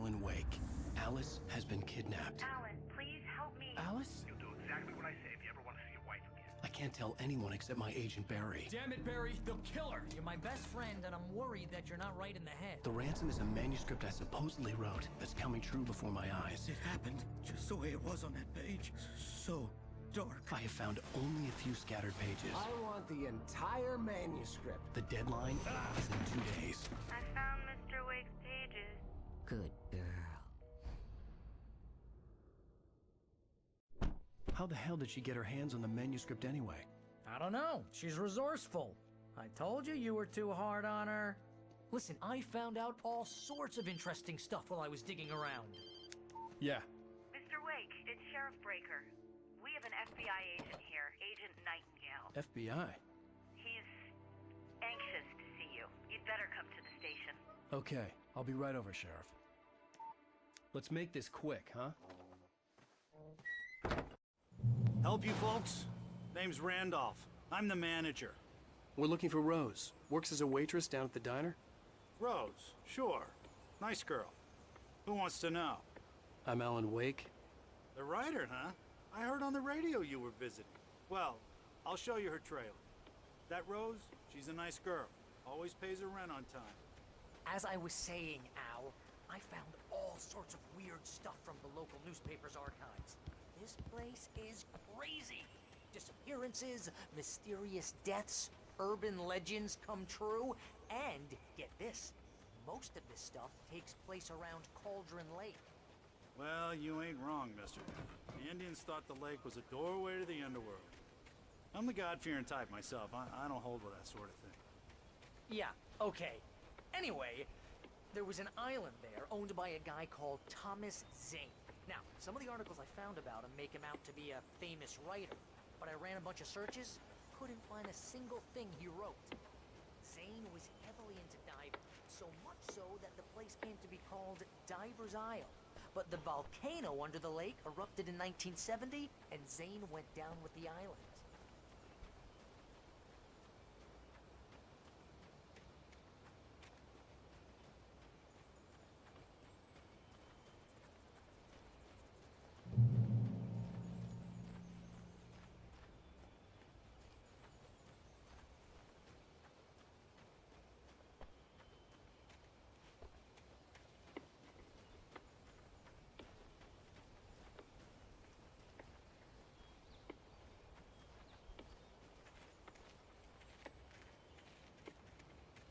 Alan Wake. Alice has been kidnapped. Alan, please help me. Alice? You'll do exactly what I say if you ever want to see your wife again. I can't tell anyone except my agent Barry. Damn it, Barry, they'll kill her! You're my best friend, and I'm worried that you're not right in the head. The ransom is a manuscript I supposedly wrote that's coming true before my eyes. It happened just the way it was on that page. So dark. I have found only a few scattered pages. I want the entire manuscript. The deadline is in 2 days. I found Mr. Wake's pages. Good girl. How the hell did she get her hands on the manuscript anyway? I don't know. She's resourceful. I told you you were too hard on her. Listen, I found out all sorts of interesting stuff while I was digging around. Yeah. Mr. Wake, it's Sheriff Breaker. We have an FBI agent here, Agent Nightingale. FBI? He's anxious to see you. You'd better come to the station. Okay, I'll be right over, Sheriff. Let's make this quick, huh? Help you folks? Name's Randolph. I'm the manager. We're looking for Rose. Works as a waitress down at the diner. Rose, sure. Nice girl. Who wants to know? I'm Alan Wake. The writer, huh? I heard on the radio you were visiting. Well, I'll show you her trailer. That Rose, she's a nice girl. Always pays her rent on time. As I was saying, Al, I found all sorts of weird stuff from the local newspaper's archives. This place is crazy. Disappearances, mysterious deaths, urban legends come true, and get this, most of this stuff takes place around Cauldron Lake. Well, you ain't wrong, mister. The Indians thought the lake was a doorway to the underworld. I'm the God-fearing type myself. I don't hold with that sort of thing. Yeah, okay. Anyway, there was an island there owned by a guy called Thomas Zane. Now, some of the articles I found about him make him out to be a famous writer, but I ran a bunch of searches, couldn't find a single thing he wrote. Zane was heavily into diving, so much so that the place came to be called Diver's Isle. But the volcano under the lake erupted in 1970, and Zane went down with the island.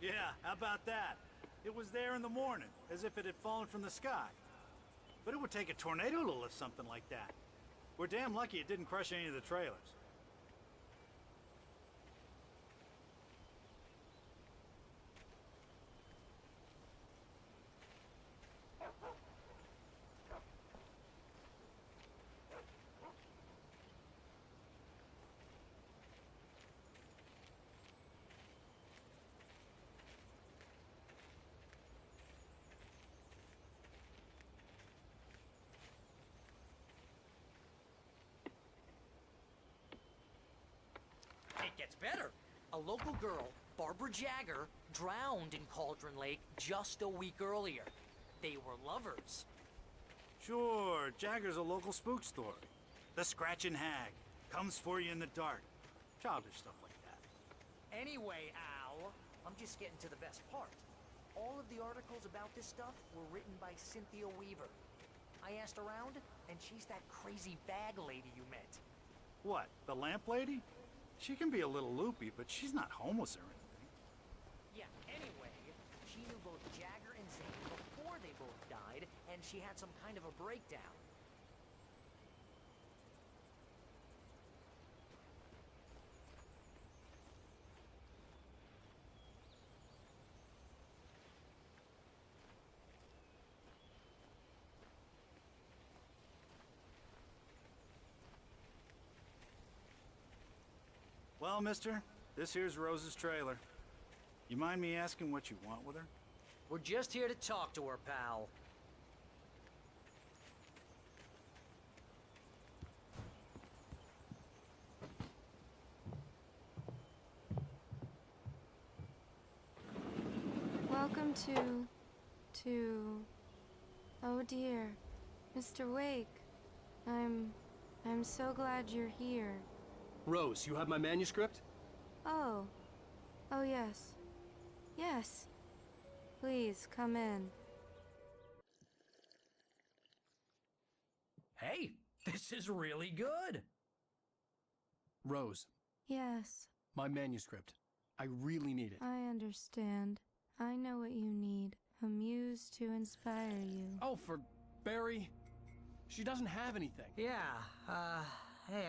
Yeah, how about that? It was there in the morning, as if it had fallen from the sky. But it would take a tornado to lift something like that. We're damn lucky it didn't crush any of the trailers. It gets better. A local girl, Barbara Jagger, drowned in Cauldron Lake just a week earlier. They were lovers. Sure, Jagger's a local spook story. The Scratching Hag comes for you in the dark. Childish stuff like that. Anyway, Al, I'm just getting to the best part. All of the articles about this stuff were written by Cynthia Weaver. I asked around, and she's that crazy bag lady you met. What, the lamp lady? She can be a little loopy, but she's not homeless or anything. Yeah, anyway, she knew both Jagger and Zane before they both died, and she had some kind of a breakdown. Well, mister, this here's Rose's trailer. You mind me asking what you want with her? We're just here to talk to her, pal. Welcome to Oh dear. Mr. Wake. I'm so glad you're here. Rose, you have my manuscript? Oh. Oh yes. Yes. Please, come in. Hey, this is really good! Rose, Yes, my manuscript. I really need it. I understand. I know what you need. A muse to inspire you. Oh, for Barry? She doesn't have anything. Yeah, hey,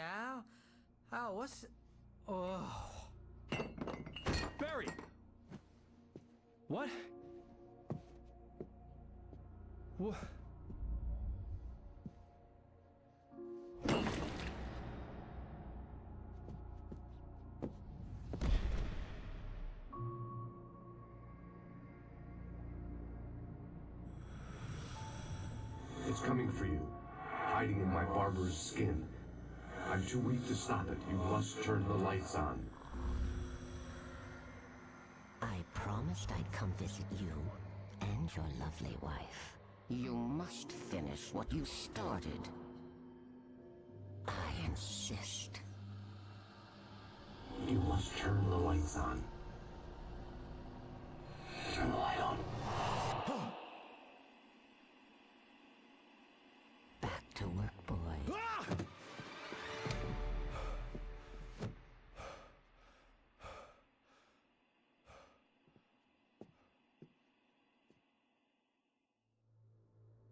Al, what's... Oh... Barry! What? What? It's coming for you, hiding in my barber's skin. I'm too weak to stop it. You must turn the lights on. I promised I'd come visit you and your lovely wife. You must finish what you started. I insist. You must turn the lights on. Turn the light on. Back to work, boy.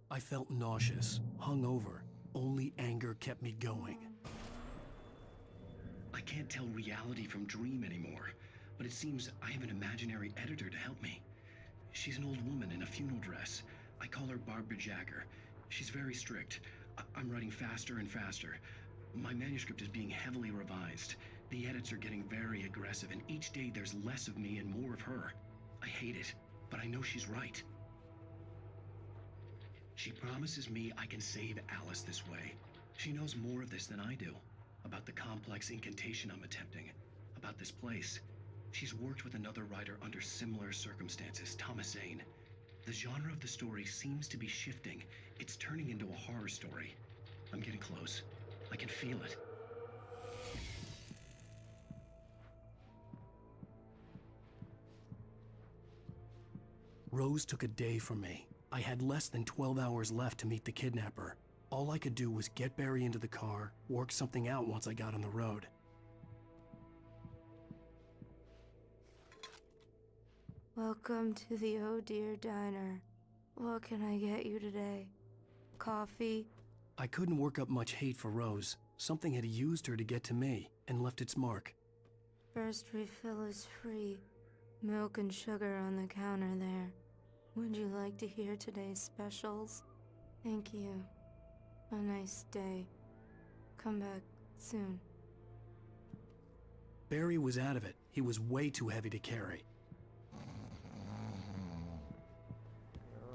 I felt nauseous, hungover. Only anger kept me going. I can't tell reality from dream anymore, but it seems I have an imaginary editor to help me. She's an old woman in a funeral dress. I call her Barbara Jagger. She's very strict. I'm writing faster and faster. My manuscript is being heavily revised. The edits are getting very aggressive, and each day there's less of me and more of her. I hate it, but I know she's right. She promises me I can save Alice this way. She knows more of this than I do. About the complex incantation I'm attempting. About this place. She's worked with another writer under similar circumstances, Thomas Zane. The genre of the story seems to be shifting. It's turning into a horror story. I'm getting close. I can feel it. Rose took a day from me. I had less than 12 hours left to meet the kidnapper. All I could do was get Barry into the car, work something out once I got on the road. Welcome to the Oh Dear Diner. What can I get you today? Coffee? I couldn't work up much hate for Rose. Something had used her to get to me and left its mark. First refill is free. Milk and sugar on the counter there. Would you like to hear today's specials? Thank you. A nice day. Come back soon. Barry was out of it. He was way too heavy to carry.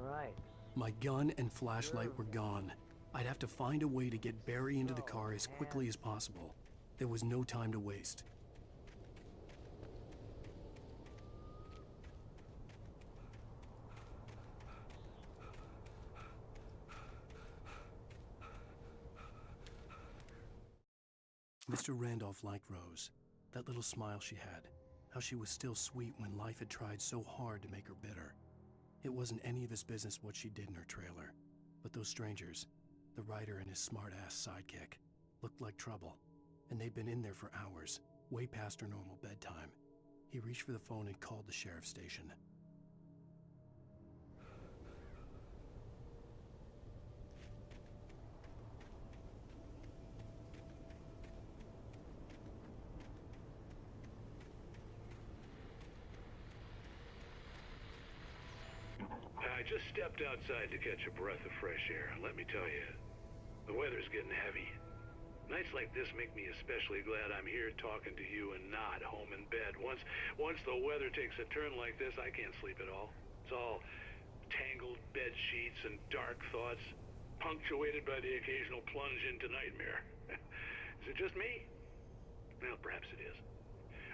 Right. My gun and flashlight were gone. I'd have to find a way to get Barry into the car as quickly as possible. There was no time to waste. Mr. Randolph liked Rose. That little smile she had. How she was still sweet when life had tried so hard to make her bitter. It wasn't any of his business what she did in her trailer. But those strangers, the writer and his smart-ass sidekick, looked like trouble. And they'd been in there for hours, way past her normal bedtime. He reached for the phone and called the sheriff's station. I just stepped outside to catch a breath of fresh air. Let me tell you, the weather's getting heavy. Nights like this make me especially glad I'm here talking to you and not home in bed. Once the weather takes a turn like this, I can't sleep at all. It's all tangled bed sheets and dark thoughts, punctuated by the occasional plunge into nightmare. Is it just me? Well, perhaps it is.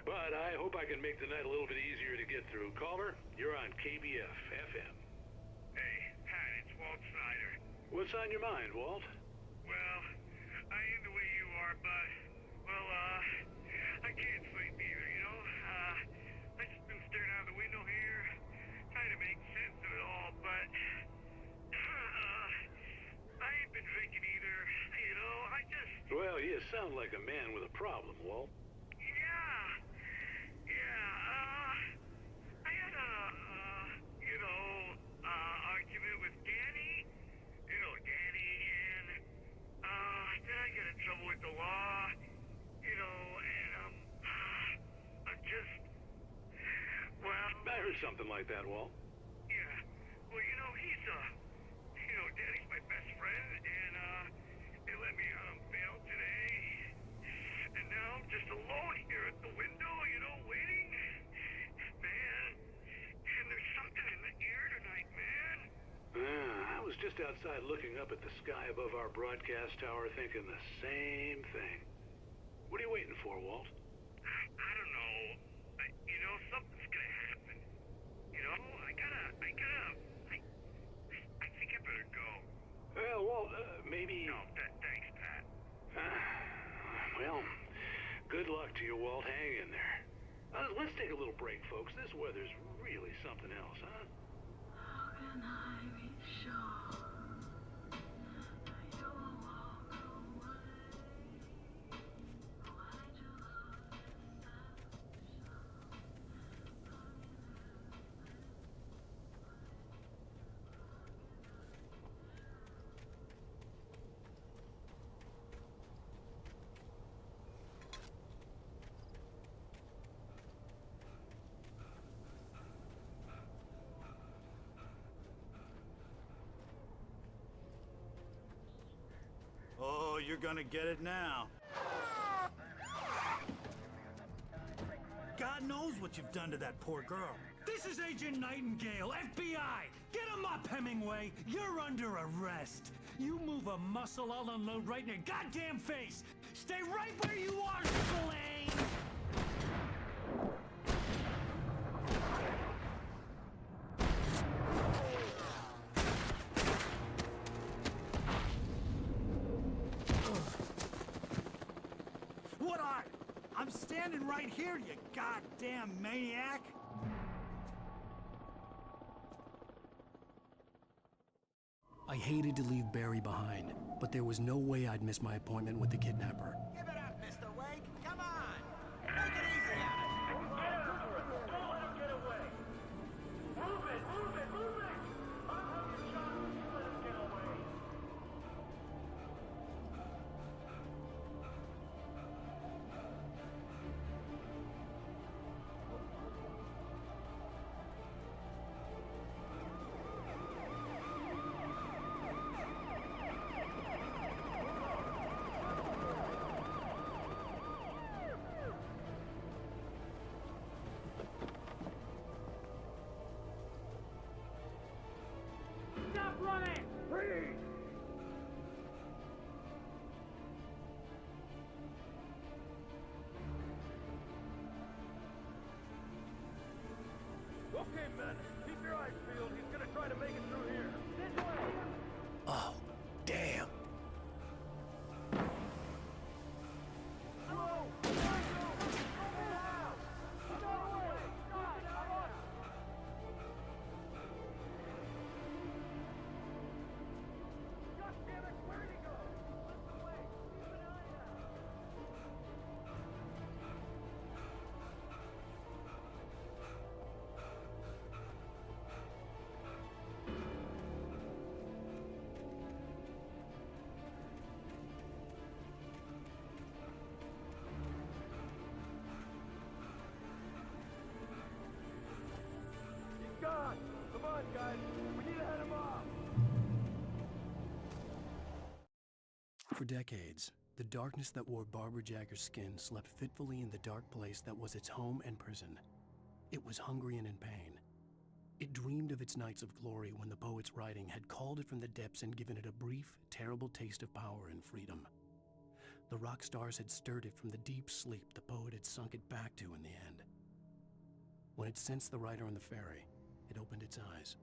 But I hope I can make the night a little bit easier to get through. Caller, you're on KBF FM. Hey, Pat, it's Walt Snyder. What's on your mind, Walt? Well, I ain't the way you are, but, well, I can't sleep either, you know? I just been staring out the window here, trying to make sense of it all, but, I ain't been drinking either, you know? I just... Well, you sound like a man with a problem, Walt. I had a, argument with Danny. You know Danny, and, then I got in trouble with the law, you know, and, I'm just, well... I heard something like that, Walt. Yeah, well, you know, Danny's my best friend, and, they let me out on bail today, and now I'm just alone here at the window, you know, waiting. Man, and there's something in the air tonight, man. I was just outside looking up at the sky above our broadcast tower thinking the same thing. What are you waiting for, Walt? I don't know. You know, something's gonna happen. You know, I think I better go. Well, Walt, maybe... No, thanks, Pat. Well, good luck to you, Walt. Hang in there. Let's take a little break, folks. This weather's really something else, huh? How can I be sure you will walk away? Why do love Oh, you're gonna get it now. God knows what you've done to that poor girl. This is Agent Nightingale, FBI! Get him up, Hemingway! You're under arrest! You move a muscle, I'll unload right in your goddamn face! Stay right where you are, Spillane! What are? I'm standing right here, you goddamn maniac! I hated to leave Barry behind, but there was no way I'd miss my appointment with the kidnapper. Give it up, Mr. Wake. Come on. Make it easy on us. Don't let him get away. Move it! I'll have you shot if you let him get away. Stop running! Freeze! Okay, men. Keep your eyes peeled. He's gonna try to make it through here. This way! Oh, damn. God! Come on, guys! We need to head him off! For decades, the darkness that wore Barbara Jagger's skin slept fitfully in the dark place that was its home and prison. It was hungry and in pain. It dreamed of its nights of glory when the poet's writing had called it from the depths and given it a brief, terrible taste of power and freedom. The rock stars had stirred it from the deep sleep the poet had sunk it back to in the end. When it sensed the writer on the ferry, it opened its eyes.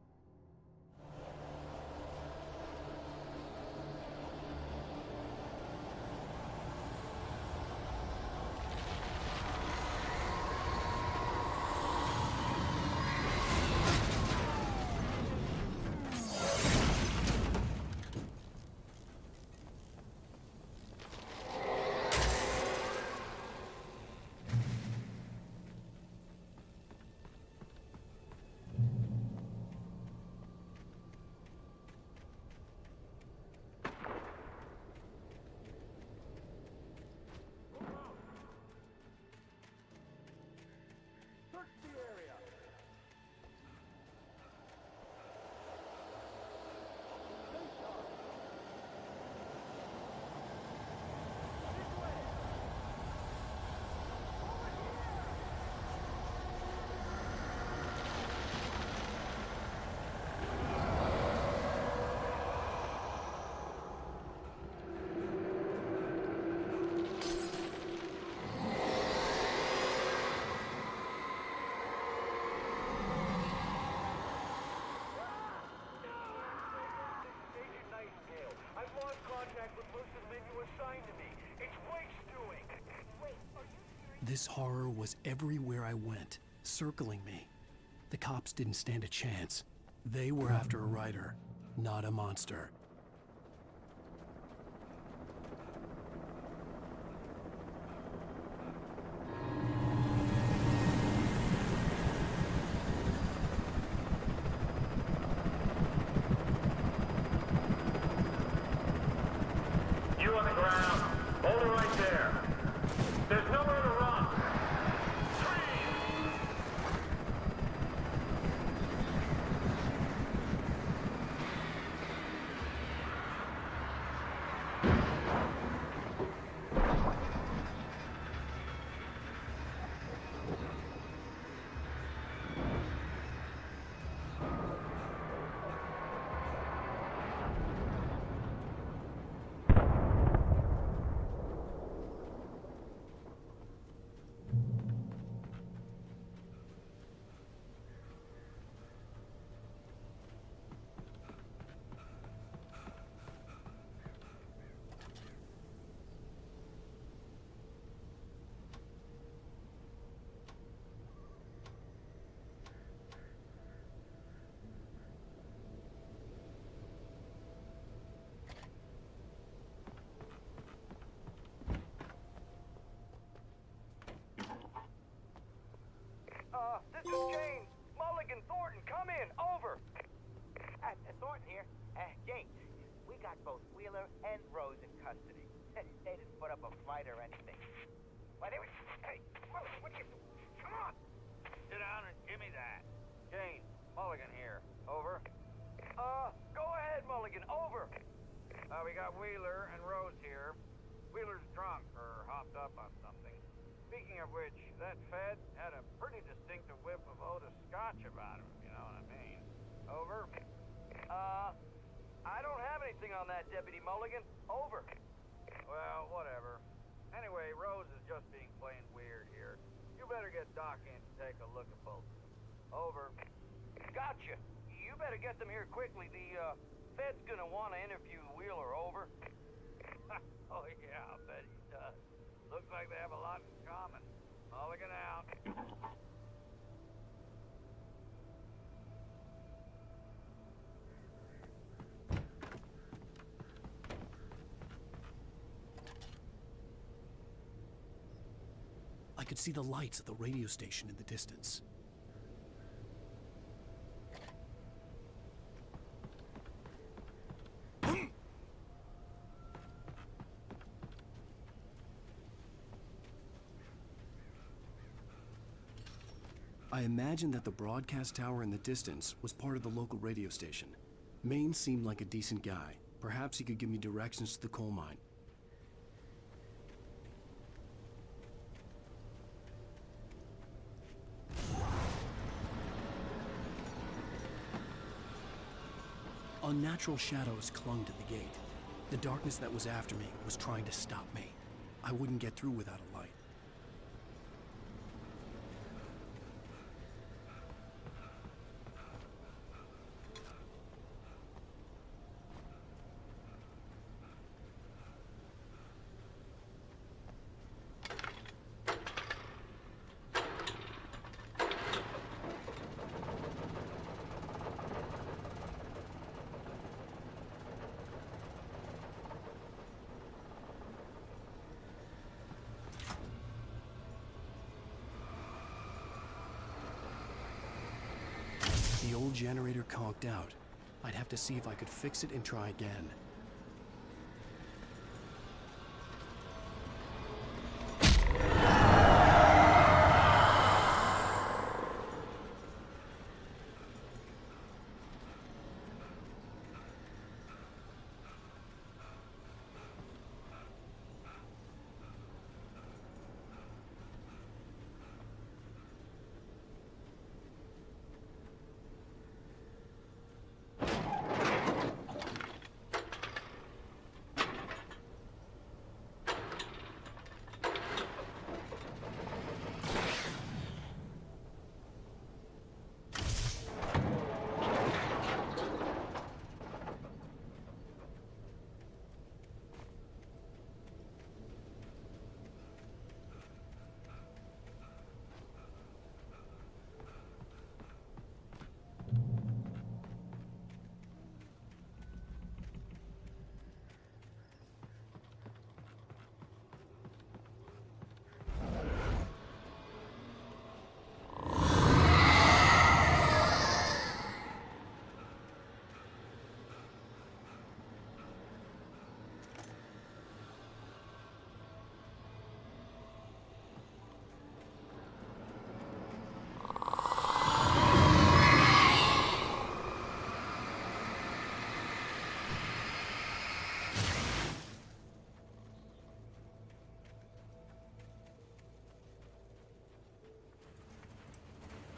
assigned to me. It's Wake's doing. Wait, are you serious? This horror was everywhere I went, circling me. The cops didn't stand a chance. They were after a writer, not a monster. You on the ground. Hold it right there. There's nowhere to run. Freeze! This is James. Mulligan, Thornton, come in. Over. Thornton here. James, we got both Wheeler and Rose in custody. They didn't put up a fight or anything. Why, they were... Hey, Mulligan, what are you doing? Come on. Sit down and give me that. James, Mulligan here. Over. Go ahead, Mulligan. Over. We got Wheeler and Rose here. Wheeler's drunk or hopped up on something. Speaking of which, that Fed had a pretty distinctive whiff of Otis Scotch about him, you know what I mean. Over. I don't have anything on that, Deputy Mulligan. Over. Well, whatever. Anyway, Rose is just being plain weird here. You better get Doc in to take a look at both of them. Over. Gotcha. You better get them here quickly. The, Fed's gonna want to interview Wheeler. Over. Oh, yeah, I'll bet he does. Looks like they have a lot in common. Mulligan out. I could see the lights of the radio station in the distance. I imagined that the broadcast tower in the distance was part of the local radio station. Maine seemed like a decent guy. Perhaps he could give me directions to the coal mine. Unnatural shadows clung to the gate. The darkness that was after me was trying to stop me. I wouldn't get through without a light. The old generator conked out. I'd have to see if I could fix it and try again.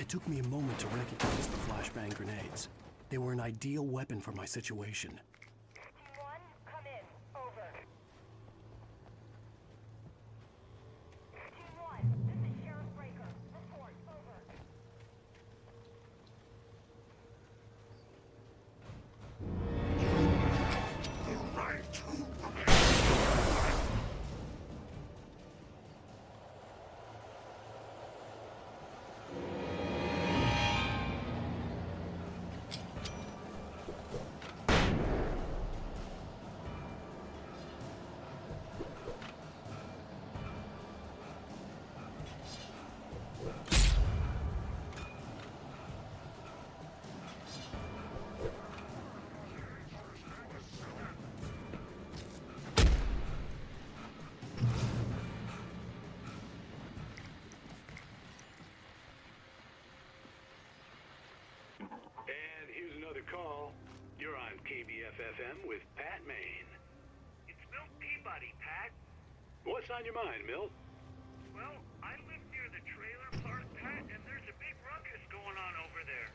It took me a moment to recognize the flashbang grenades. They were an ideal weapon for my situation. Team 1, come in. Over. Team 1, this is Sheriff Breaker. Report. Over. And here's another call. You're on KBF-FM with Pat Maine. It's Milt Peabody, Pat. What's on your mind, Milt? Well, I live near the trailer park, Pat, and there's a big ruckus going on over there.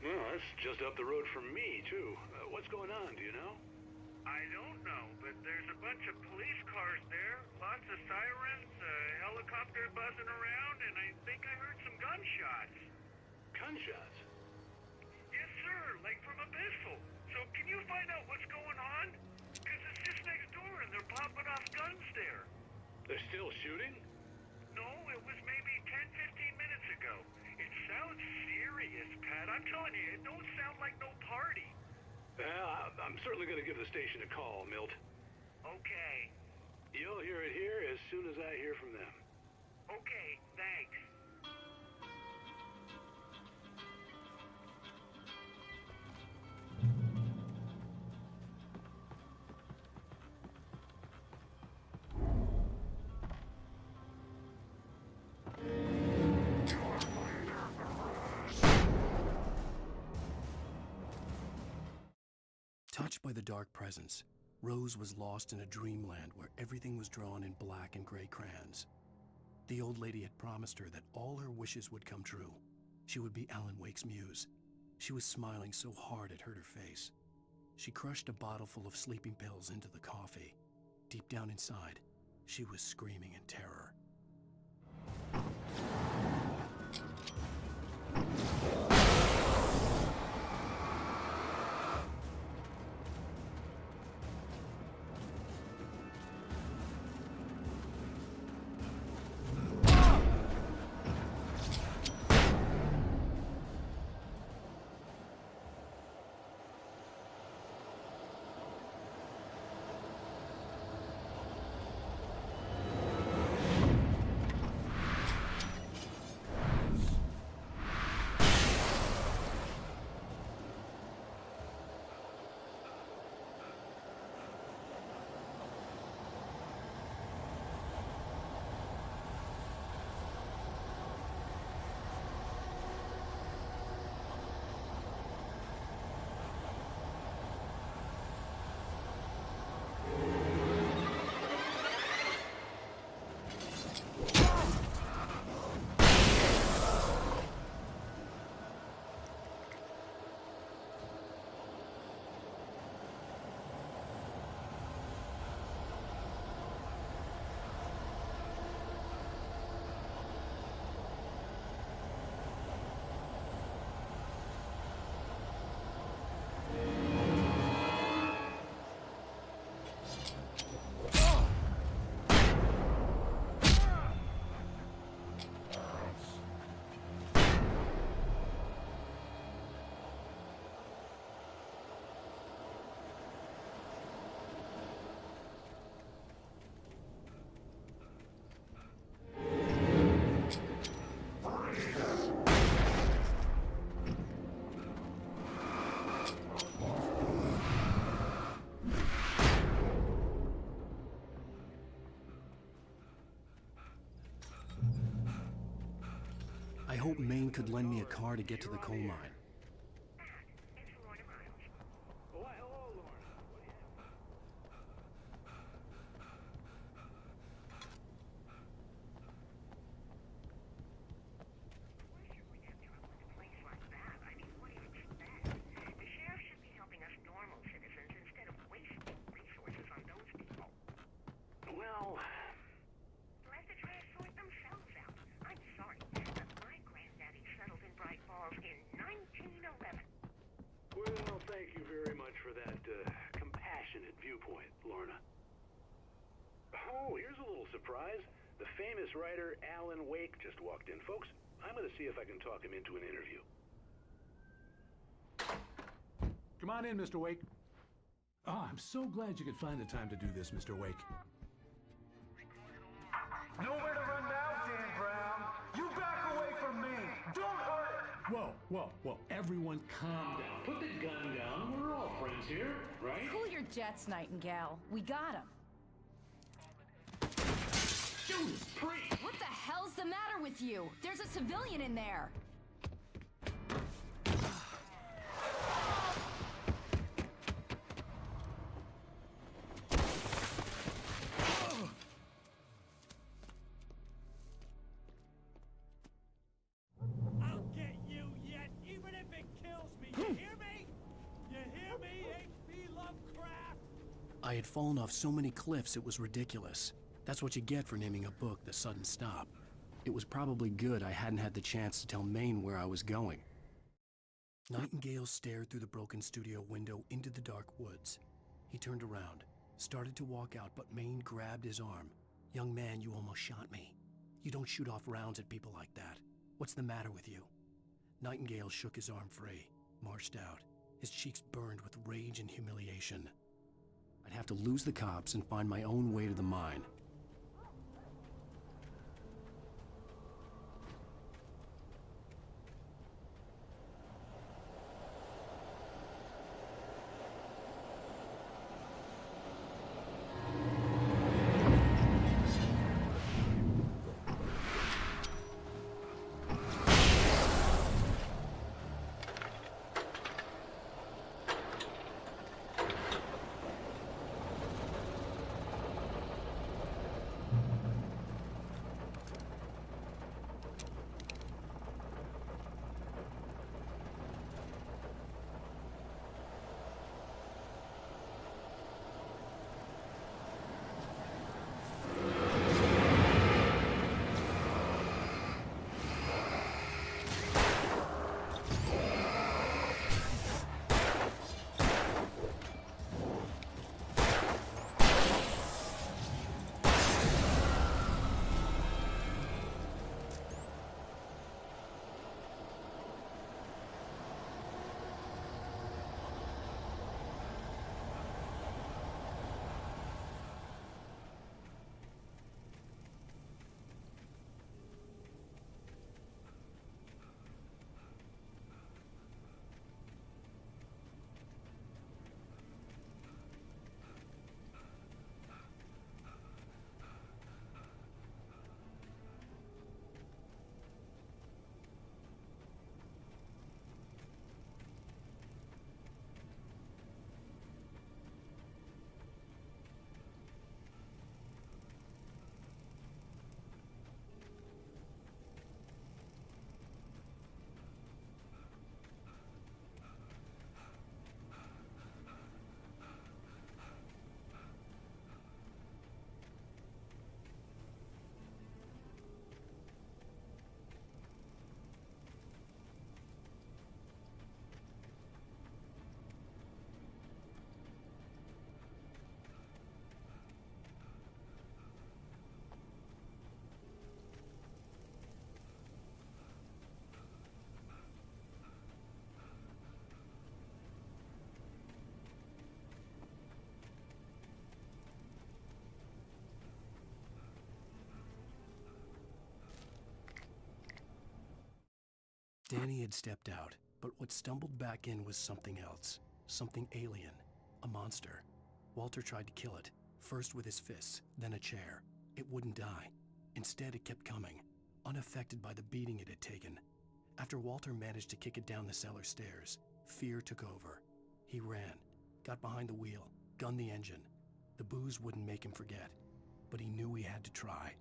Well, that's just up the road from me, too. What's going on, do you know? I don't know, but there's a bunch of police cars there, lots of sirens, a helicopter buzzing around, and I think I heard some gunshots. Gunshots? Yes, sir, like from a pistol. So can you find out what's going on? Because it's just next door and they're popping off guns there. They're still shooting? No, it was maybe 10, 15 minutes ago. It sounds serious, Pat. I'm telling you, it don't sound like no party. Well, I'm certainly going to give the station a call, Milt. Okay. You'll hear it here as soon as I hear from them. Okay, thanks. Touched by the dark presence, Rose was lost in a dreamland where everything was drawn in black and gray crayons. The old lady had promised her that all her wishes would come true. She would be Alan Wake's muse. She was smiling so hard it hurt her face. She crushed a bottle full of sleeping pills into the coffee. Deep down inside, she was screaming in terror. I hope Maine could lend me a car to get to the coal mine. It's Lorna Miles. Why, hello, Lorna. What do you have? Where's your nephew? Oh, here's a little surprise. The famous writer Alan Wake just walked in. Folks, I'm gonna see if I can talk him into an interview. Come on in, Mr. Wake. Oh, I'm so glad you could find the time to do this, Mr. Wake. Nowhere to run now, Dan Brown. You back away from me. Don't hurt it. Whoa. Everyone calm down. Put the gun down. We're all friends here, right? Cool your jets, Nightingale. We got him. Judas Priest! What the hell's the matter with you? There's a civilian in there. I'll get you yet, even if it kills me. You hear me? You hear me, H.P. Lovecraft? I had fallen off so many cliffs it was ridiculous. That's what you get for naming a book The Sudden Stop. It was probably good I hadn't had the chance to tell Maine where I was going. Nightingale stared through the broken studio window into the dark woods. He turned around, started to walk out, but Maine grabbed his arm. "Young man, you almost shot me. You don't shoot off rounds at people like that. What's the matter with you?" Nightingale shook his arm free, marched out. His cheeks burned with rage and humiliation. I'd have to lose the cops and find my own way to the mine. Danny had stepped out, but what stumbled back in was something else. Something alien. A monster. Walter tried to kill it, first with his fists, then a chair. It wouldn't die. Instead, it kept coming, unaffected by the beating it had taken. After Walter managed to kick it down the cellar stairs, fear took over. He ran, got behind the wheel, gunned the engine. The booze wouldn't make him forget, but he knew he had to try.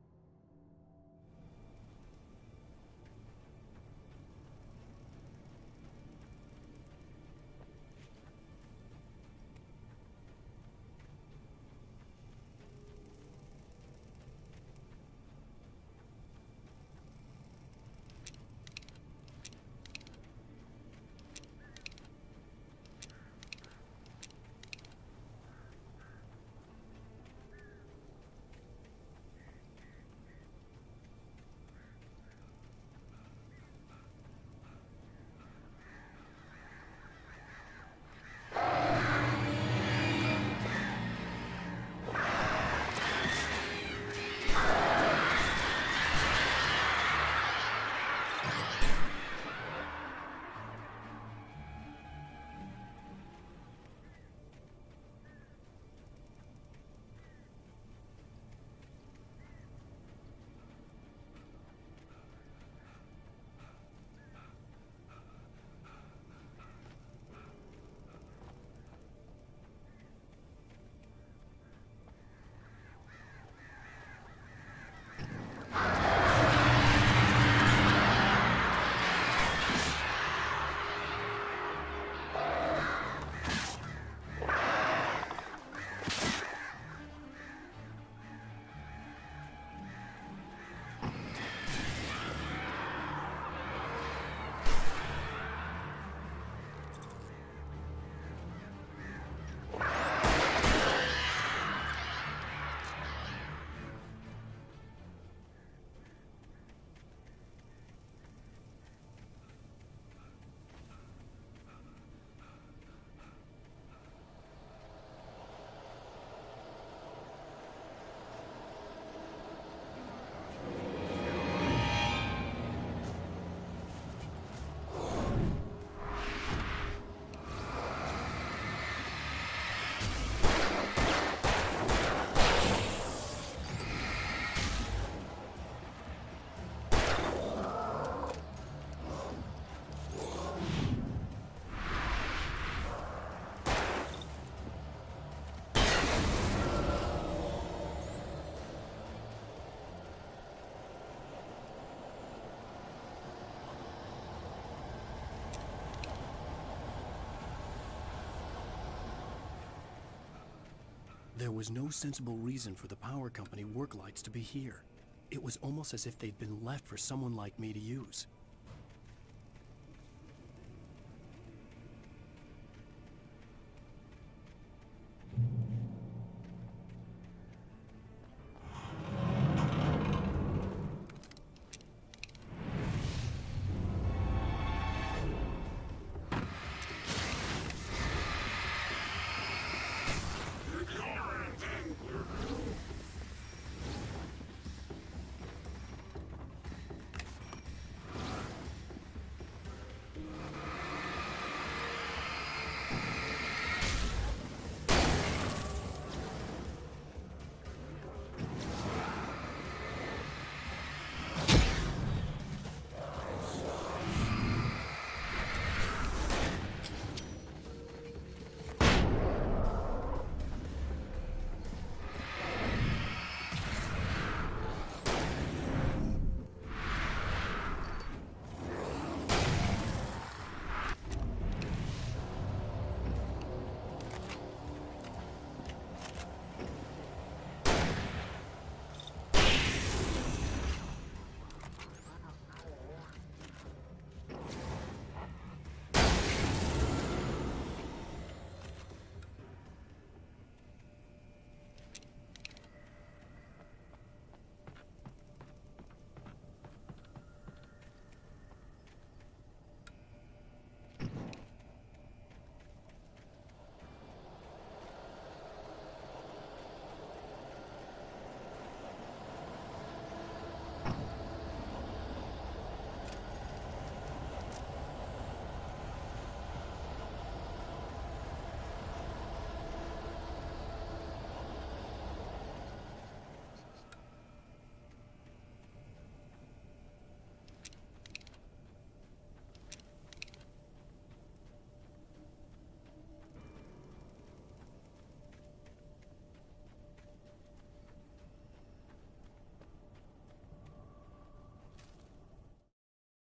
There was no sensible reason for the power company work lights to be here. It was almost as if they'd been left for someone like me to use.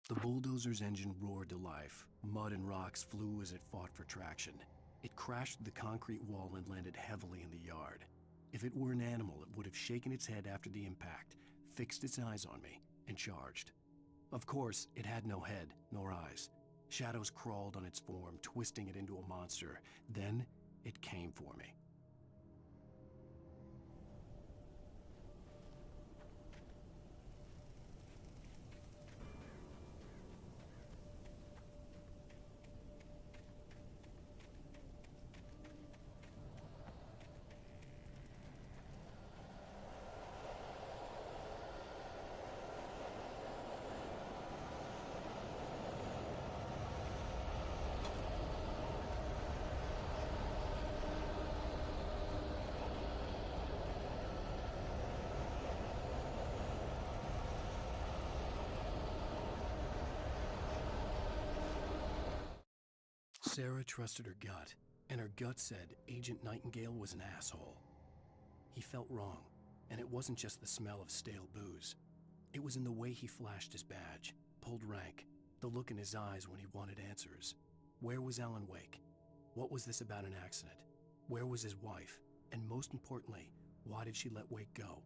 The bulldozer's engine roared to life. Mud and rocks flew as it fought for traction. It crashed through the concrete wall and landed heavily in the yard. If it were an animal, it would have shaken its head after the impact, fixed its eyes on me, and charged. Of course, it had no head, nor eyes. Shadows crawled on its form, twisting it into a monster. Then, it came for me. Sarah trusted her gut, and her gut said Agent Nightingale was an asshole. He felt wrong, and it wasn't just the smell of stale booze. It was in the way he flashed his badge, pulled rank, the look in his eyes when he wanted answers. Where was Alan Wake? What was this about an accident? Where was his wife? And most importantly, why did she let Wake go?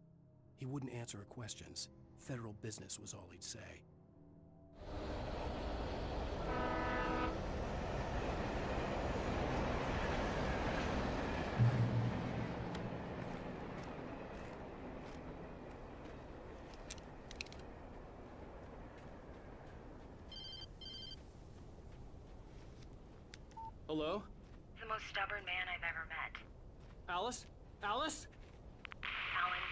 He wouldn't answer her questions. Federal business was all he'd say. Hello? The most stubborn man I've ever met. Alice? Alice? Alan,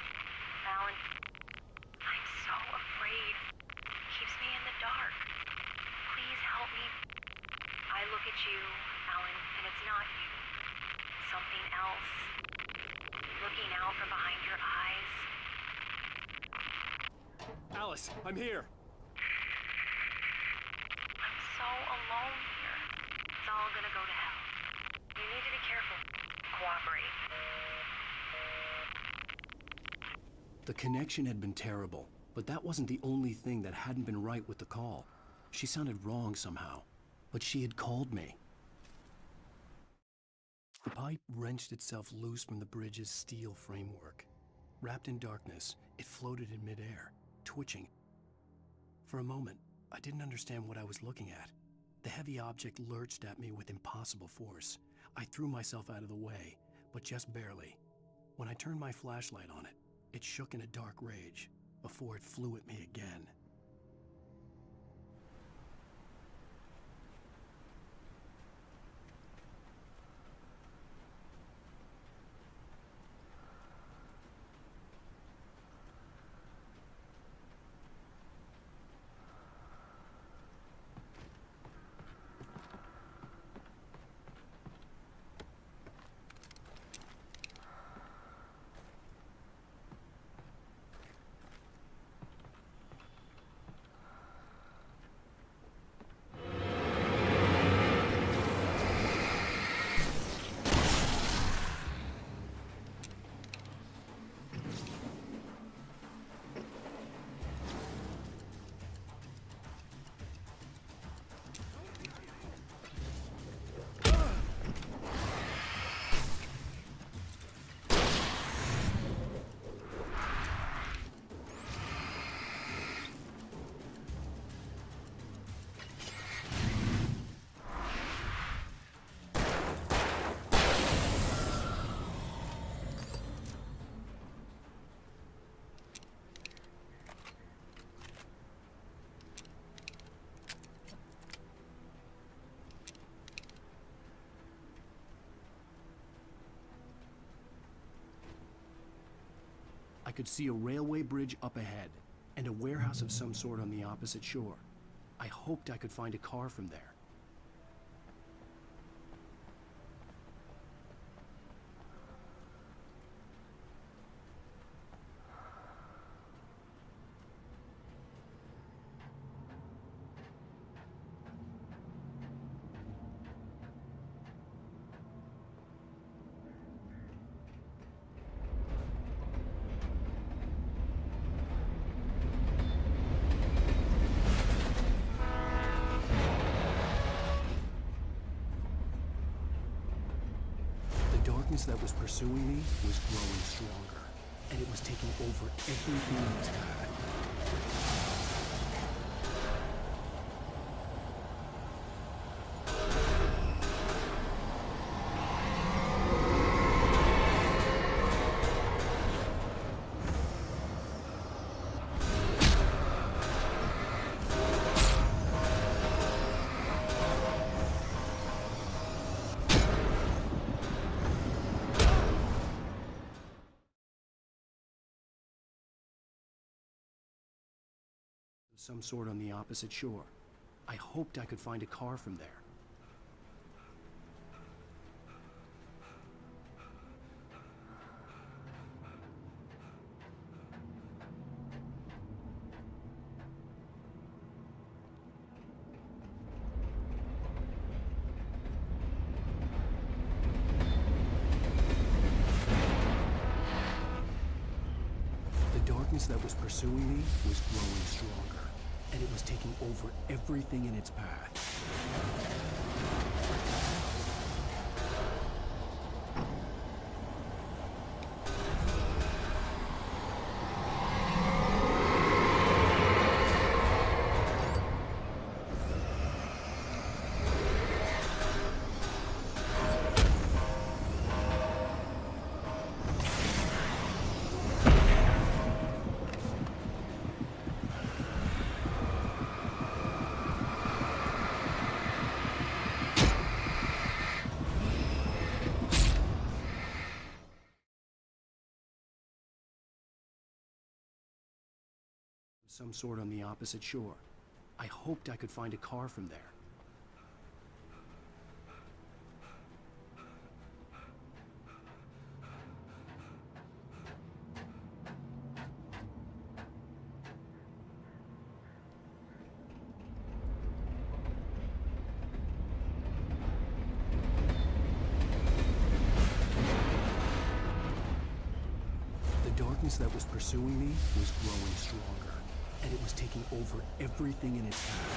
I'm so afraid. Keeps me in the dark. Please help me. I look at you, Alan, and it's not you. Something else. Looking out from behind your eyes. Alice, I'm here. I'm so alone here. It's all gonna go to hell. You need to be careful. Cooperate. The connection had been terrible, but that wasn't the only thing that hadn't been right with the call. She sounded wrong somehow, but she had called me. The pipe wrenched itself loose from the bridge's steel framework. Wrapped in darkness, it floated in midair, twitching. For a moment, I didn't understand what I was looking at. The heavy object lurched at me with impossible force. I threw myself out of the way, but just barely. When I turned my flashlight on it, it shook in a dark rage before it flew at me again. I could see a railway bridge up ahead, and a warehouse of some sort on the opposite shore. I hoped I could find a car from there. The darkness that was pursuing me was growing stronger, and it was taking over everything in its path. Some sort on the opposite shore. I hoped I could find a car from there. The darkness that was pursuing me was growing stronger, and it was taking over everything in its path. Some sort on the opposite shore. I hoped I could find a car from there. The darkness that was pursuing me was growing stronger, and it was taking over everything in its path.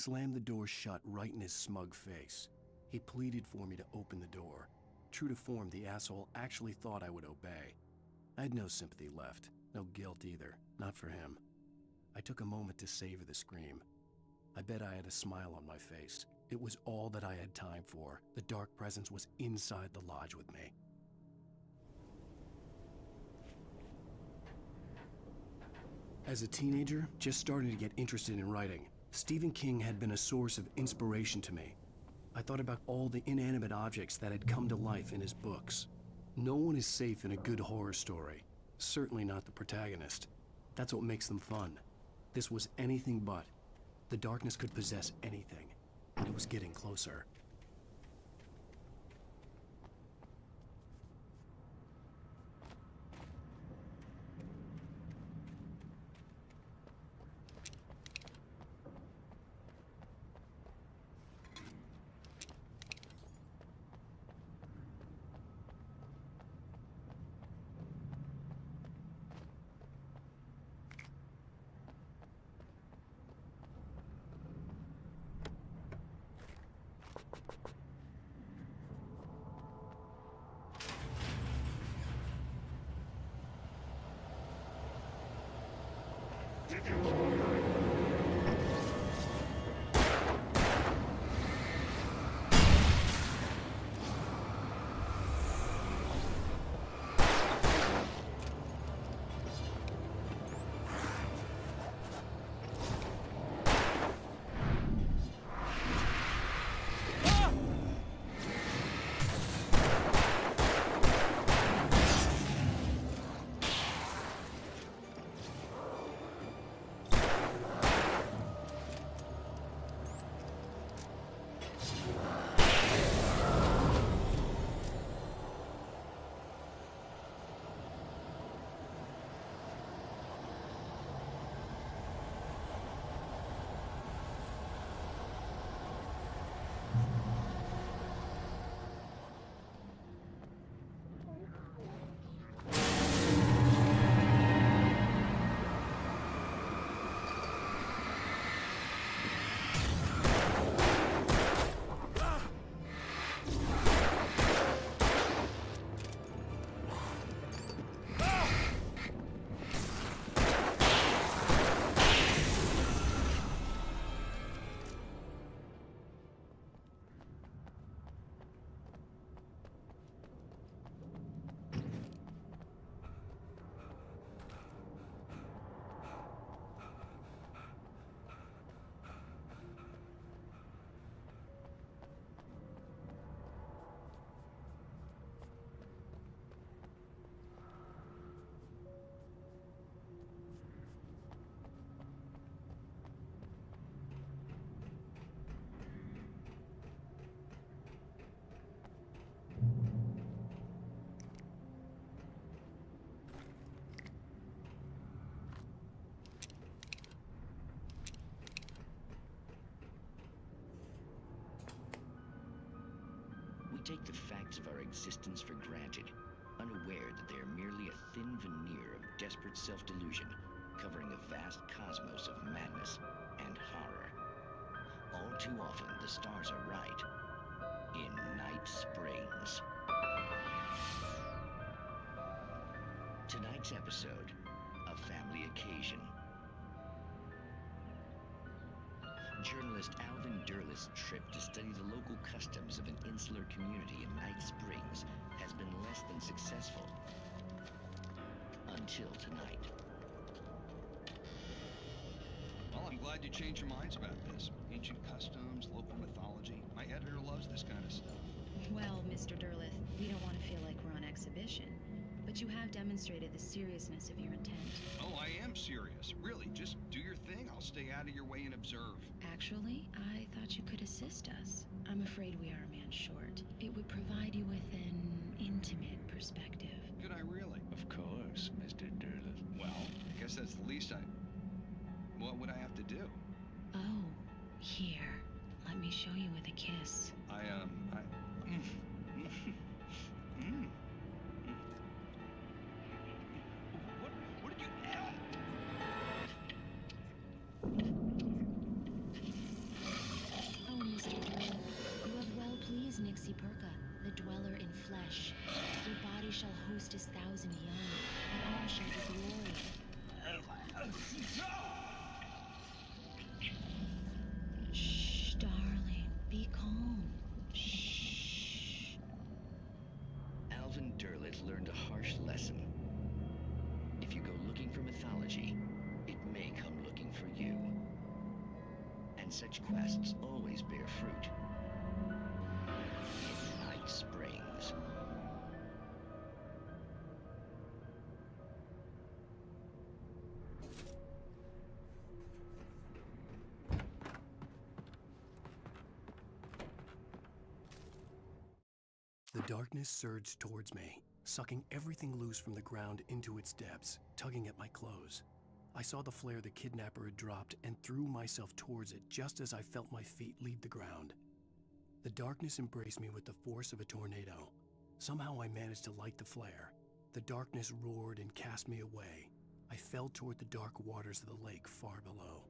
slammed the door shut right in his smug face. He pleaded for me to open the door. True to form, the asshole actually thought I would obey. I had no sympathy left, no guilt either, not for him. I took a moment to savor the scream. I bet I had a smile on my face. It was all that I had time for. The dark presence was inside the lodge with me. As a teenager, just starting to get interested in writing, Stephen King had been a source of inspiration to me. I thought about all the inanimate objects that had come to life in his books. No one is safe in a good horror story. Certainly not the protagonist. That's what makes them fun. This was anything but. The darkness could possess anything, and it was getting closer. Take the facts of our existence for granted, unaware that they are merely a thin veneer of desperate self-delusion, covering a vast cosmos of madness and horror. All too often, the stars are right. In Night Springs. Tonight's episode, A Family Occasion. Journalist Alvin Derlis' trip to study the local customs of an insular community in Night Springs has been less than successful. Until tonight. Well, I'm glad you changed your minds about this. Ancient customs, local mythology. My editor loves this kind of stuff. Well, Mr. Derlith, we don't want to feel like we're on exhibition, but you have demonstrated the seriousness of your intent. Oh, I am serious. Really, just do your thing. I'll stay out of your way and observe. Actually, I thought you could assist us. I'm afraid we are a man short. It would provide you with an intimate perspective. Could I really? Of course, Mr. Derlith. Well, I guess that's the least I... What would I have to do? Oh, here. Let me show you with a kiss. What did you... flesh. Your body shall host his 1,000 young, and all shall be glory. Shh, darling, be calm. Shh. Alvin Derleth learned a harsh lesson. If you go looking for mythology, it may come looking for you. And such quests always bear fruit. In Night Springs. The darkness surged towards me, sucking everything loose from the ground into its depths, tugging at my clothes. I saw the flare the kidnapper had dropped and threw myself towards it just as I felt my feet leave the ground. The darkness embraced me with the force of a tornado. Somehow I managed to light the flare. The darkness roared and cast me away. I fell toward the dark waters of the lake far below.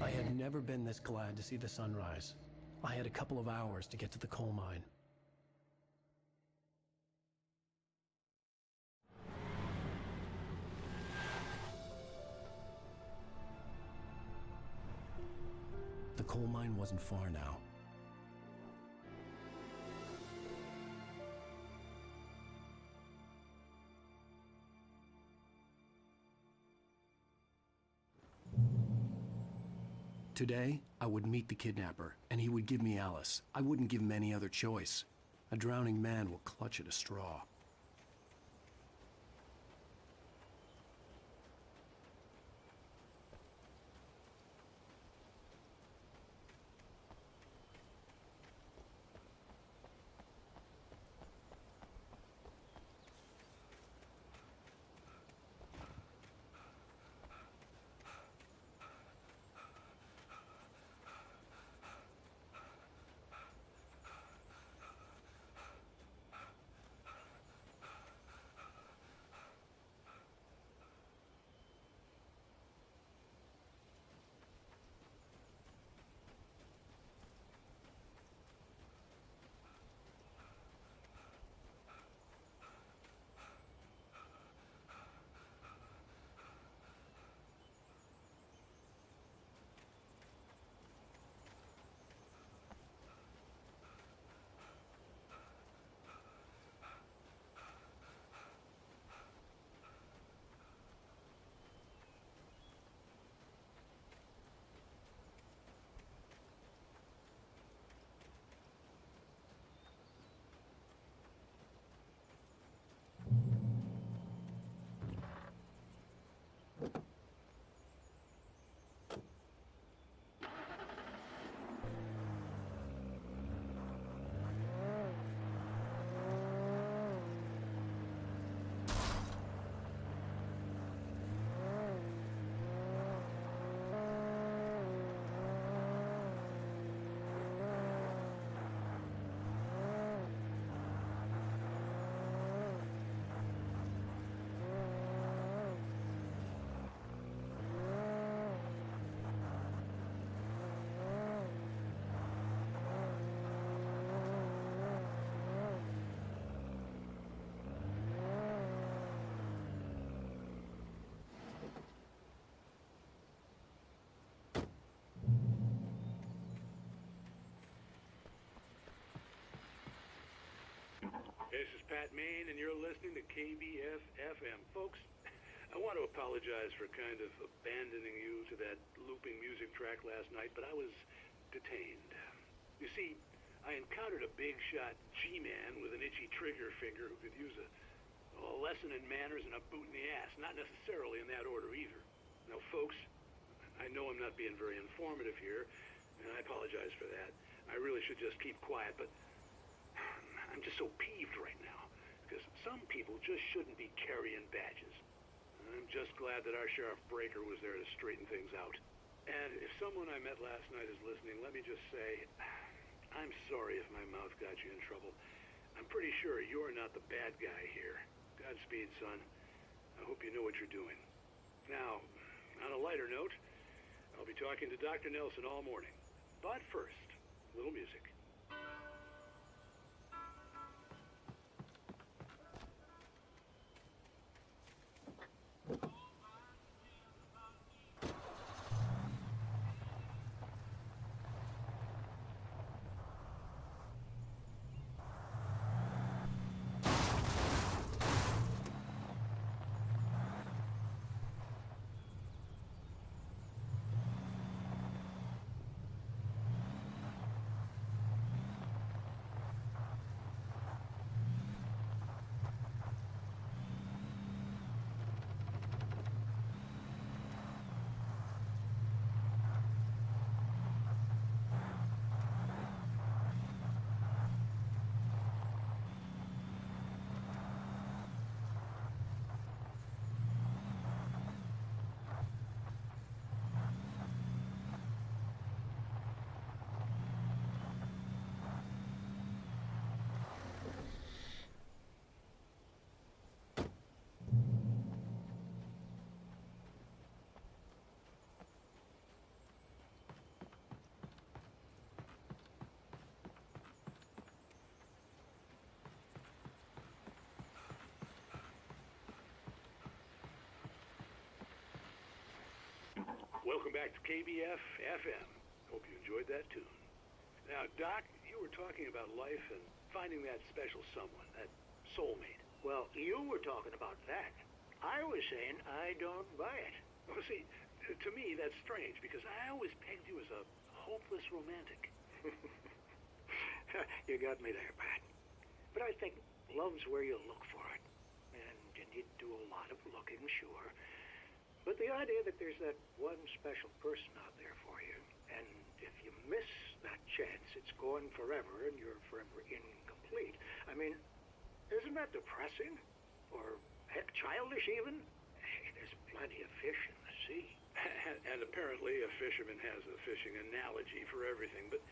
I had never been this glad to see the sunrise. I had a couple of hours to get to the coal mine. The coal mine wasn't far now. Today, I would meet the kidnapper, and he would give me Alice. I wouldn't give him any other choice. A drowning man will clutch at a straw. This is Pat Maine, and you're listening to KBF FM. Folks, I want to apologize for kind of abandoning you to that looping music track last night, but I was detained. You see, I encountered a big shot G-man with an itchy trigger finger who could use a lesson in manners and a boot in the ass. Not necessarily in that order either. Now, folks, I know I'm not being very informative here, and I apologize for that. I really should just keep quiet, but I'm just so peeved right now, because some people just shouldn't be carrying badges. I'm just glad that our Sheriff Breaker was there to straighten things out. And if someone I met last night is listening, let me just say, I'm sorry if my mouth got you in trouble. I'm pretty sure you're not the bad guy here. Godspeed, son. I hope you know what you're doing. Now, on a lighter note, I'll be talking to Dr. Nelson all morning. But first, a little music. Welcome back to KBF FM. Hope you enjoyed that tune. Now, Doc, you were talking about life and finding that special someone, that soulmate. Well, you were talking about that. I was saying I don't buy it. Well, see, to me, that's strange, because I always pegged you as a hopeless romantic. You got me there, Pat. But I think love's where you look for it. And you do a lot of looking, sure. But the idea that there's that one special person out there for you, and if you miss that chance, it's gone forever and you're forever incomplete. I mean, isn't that depressing? Or, heck, childish even? Hey, there's plenty of fish in the sea. And apparently a fisherman has a fishing analogy for everything, but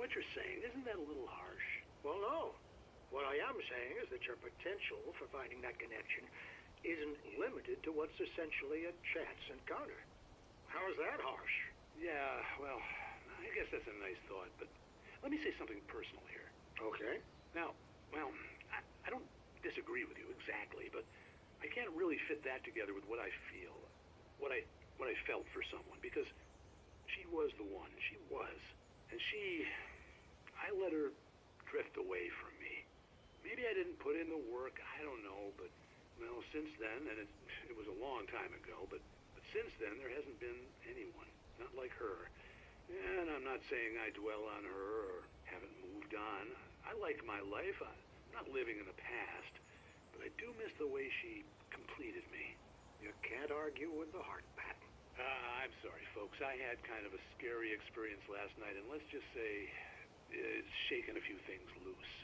what you're saying, isn't that a little harsh? Well, no. What I am saying is that your potential for finding that connection isn't limited to what's essentially a chance encounter. How is that harsh? Yeah, well, I guess that's a nice thought, but let me say something personal here. Okay. Now, well, I don't disagree with you exactly, but I can't really fit that together with what I feel, what I felt for someone, because she was the one. She was. And I let her drift away from me. Maybe I didn't put in the work, I don't know, but well, since then, and it was a long time ago, but since then there hasn't been anyone, not like her. And I'm not saying I dwell on her or haven't moved on. I like my life. I'm not living in the past, but I do miss the way she completed me. You can't argue with the heart, Pat. I'm sorry, folks. I had kind of a scary experience last night, and let's just say it's shaken a few things loose.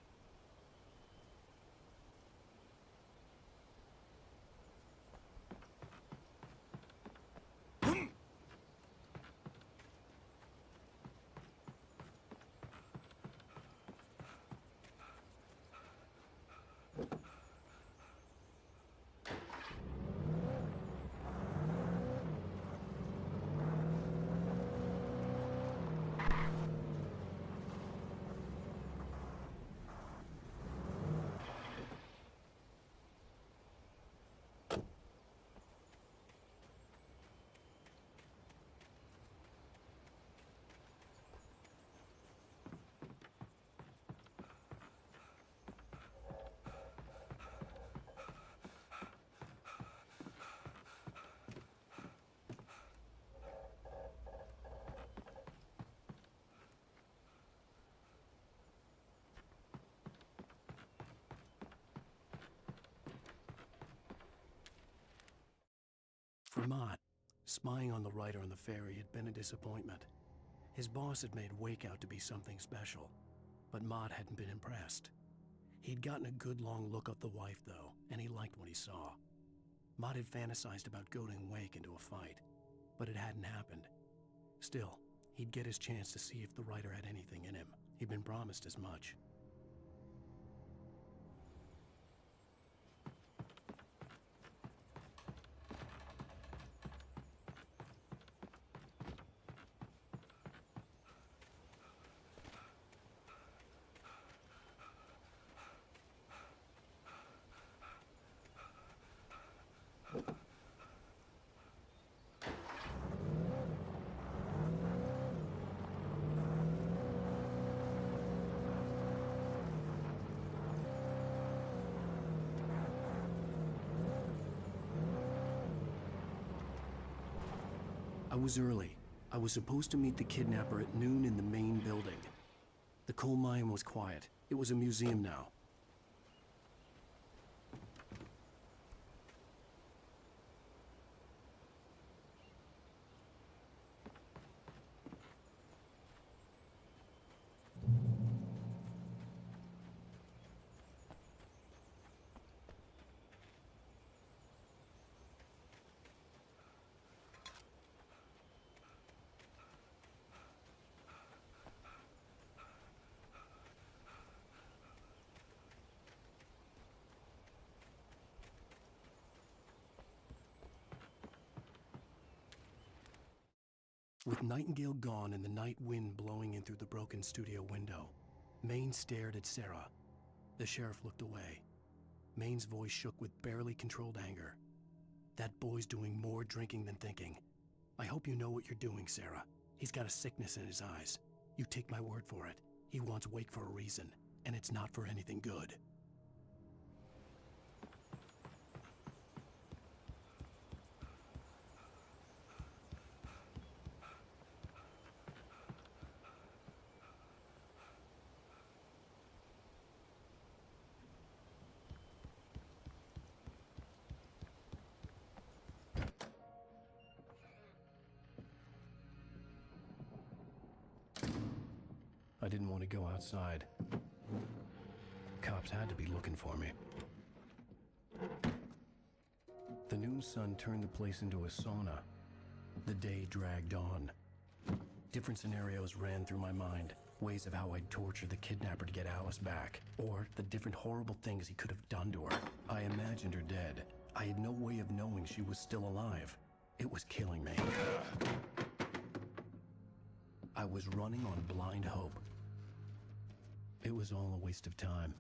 For Mott, spying on the writer on the ferry had been a disappointment. His boss had made Wake out to be something special, but Mott hadn't been impressed. He'd gotten a good long look at the wife, though, and he liked what he saw. Mott had fantasized about goading Wake into a fight, but it hadn't happened. Still, he'd get his chance to see if the writer had anything in him. He'd been promised as much. I was early. I was supposed to meet the kidnapper at noon in the main building. The coal mine was quiet. It was a museum now. With Nightingale gone and the night wind blowing in through the broken studio window, Maine stared at Sarah. The sheriff looked away. Maine's voice shook with barely controlled anger. That boy's doing more drinking than thinking. I hope you know what you're doing, Sarah. He's got a sickness in his eyes. You take my word for it. He wants Wake for a reason, and it's not for anything good. I didn't want to go outside. Cops had to be looking for me. The noon sun turned the place into a sauna. The day dragged on. Different scenarios ran through my mind. Ways of how I'd torture the kidnapper to get Alice back. Or the different horrible things he could have done to her. I imagined her dead. I had no way of knowing she was still alive. It was killing me. I was running on blind hope. It was all a waste of time.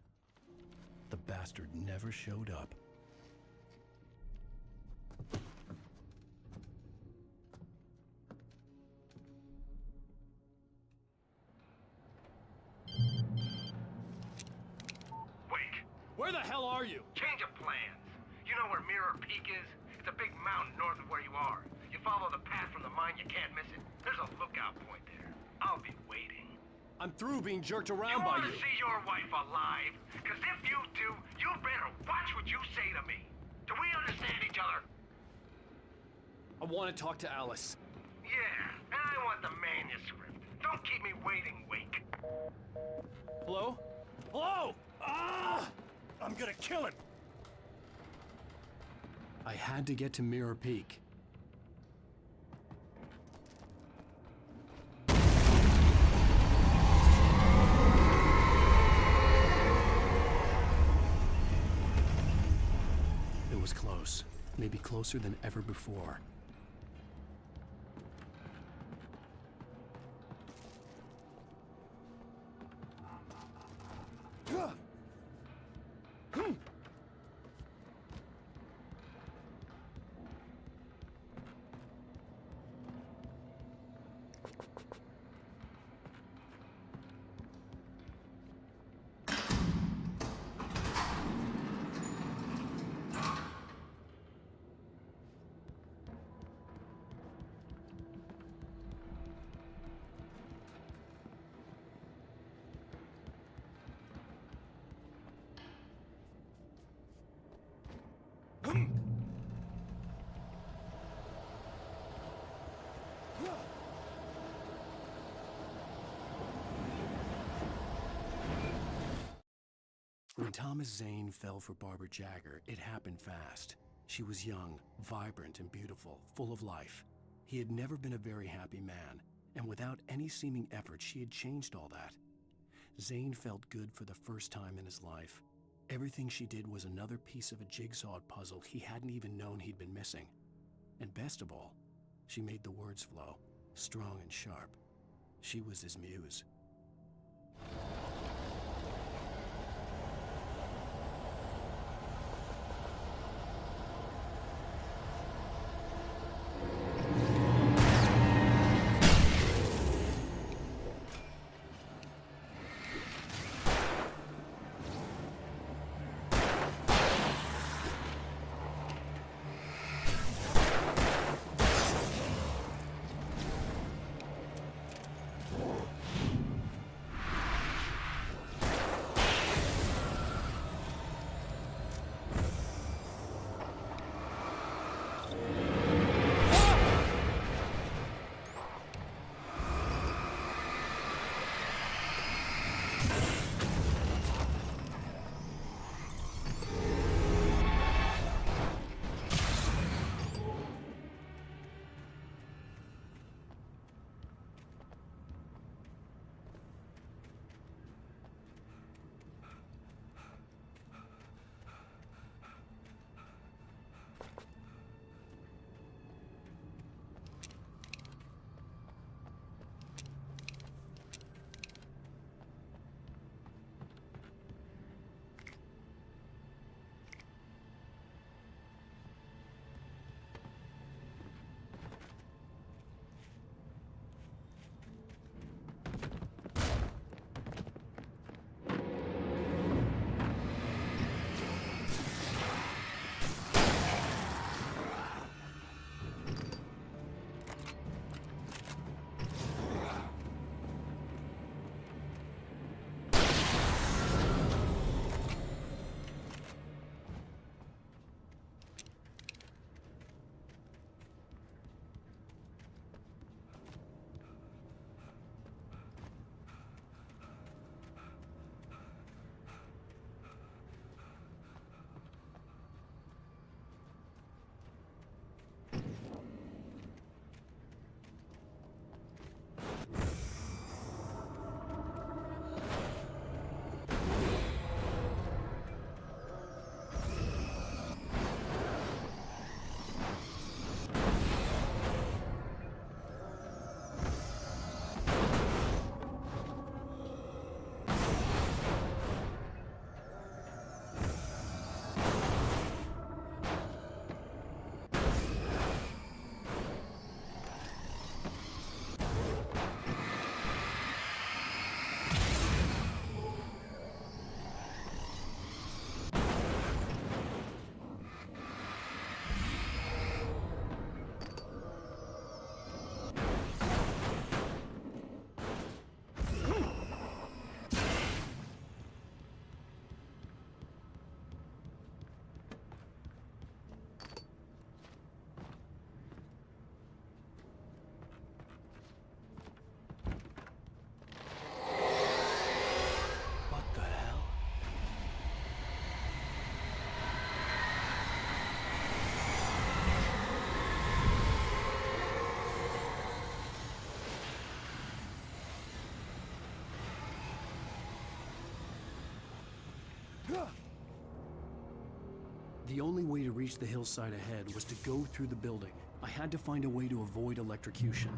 The bastard never showed up. Wake, Where the hell are you? change of plans. You know where Mirror Peak is? It's a big mountain north of where you are. You follow the path from the mine, you can't miss it. There's a lookout point there. I'll be waiting. I'm through being jerked around by want you. to see your wife alive? Because if you do, you better watch what you say to me. Do we understand each other? I want to talk to Alice. Yeah, and I want the manuscript. Don't keep me waiting, Wake. Hello? Hello! Ah! I'm gonna kill him! I had to get to Mirror Peak. It was close. Maybe closer than ever before. Thomas Zane fell for Barbara Jagger, it happened fast. She was young, vibrant, and beautiful, full of life. He had never been a very happy man, and without any seeming effort, she had changed all that. Zane felt good for the first time in his life. Everything she did was another piece of a jigsaw puzzle he hadn't even known he'd been missing. And best of all, she made the words flow, strong and sharp. She was his muse. The only way to reach the hillside ahead was to go through the building. I had to find a way to avoid electrocution.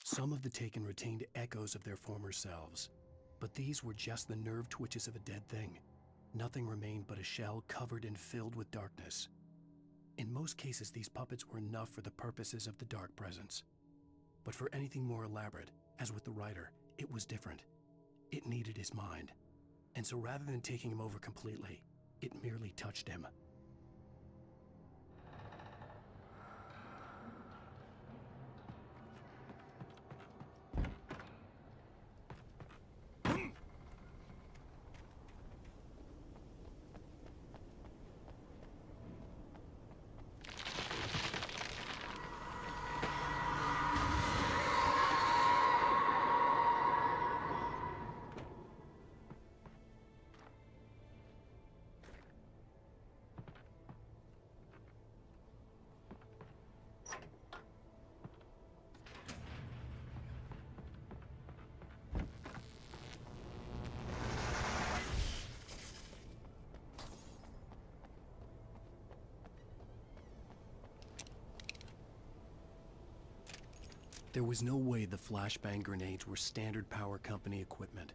Some of the taken retained echoes of their former selves, but these were just the nerve twitches of a dead thing. Nothing remained but a shell covered and filled with darkness. In most cases, these puppets were enough for the purposes of the dark presence. But for anything more elaborate, as with the writer, it was different. It needed his mind. And so rather than taking him over completely, it merely touched him. There was no way the flashbang grenades were standard power company equipment.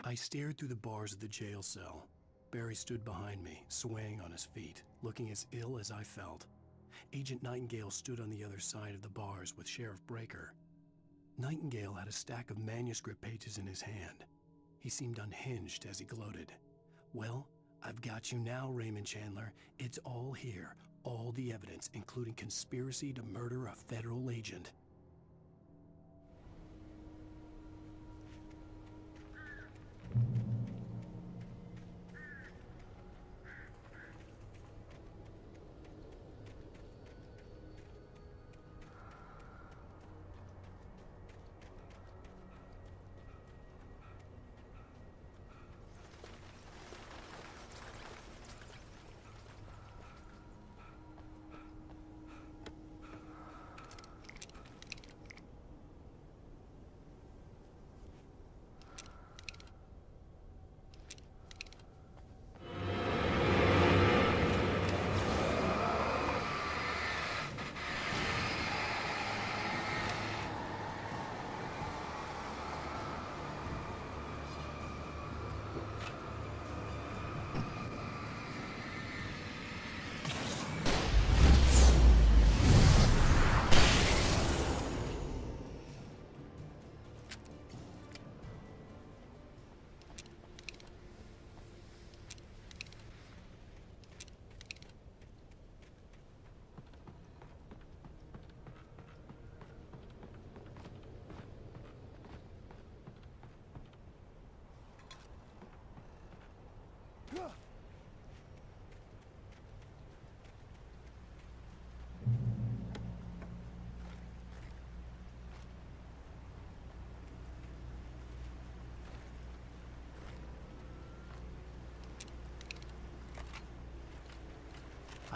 I stared through the bars of the jail cell. Barry stood behind me, swaying on his feet, looking as ill as I felt. Agent Nightingale stood on the other side of the bars with Sheriff Breaker. Nightingale had a stack of manuscript pages in his hand. He seemed unhinged as he gloated. "Well, I've got you now, Raymond Chandler. It's all here. All the evidence, including conspiracy to murder a federal agent."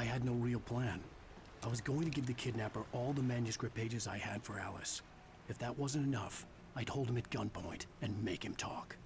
I had no real plan. I was going to give the kidnapper all the manuscript pages I had for Alice. If that wasn't enough, I'd hold him at gunpoint and make him talk.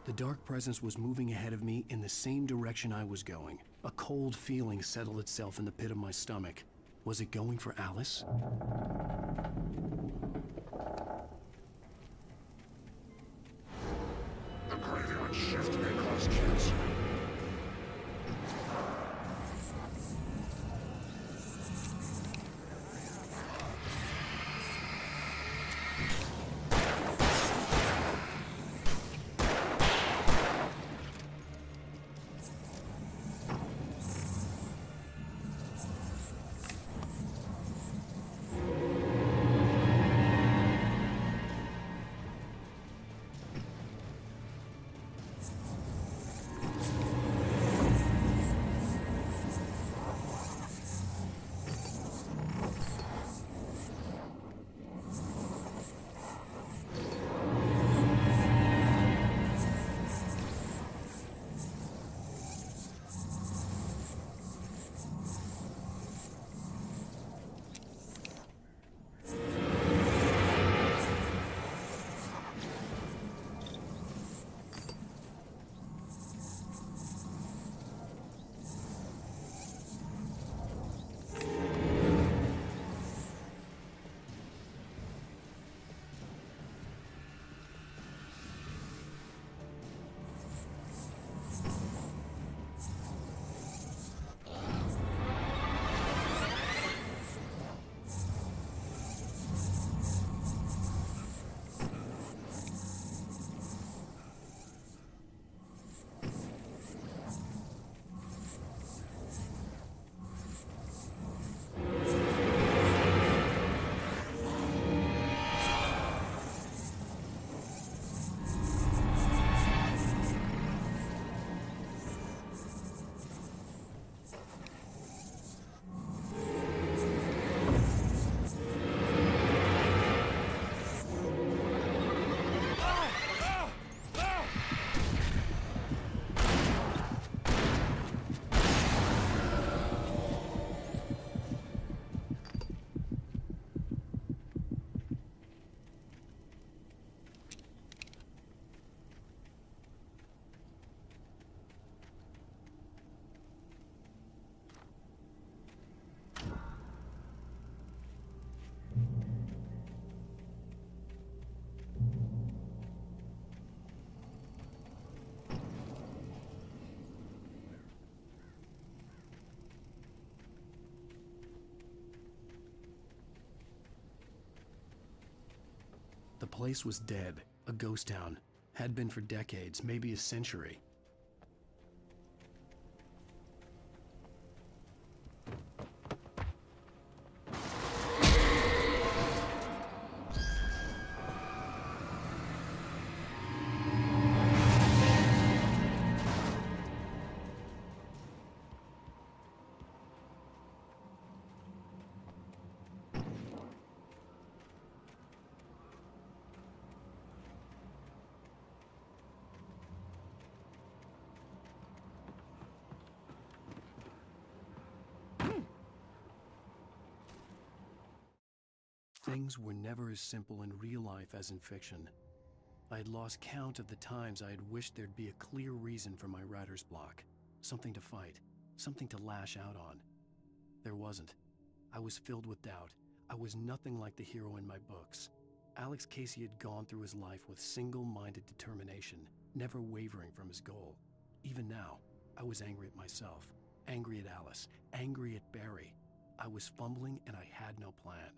The dark presence was moving ahead of me in the same direction I was going. A cold feeling settled itself in the pit of my stomach. Was it going for Alice? The graveyard shift may cause cancer. The place was dead, a ghost town. Had been for decades, maybe a century. Things were never as simple in real life as in fiction. I had lost count of the times I had wished there'd be a clear reason for my writer's block. Something to fight, something to lash out on. There wasn't. I was filled with doubt. I was nothing like the hero in my books. Alex Casey had gone through his life with single-minded determination, never wavering from his goal. Even now, I was angry at myself, angry at Alice, angry at Barry. I was fumbling and I had no plan.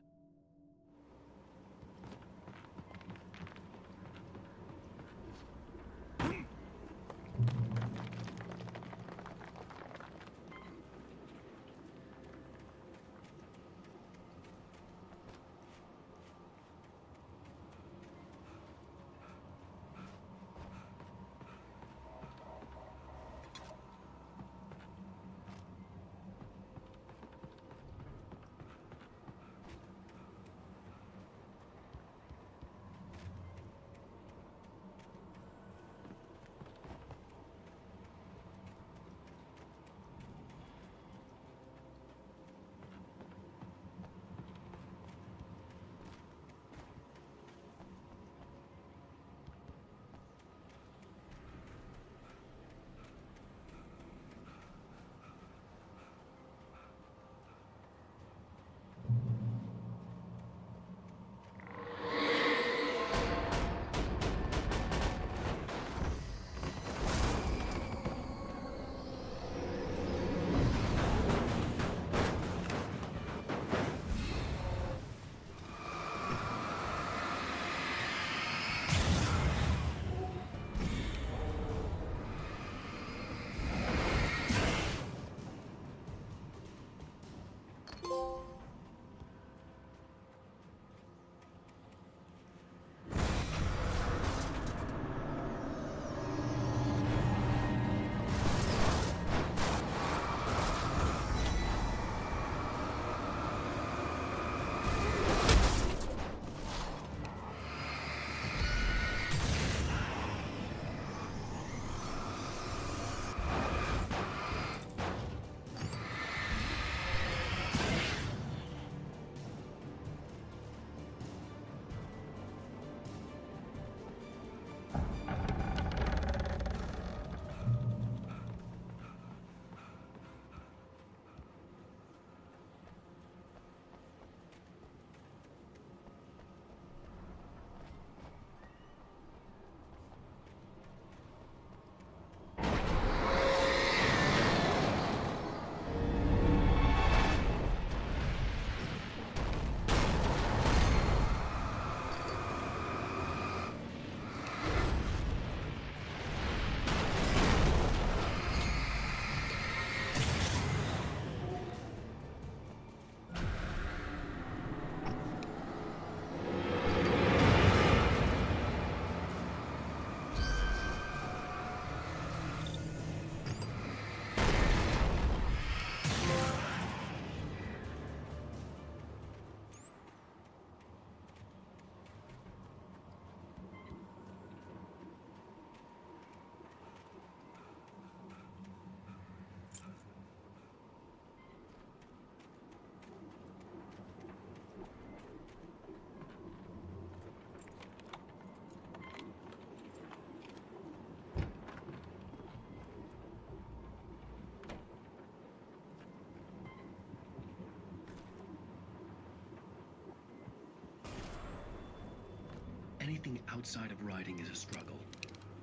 Anything outside of writing is a struggle.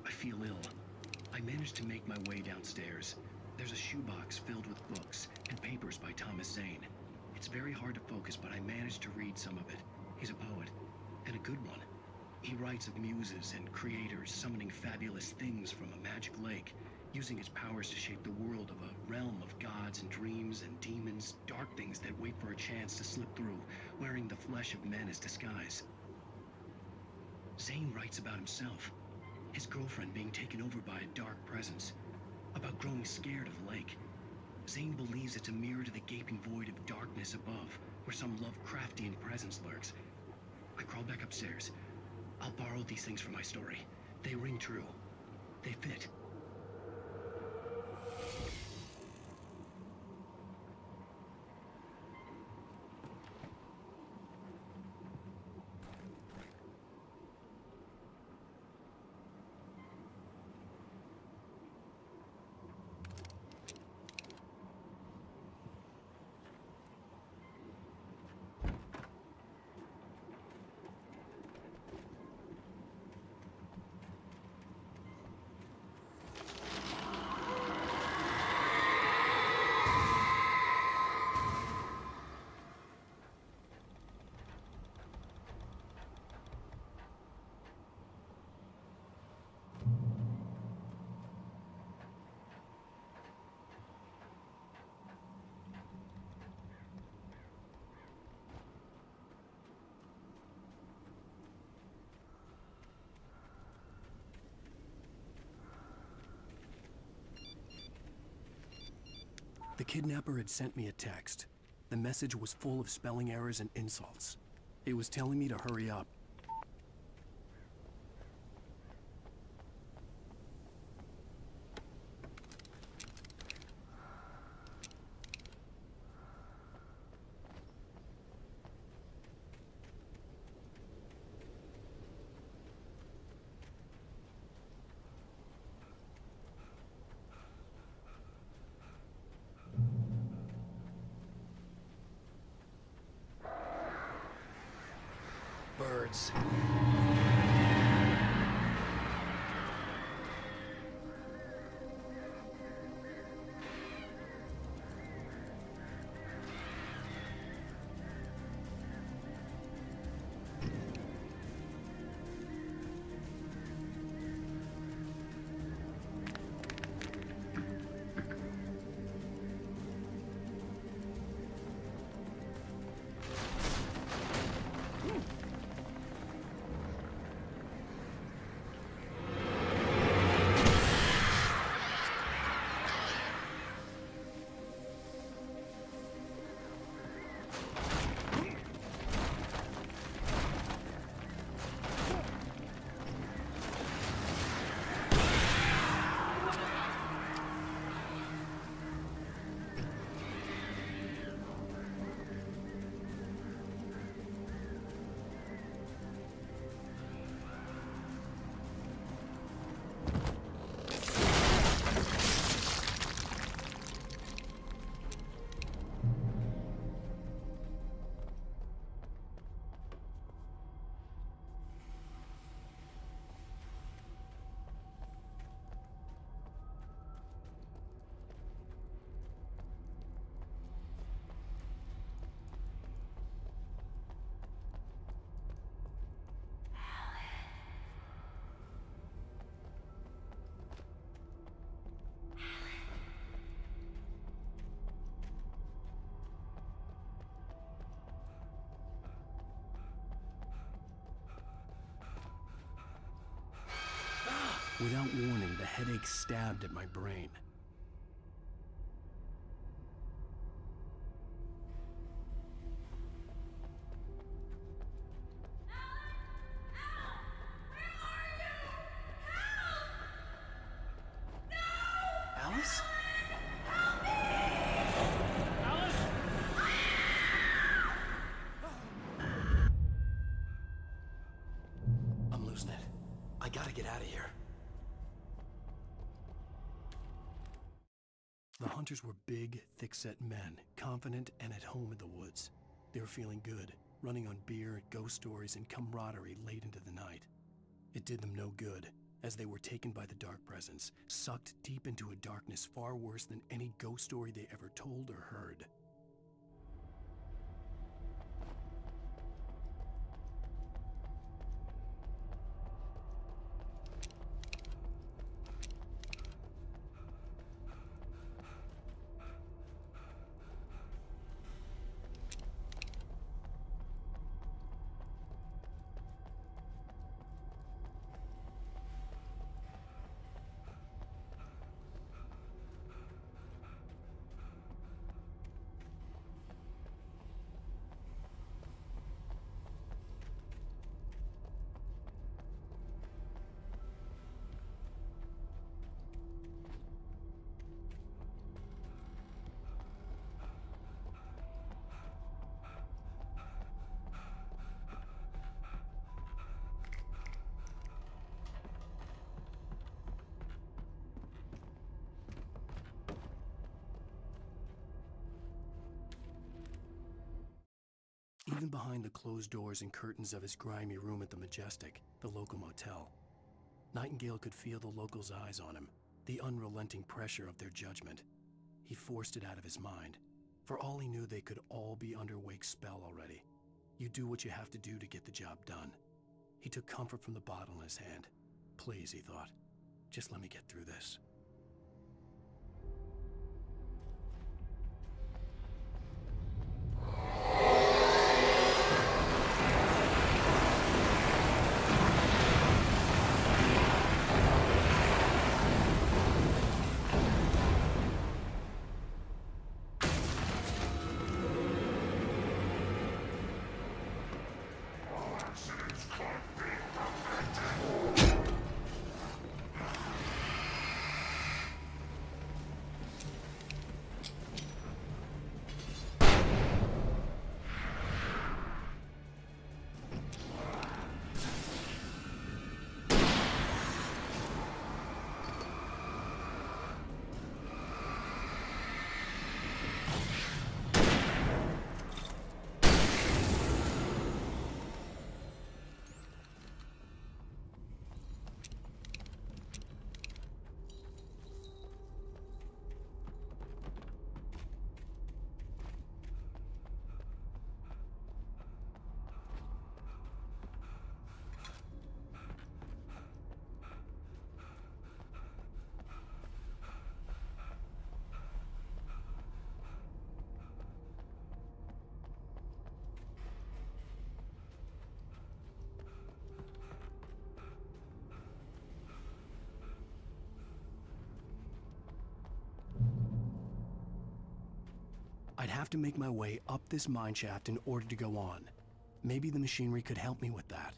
I feel ill. I managed to make my way downstairs. There's a shoebox filled with books and papers by Thomas Zane. It's very hard to focus, but I managed to read some of it. He's a poet, and a good one. He writes of muses and creators summoning fabulous things from a magic lake, using its powers to shape the world of a realm of gods and dreams and demons, dark things that wait for a chance to slip through, wearing the flesh of men as disguise. Zane writes about himself, his girlfriend being taken over by a dark presence, about growing scared of the lake. Zane believes it's a mirror to the gaping void of darkness above, where some Lovecraftian presence lurks. I crawled back upstairs. I'll borrow these things for my story. They ring true. They fit. The kidnapper had sent me a text. The message was full of spelling errors and insults. It was telling me to hurry up. Birds. Without warning, the headache stabbed at my brain. Alice? I'm losing it. I gotta get out of here. The hunters were big, thick-set men, confident and at home in the woods. They were feeling good, running on beer, ghost stories, and camaraderie late into the night. It did them no good, as they were taken by the dark presence, sucked deep into a darkness far worse than any ghost story they ever told or heard. Even behind the closed doors and curtains of his grimy room at the Majestic, the local motel, Nightingale could feel the locals' eyes on him, the unrelenting pressure of their judgment. He forced it out of his mind. For all he knew, they could all be under Wake's spell already. You do what you have to do to get the job done. He took comfort from the bottle in his hand. Please, he thought, just let me get through this. I'd have to make my way up this mine shaft in order to go on. Maybe the machinery could help me with that.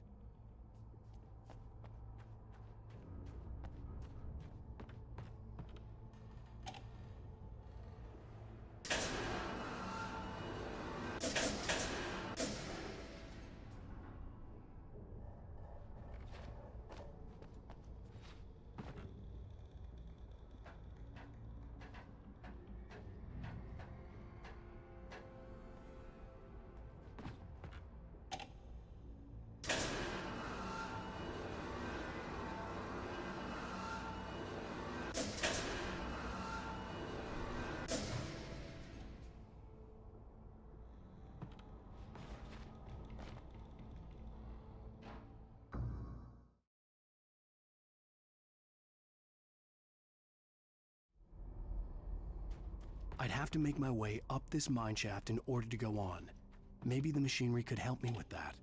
I'd have to make my way up this mine shaft in order to go on. Maybe the machinery could help me with that.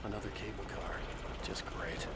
Another cable car. Just great.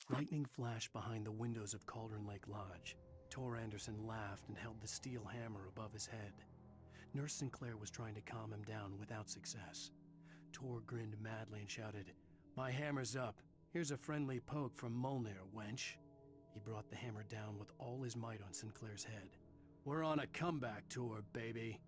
Lightning flashed behind the windows of Cauldron Lake Lodge. Tor Anderson laughed and held the steel hammer above his head. Nurse Sinclair was trying to calm him down without success. Tor grinned madly and shouted, "My hammer's up. Here's a friendly poke from Molnir, wench." He brought the hammer down with all his might on Sinclair's head. "We're on a comeback tour, baby."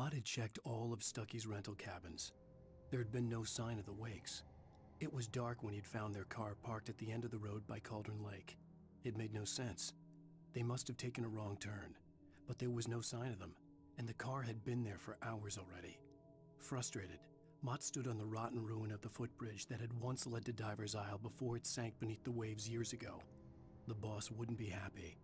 Mott had checked all of Stucky's rental cabins. There had been no sign of the Wakes. It was dark when he'd found their car parked at the end of the road by Cauldron Lake. It made no sense. They must have taken a wrong turn, but there was no sign of them, and the car had been there for hours already. Frustrated, Mott stood on the rotten ruin of the footbridge that had once led to Diver's Isle before it sank beneath the waves years ago. The boss wouldn't be happy.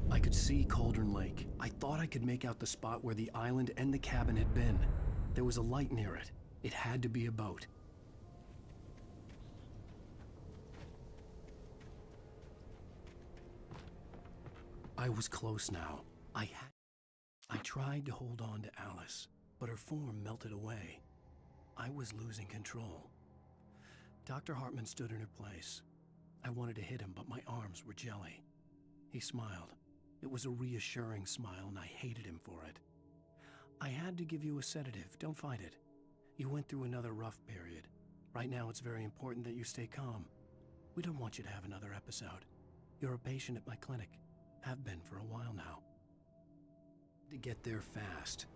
I could see Cauldron Lake. I thought I could make out the spot where the island and the cabin had been. There was a light near it. It had to be a boat. I was close now. I tried to hold on to Alice, but her form melted away. I was losing control. Dr. Hartman stood in her place. I wanted to hit him, but my arms were jelly. He smiled. It was a reassuring smile, and I hated him for it. I had to give you a sedative. Don't fight it. You went through another rough period. Right now, it's very important that you stay calm. We don't want you to have another episode. You're a patient at my clinic. Have been for a while now. To get there fast.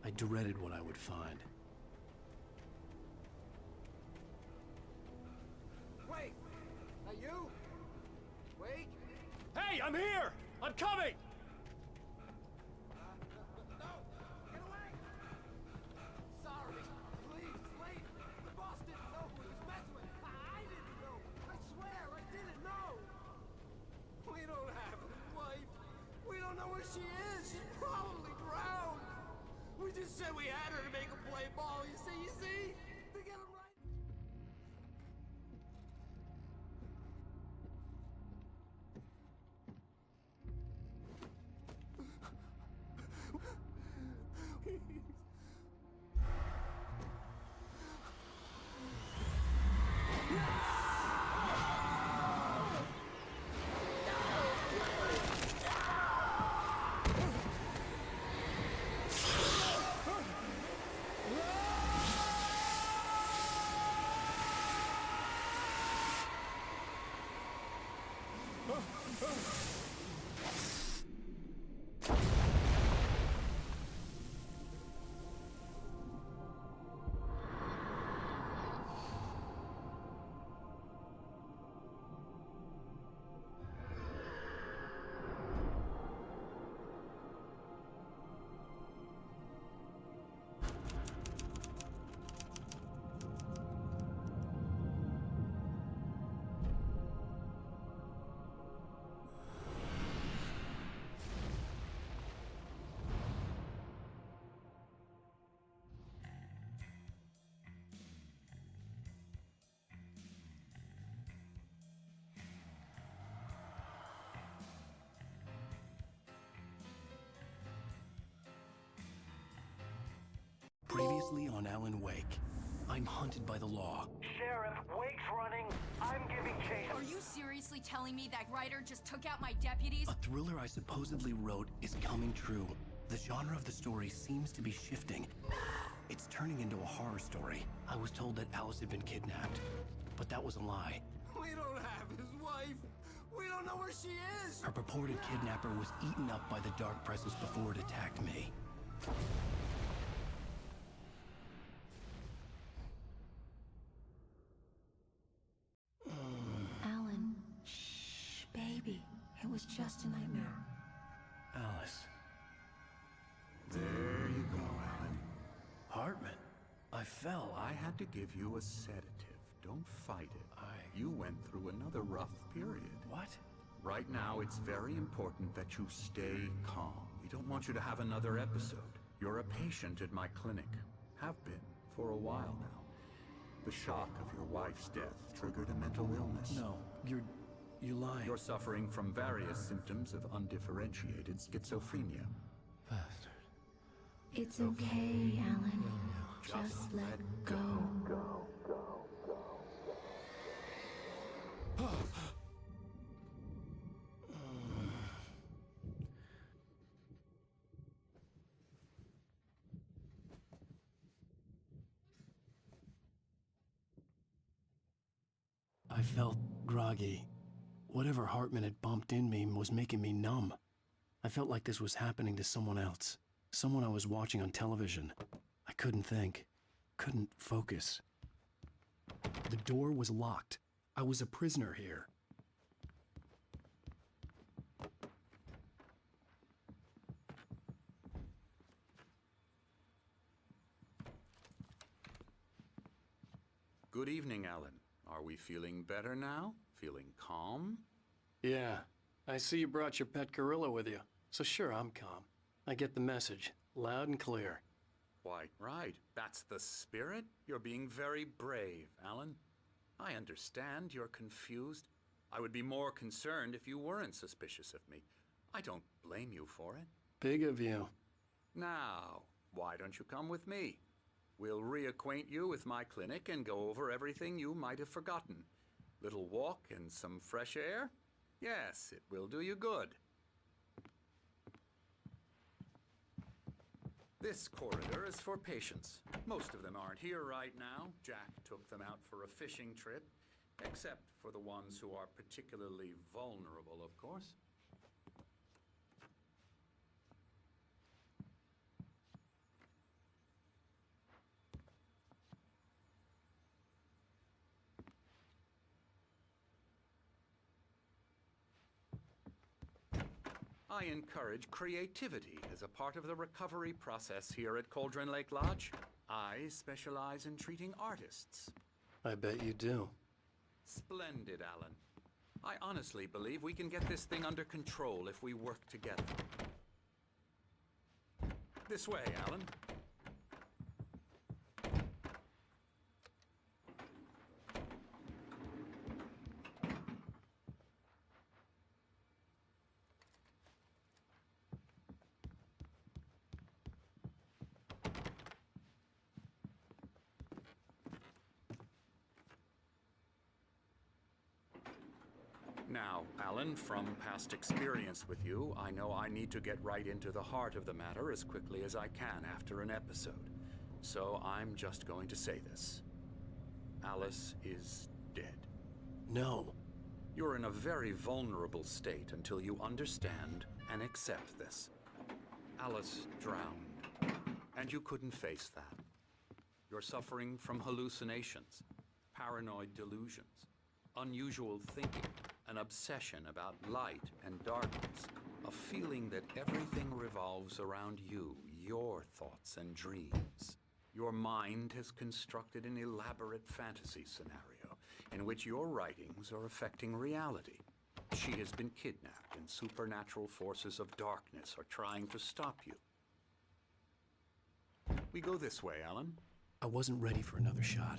I dreaded what I would find. Wait! Are you? Wait! Hey, I'm here! I'm coming! No! Get away! Sorry. Please, leave. The boss didn't know who he was messing with. I didn't know. I swear, I didn't know. We don't have a wife. We don't know where she is. She's probably drowned. We just said we had her to make a play ball. You see? To get seriously on Alan Wake. I'm hunted by the law. Sheriff, Wake's running. I'm giving chase. Are you seriously telling me that writer just took out my deputies? A thriller I supposedly wrote is coming true. The genre of the story seems to be shifting. It's turning into a horror story. I was told that Alice had been kidnapped, but that was a lie. We don't have his wife. We don't know where she is. Her purported kidnapper was eaten up by the dark presence before it attacked me. Alan, shh, baby. It was just a nightmare. Alice. There you go, Alan. Hartman, I fell. I had to give you a sedative. Don't fight it. You went through another rough period. What? Right now, it's very important that you stay calm. We don't want you to have another episode. You're a patient at my clinic. Have been for a while now. The shock of your wife's death triggered a mental illness. No, you lie. You're suffering from various symptoms of undifferentiated schizophrenia. Bastard. It's okay, Alan. Just let go. I felt groggy. Whatever Hartman had bumped in me was making me numb. I felt like this was happening to someone else. Someone I was watching on television. I couldn't think. Couldn't focus. The door was locked. I was a prisoner here. Good evening, Alan. Are we feeling better now? Feeling calm? Yeah, I see you brought your pet gorilla with you. So sure, I'm calm. I get the message, loud and clear. Quite right. That's the spirit. You're being very brave, Alan. I understand you're confused. I would be more concerned if you weren't suspicious of me. I don't blame you for it. Big of you. Now, why don't you come with me? We'll reacquaint you with my clinic and go over everything you might have forgotten. Little walk and some fresh air? Yes, it will do you good. This corridor is for patients. Most of them aren't here right now. Jack took them out for a fishing trip, except for the ones who are particularly vulnerable, of course. I encourage creativity as a part of the recovery process here at Cauldron Lake Lodge. I specialize in treating artists. I bet you do. Splendid, Alan. I honestly believe we can get this thing under control if we work together. This way, Alan. Now, Alan, from past experience with you, I know I need to get right into the heart of the matter as quickly as I can after an episode. So I'm just going to say this. Alice is dead. No. You're in a very vulnerable state until you understand and accept this. Alice drowned, and you couldn't face that. You're suffering from hallucinations, paranoid delusions, unusual thinking, an obsession about light and darkness, a feeling that everything revolves around you, your thoughts and dreams. Your mind has constructed an elaborate fantasy scenario in which your writings are affecting reality. She has been kidnapped and supernatural forces of darkness are trying to stop you. We go this way, Alan. I wasn't ready for another shot,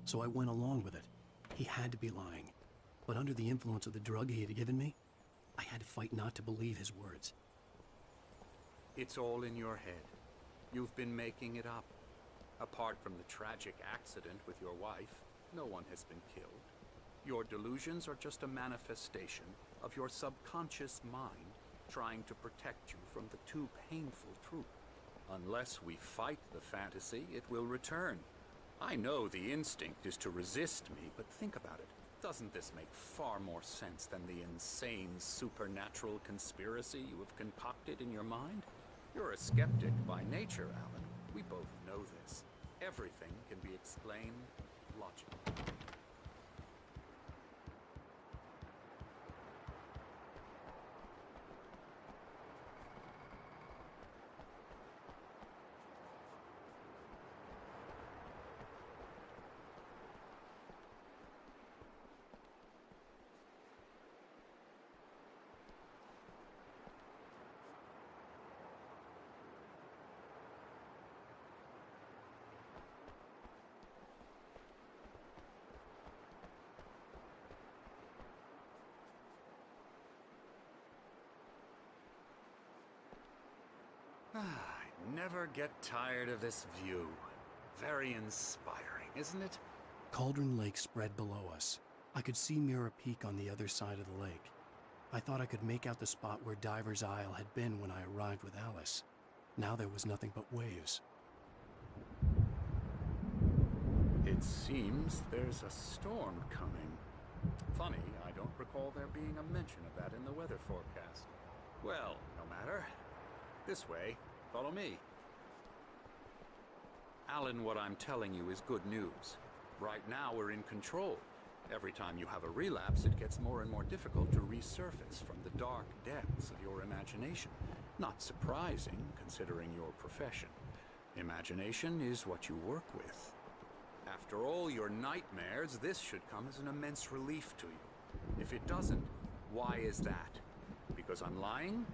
so I went along with it. He had to be lying. But under the influence of the drug he had given me, I had to fight not to believe his words. It's all in your head. You've been making it up. Apart from the tragic accident with your wife, no one has been killed. Your delusions are just a manifestation of your subconscious mind trying to protect you from the too painful truth. Unless we fight the fantasy, it will return. I know the instinct is to resist me, but think about it. Doesn't this make far more sense than the insane supernatural conspiracy you have concocted in your mind? You're a skeptic by nature, Alan. We both know this. Everything can be explained logically. I never get tired of this view. Very inspiring, isn't it? Cauldron Lake spread below us. I could see Mirror Peak on the other side of the lake. I thought I could make out the spot where Diver's Isle had been when I arrived with Alice. Now there was nothing but waves. It seems there's a storm coming. Funny, I don't recall there being a mention of that in the weather forecast. Well, no matter. This way. Follow me. Alan, what I'm telling you is good news. Right now we're in control. Every time you have a relapse, it gets more and more difficult to resurface from the dark depths of your imagination. Not surprising, considering your profession. Imagination is what you work with. After all your nightmares, this should come as an immense relief to you. If it doesn't, why is that? Because I'm lying?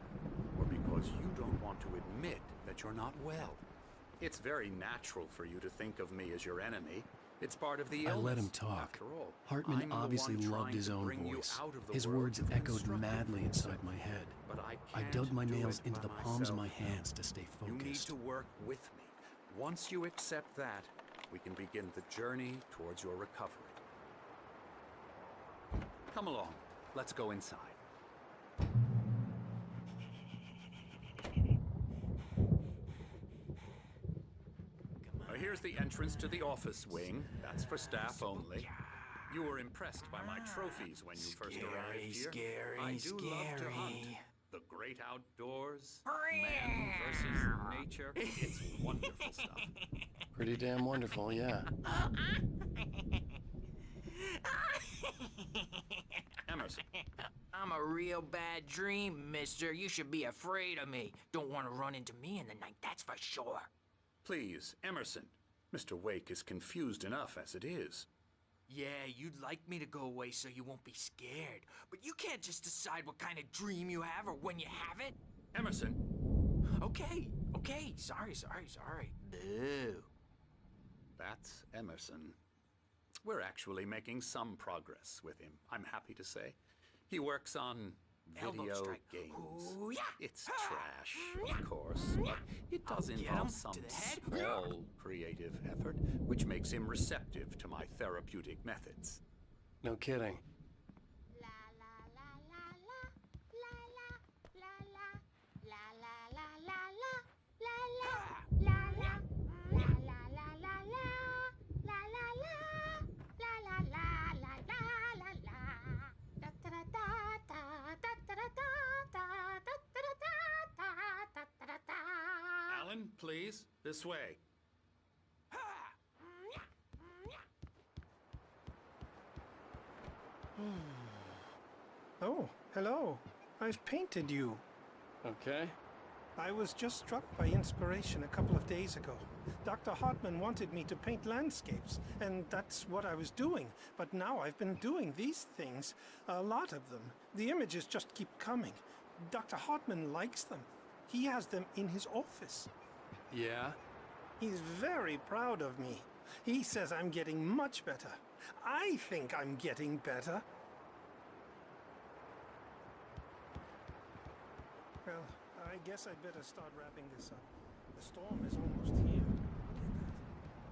Or because you don't want to admit that you're not well? It's very natural for you to think of me as your enemy. It's part of the illness. I let him talk. After all, Hartman I'm the obviously one loved trying his to own bring you voice. out of the His world words you've echoed constructed madly for inside yourself. my head. But I dug my can't do nails it into by the palms of my myself. hands to stay You need focused. to work with me. Once you accept that, we can begin the journey towards your recovery. Come along. Let's go inside. Here's the entrance to the office wing. That's for staff only. You were impressed by my trophies when you first arrived here. I do love to hunt. The great outdoors, man versus nature. It's wonderful stuff. Pretty damn wonderful, yeah. Emerson. I'm a real bad dream, mister. You should be afraid of me. Don't want to run into me in the night, that's for sure. Please, Emerson. Mr. Wake is confused enough as it is. Yeah, you'd like me to go away so you won't be scared. But you can't just decide what kind of dream you have or when you have it. Emerson. Okay. Sorry. Boo. That's Emerson. We're actually making some progress with him, I'm happy to say. He works on video games. Ooh, yeah. It's trash, of course, but it does involve some small creative effort, which makes him receptive to my therapeutic methods. No kidding. Alan, please, this way. Oh, hello. I've painted you. Okay. I was just struck by inspiration a couple of days ago. Dr. Hartman wanted me to paint landscapes, and that's what I was doing. But now I've been doing these things, a lot of them. The images just keep coming. Dr. Hartman likes them. He has them in his office. Yeah? He's very proud of me. He says I'm getting much better. I think I'm getting better. Well, I guess I'd better start wrapping this up. The storm is almost here. Look at that.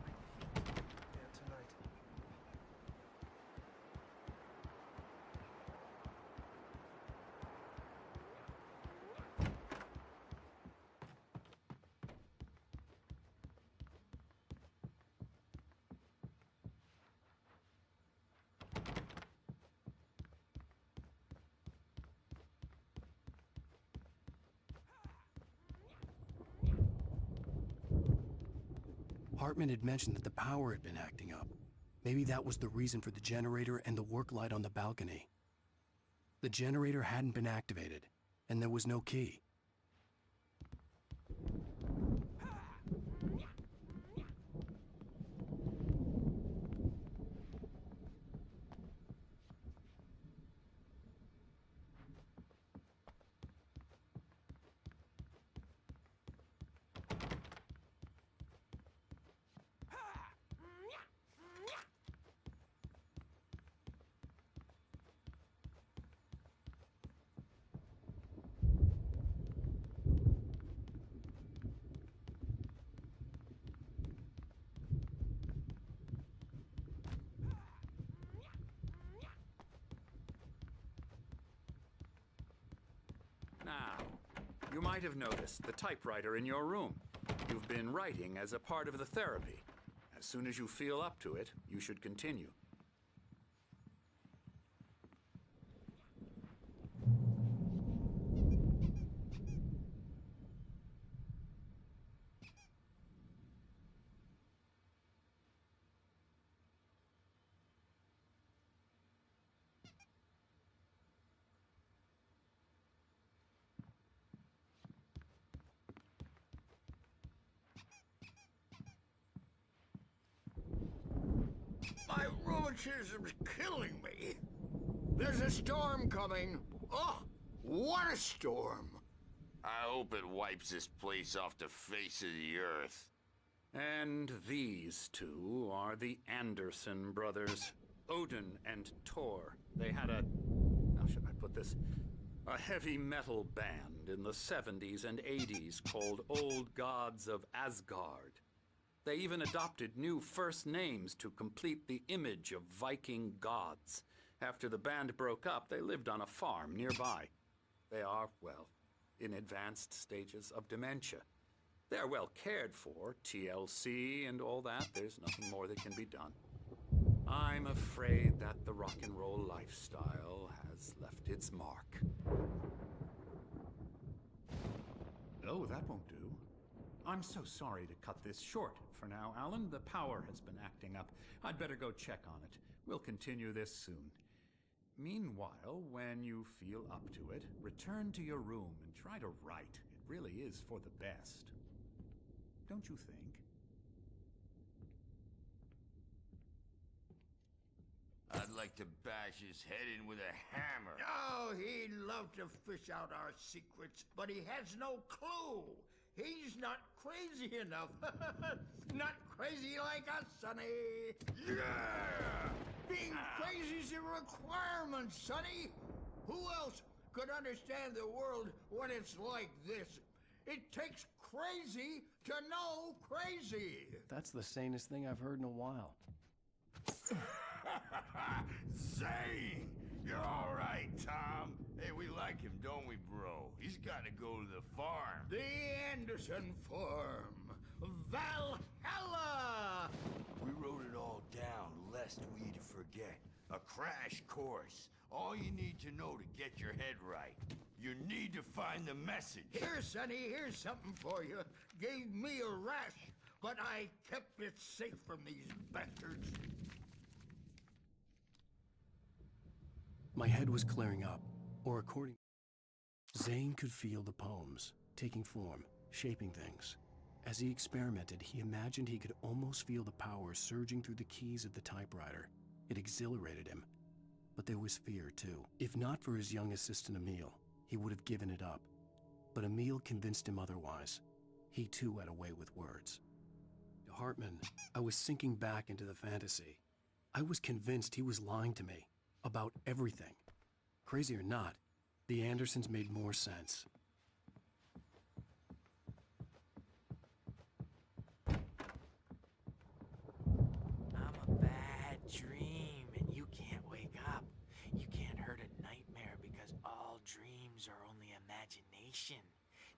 Hartman had mentioned that the power had been acting up. Maybe that was the reason for the generator and the work light on the balcony. The generator hadn't been activated, and there was no key. Now, you might have noticed the typewriter in your room. You've been writing as a part of the therapy. As soon as you feel up to it, you should continue. My rheumatism's killing me. There's a storm coming. Oh, what a storm. I hope it wipes this place off the face of the earth. And these two are the Anderson brothers, Odin and Tor. They had how should I put this? A heavy metal band in the 70s and 80s called Old Gods of Asgard. They even adopted new first names to complete the image of Viking gods. After the band broke up, they lived on a farm nearby. They are, well, in advanced stages of dementia. They're well cared for, TLC and all that. There's nothing more that can be done. I'm afraid that the rock and roll lifestyle has left its mark. Oh, that won't do. I'm so sorry to cut this short for now, Alan. The power has been acting up. I'd better go check on it. We'll continue this soon. Meanwhile, when you feel up to it, return to your room and try to write. It really is for the best. Don't you think? I'd like to bash his head in with a hammer. Oh, he'd love to fish out our secrets, but he has no clue. He's not crazy enough. Not crazy like us, Sonny. Yeah! Being crazy's a requirement, Sonny. Who else could understand the world when it's like this? It takes crazy to know crazy. That's the sanest thing I've heard in a while. Zane! You're all right, Tom. Hey, we like him, don't we, bro? He's got to go to the farm. The Anderson Farm. Valhalla! We wrote it all down, lest we forget. A crash course. All you need to know to get your head right. You need to find the message. Here, Sonny, here's something for you. Gave me a rash, but I kept it safe from these bastards. My head was clearing up, or according... Zane could feel the poems, taking form, shaping things. As he experimented, he imagined he could almost feel the power surging through the keys of the typewriter. It exhilarated him. But there was fear, too. If not for his young assistant Emil, he would have given it up. But Emil convinced him otherwise. He too had a way with words. To Hartman, I was sinking back into the fantasy. I was convinced he was lying to me. About everything. Crazy or not, the Andersons made more sense. I'm a bad dream, and you can't wake up. You can't hurt a nightmare because all dreams are only imagination.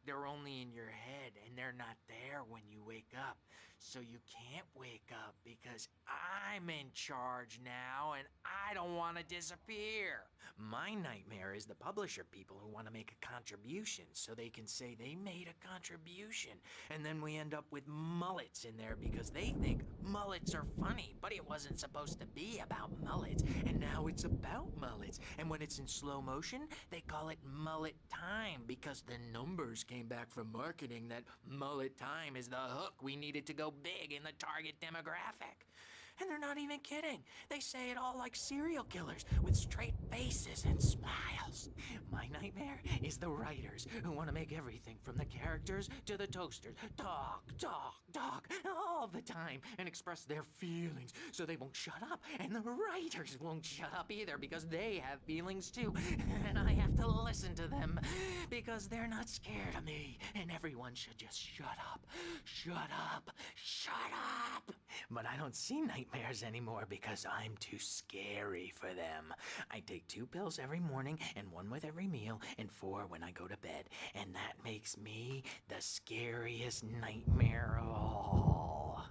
They're only in your head, and they're not there when you wake up. So you can't wake up because I'm in charge now and I don't want to disappear. My nightmare is the publisher people who want to make a contribution so they can say they made a contribution. And then we end up with mullets in there because they think mullets are funny, but it wasn't supposed to be about mullets. And now it's about mullets. And when it's in slow motion, they call it mullet time because the numbers came back from marketing that mullet time is the hook we needed to go big in the target demographic. And they're not even kidding. They say it all like serial killers with straight faces and smiles. My nightmare is the writers who want to make everything from the characters to the toasters talk all the time and express their feelings so they won't shut up. And the writers won't shut up either because they have feelings too. And I have to listen to them because they're not scared of me. And everyone should just shut up. Shut up. Shut up. But I don't see nightmares anymore because I'm too scary for them. I take 2 pills every morning and 1 with every meal and 4 when I go to bed. And that makes me the scariest nightmare of all.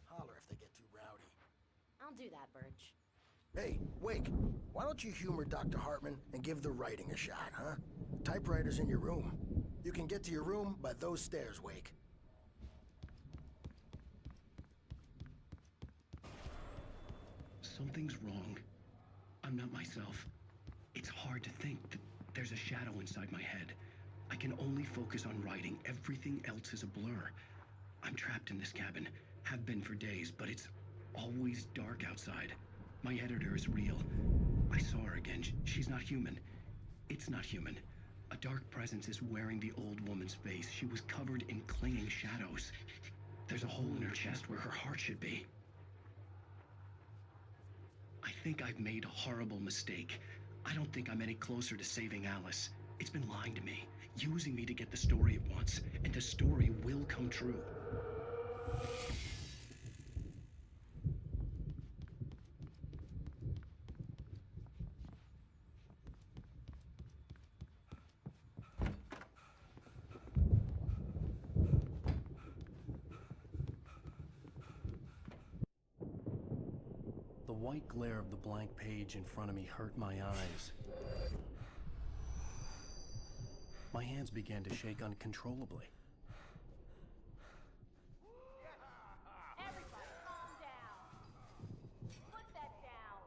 Holler if they get too rowdy. I'll do that, Birch. Hey, Wake, why don't you humor Dr. Hartman and give the writing a shot, huh? Typewriter's in your room. You can get to your room by those stairs, Wake. Something's wrong. I'm not myself. It's hard to think that there's a shadow inside my head. I can only focus on writing. Everything else is a blur. I'm trapped in this cabin. Have been for days, but it's always dark outside. My editor is real. I saw her again. She's not human. It's not human. A dark presence is wearing the old woman's face. She was covered in clinging shadows. There's a hole in her chest where her heart should be. I think I've made a horrible mistake. I don't think I'm any closer to saving Alice. It's been lying to me, using me to get the story it wants, and the story will come true. The white glare of the blank page in front of me hurt my eyes. My hands began to shake uncontrollably. Everybody, calm down. Put that down.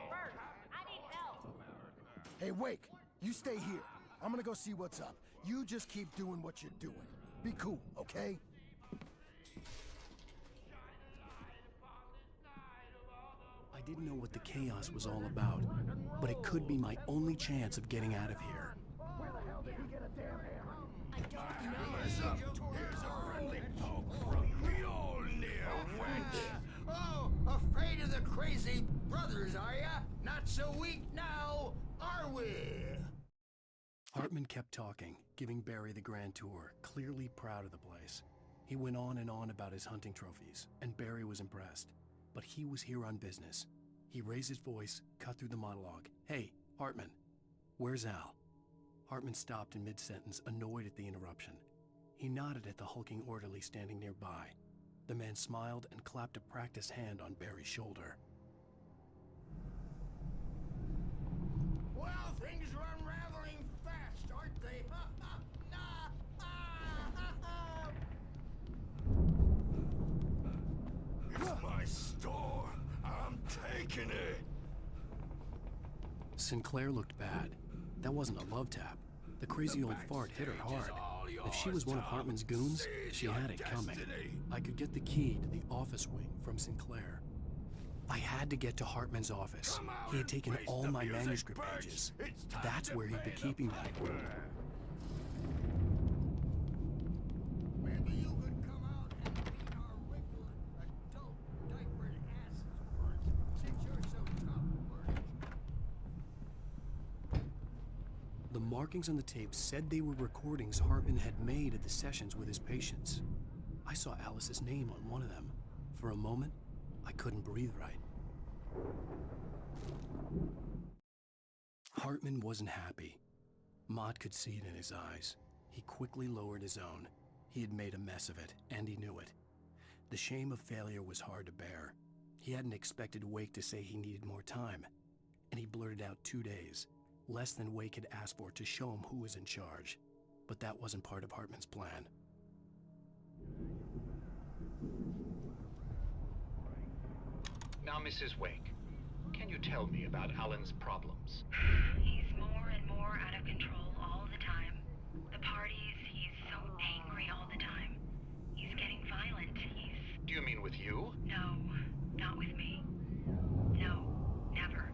Bert, I need help. Hey, Wake, you stay here. I'm gonna go see what's up. You just keep doing what you're doing. Be cool, okay? I didn't know what the chaos was all about, but it could be my only chance of getting out of here. Where the hell did he get a damn hammer? I don't know. Here's a friendly poke from Mjolnir, wench. Oh, afraid of the crazy brothers, are ya? Not so weak now, are we? Hartman kept talking, giving Barry the grand tour, clearly proud of the place. He went on and on about his hunting trophies, and Barry was impressed. But he was here on business. He raised his voice, cut through the monologue. Hey, Hartman, where's Al? Hartman stopped in mid-sentence, annoyed at the interruption. He nodded at the hulking orderly standing nearby. The man smiled and clapped a practiced hand on Barry's shoulder. Well, things are unraveling fast, aren't they? It's my store. I'm taking it. Sinclair looked bad. That wasn't a love tap. The crazy old fart hit her hard. If she was one of Hartman's goons, she had it coming. I could get the key to the office wing from Sinclair. I had to get to Hartman's office. He had taken all my manuscript pages. That's where he'd be keeping them. Maybe you could come out and markings on the tape said they were recordings Hartman had made at the sessions with his patients. I saw Alice's name on one of them. For a moment, I couldn't breathe right. Hartman wasn't happy. Maud could see it in his eyes. He quickly lowered his own. He had made a mess of it, and he knew it. The shame of failure was hard to bear. He hadn't expected Wake to say he needed more time, and he blurted out 2 days, less than Wake had asked for, to show him who was in charge. But that wasn't part of Hartman's plan. Now, Mrs. Wake, can you tell me about Alan's problems? He's more and more out of control all the time. The parties, he's so angry all the time. He's getting violent. Do you mean with you? No, not with me. No, never.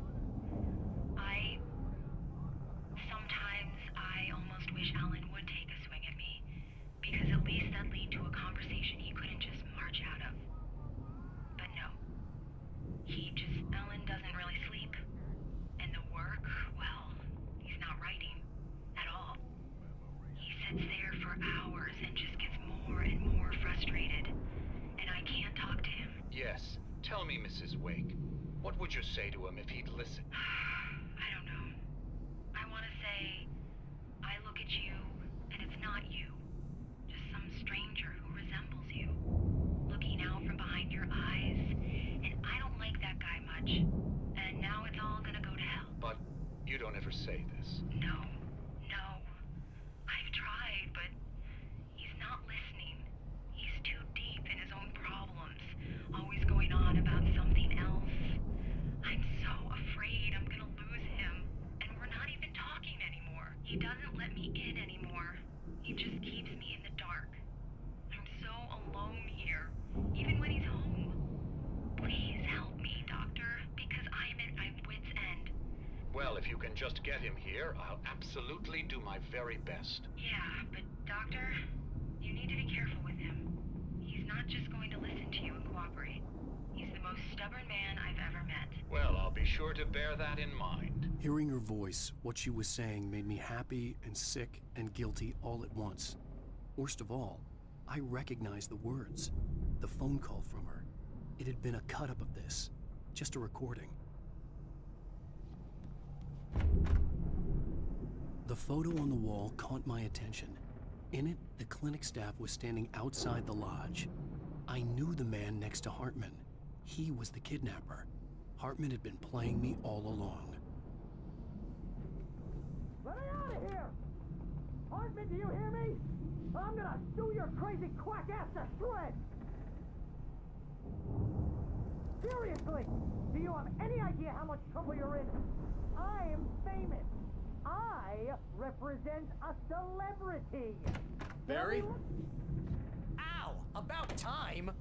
Sometimes I almost wish Alan would take a swing at me, because at least that'd lead to a conversation he couldn't just march out of. But no. Alan doesn't really sleep. And the work, well, he's not writing at all. He sits there for hours and just gets more and more frustrated. And I can't talk to him. Yes. Tell me, Mrs. Wake, what would you say to him if he'd listen? I don't know. I want to say, I look at you, and it's not you. Just some stranger who resembles you. Looking out from behind your eyes, and I don't like that guy much. And now it's all gonna go to hell. But you don't ever say this. No. I've tried, but he's not listening. He's too deep in his own problems, always going on about something else. I'm so afraid I'm gonna lose him, and we're not even talking anymore. He doesn't let me in anymore. He just keeps me in the dark. I'm so alone here, even when he's home. Please help me, Doctor, because I'm at my wit's end. Well, if you can just get him here, I'll absolutely do my very best. Yeah, but Doctor, you need to be careful with him. He's not just going to listen to you and cooperate. He's the most stubborn man I've ever met. Well, I'll be sure to bear that in mind. Hearing her voice, what she was saying made me happy and sick and guilty all at once. Worst of all, I recognized the words. The phone call from her. It had been a cut-up of this. Just a recording. The photo on the wall caught my attention. In it, the clinic staff was standing outside the lodge. I knew the man next to Hartman. He was the kidnapper. Hartman had been playing me all along. Let me out of here! Hartman, do you hear me? I'm gonna sue your crazy quack ass to shreds! Seriously, do you have any idea how much trouble you're in? I am famous. I represent a celebrity. Barry? Ow! About time!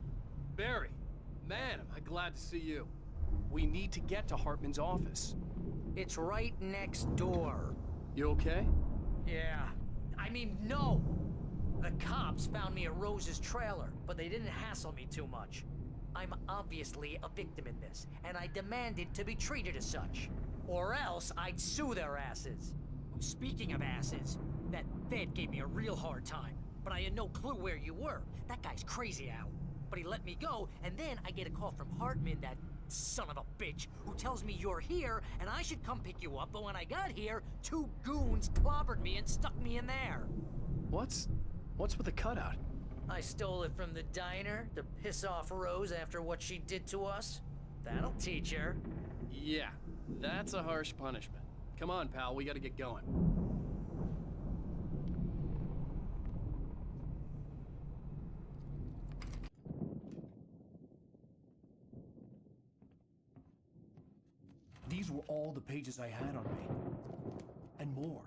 Barry, man, am I glad to see you. We need to get to Hartman's office. It's right next door. You okay? Yeah. I mean, no! The cops found me at Rose's trailer, but they didn't hassle me too much. I'm obviously a victim in this, and I demanded to be treated as such. Or else I'd sue their asses. Speaking of asses, that vet gave me a real hard time, but I had no clue where you were. That guy's crazy, Al. But he let me go, and then I get a call from Hartman, that son of a bitch, who tells me you're here, and I should come pick you up, but when I got here, 2 goons clobbered me and stuck me in there. What's with the cutout? I stole it from the diner to piss off Rose after what she did to us. That'll teach her. Yeah, that's a harsh punishment. Come on, pal, we gotta get going. These were all the pages I had on me. And more.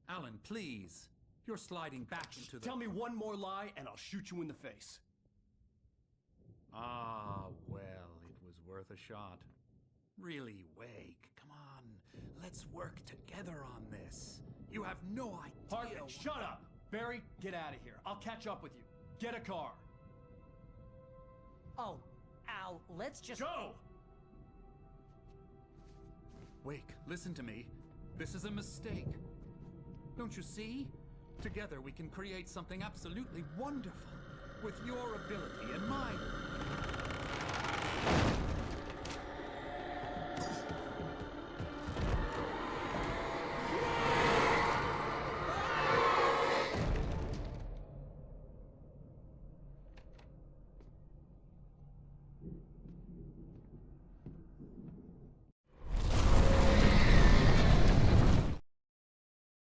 Alan, please. You're sliding back into the... Tell me one more lie and I'll shoot you in the face. Ah, well, it was worth a shot. Really, Wake, come on. Let's work together on this. You have no idea... Hartman, shut up! Barry, get out of here. I'll catch up with you. Get a car. Oh, Al, let's just... Joe! Wake, listen to me. This is a mistake. Don't you see? Together we can create something absolutely wonderful. With your ability and mine.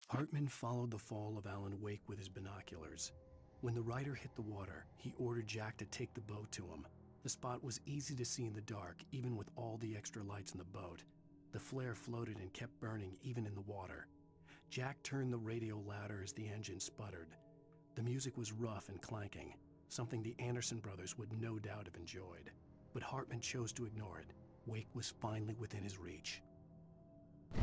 Hartman followed the fall of Alan Wake with his binoculars. When the rider hit the water, he ordered Jack to take the boat to him. The spot was easy to see in the dark, even with all the extra lights in the boat. The flare floated and kept burning even in the water. Jack turned the radio louder as the engine sputtered. The music was rough and clanking, something the Anderson brothers would no doubt have enjoyed. But Hartman chose to ignore it. Wake was finally within his reach. The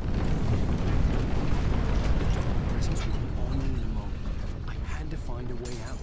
dark presence would be on me in a moment. I had to find a way out.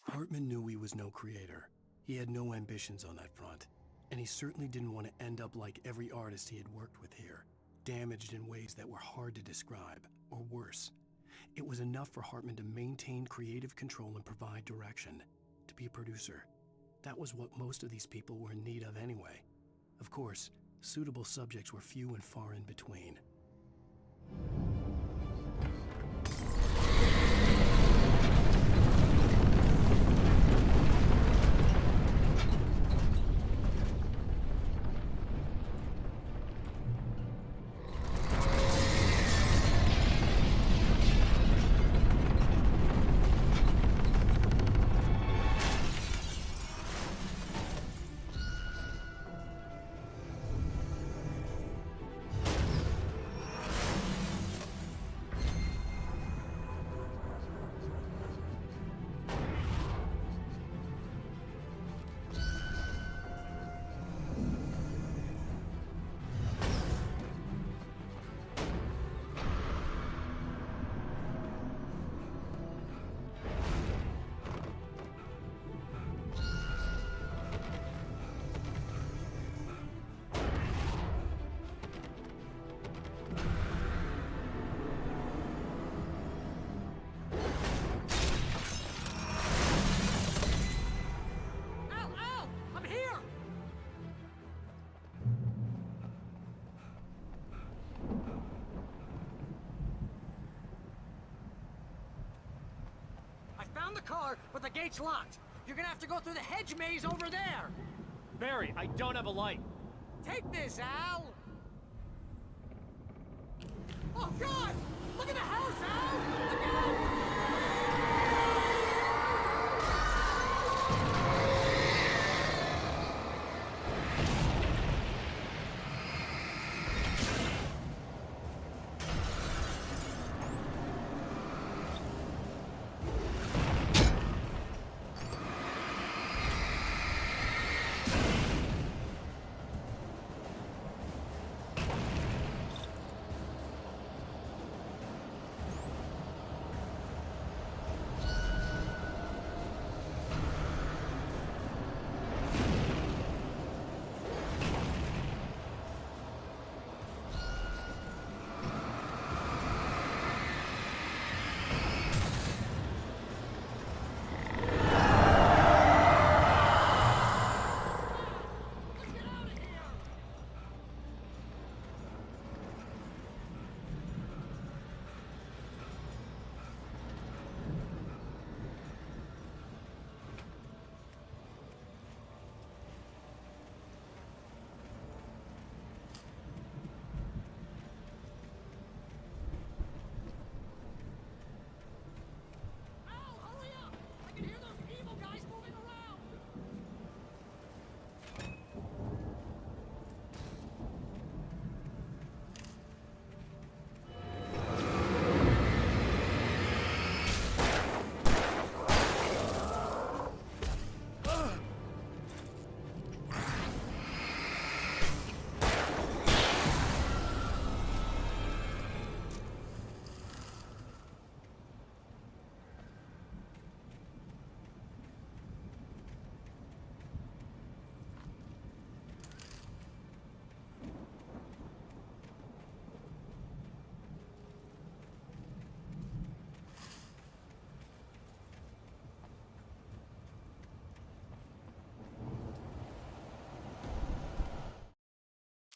Hartman knew he was no creator. He had no ambitions on that front, and he certainly didn't want to end up like every artist he had worked with here, damaged in ways that were hard to describe, or worse. It was enough for Hartman to maintain creative control and provide direction, to be a producer. That was what most of these people were in need of anyway. Of course, suitable subjects were few and far in between. the car, but the gate's locked. You're gonna have to go through the hedge maze over there. Barry, I don't have a light. Take this, Al. Oh, God! Look at the house, Al! Look out!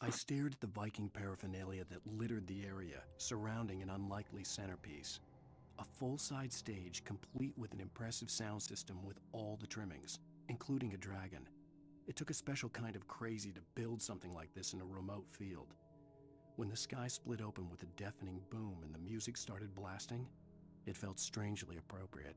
I stared at the Viking paraphernalia that littered the area, surrounding an unlikely centerpiece. A full-size stage complete with an impressive sound system with all the trimmings, including a dragon. It took a special kind of crazy to build something like this in a remote field. When the sky split open with a deafening boom and the music started blasting, it felt strangely appropriate.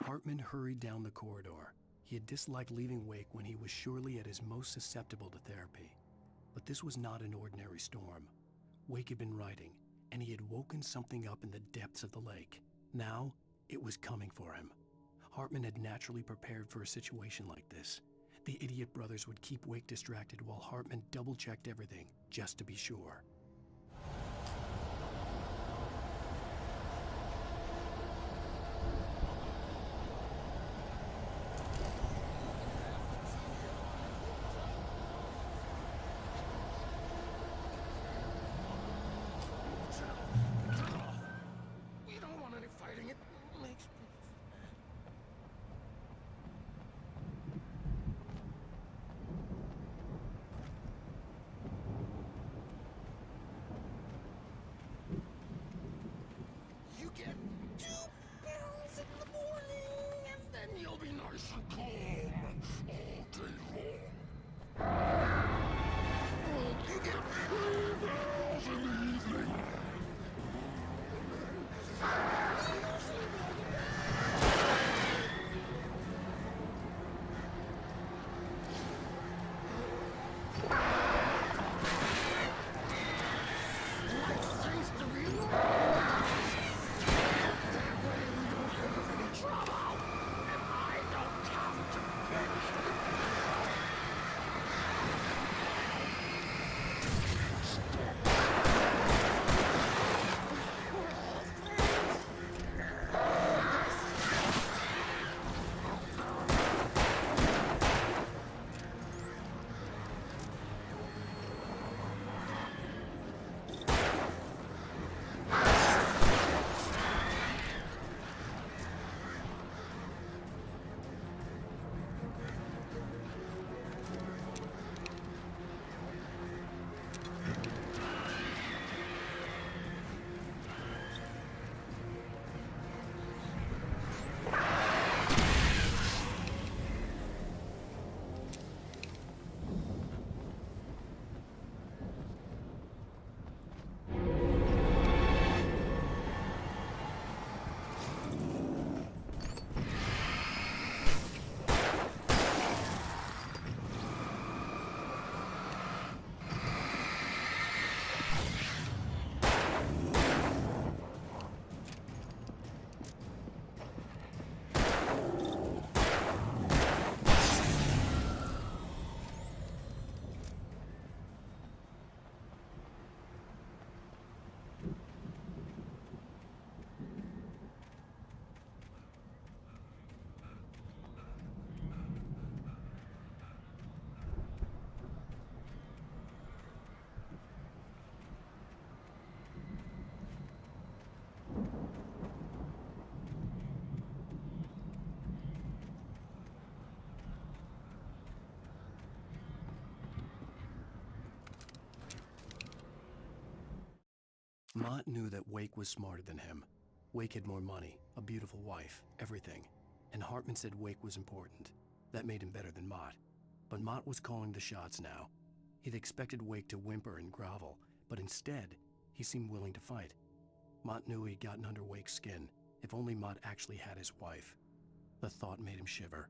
Hartman hurried down the corridor. He had disliked leaving Wake when he was surely at his most susceptible to therapy. But this was not an ordinary storm. Wake had been writing, and he had woken something up in the depths of the lake. Now, it was coming for him. Hartman had naturally prepared for a situation like this. The idiot brothers would keep Wake distracted while Hartman double-checked everything, just to be sure. Mott knew that Wake was smarter than him. Wake had more money, a beautiful wife, everything. And Hartman said Wake was important. That made him better than Mott. But Mott was calling the shots now. He'd expected Wake to whimper and grovel, but instead, he seemed willing to fight. Mott knew he'd gotten under Wake's skin. If only Mott actually had his wife. The thought made him shiver.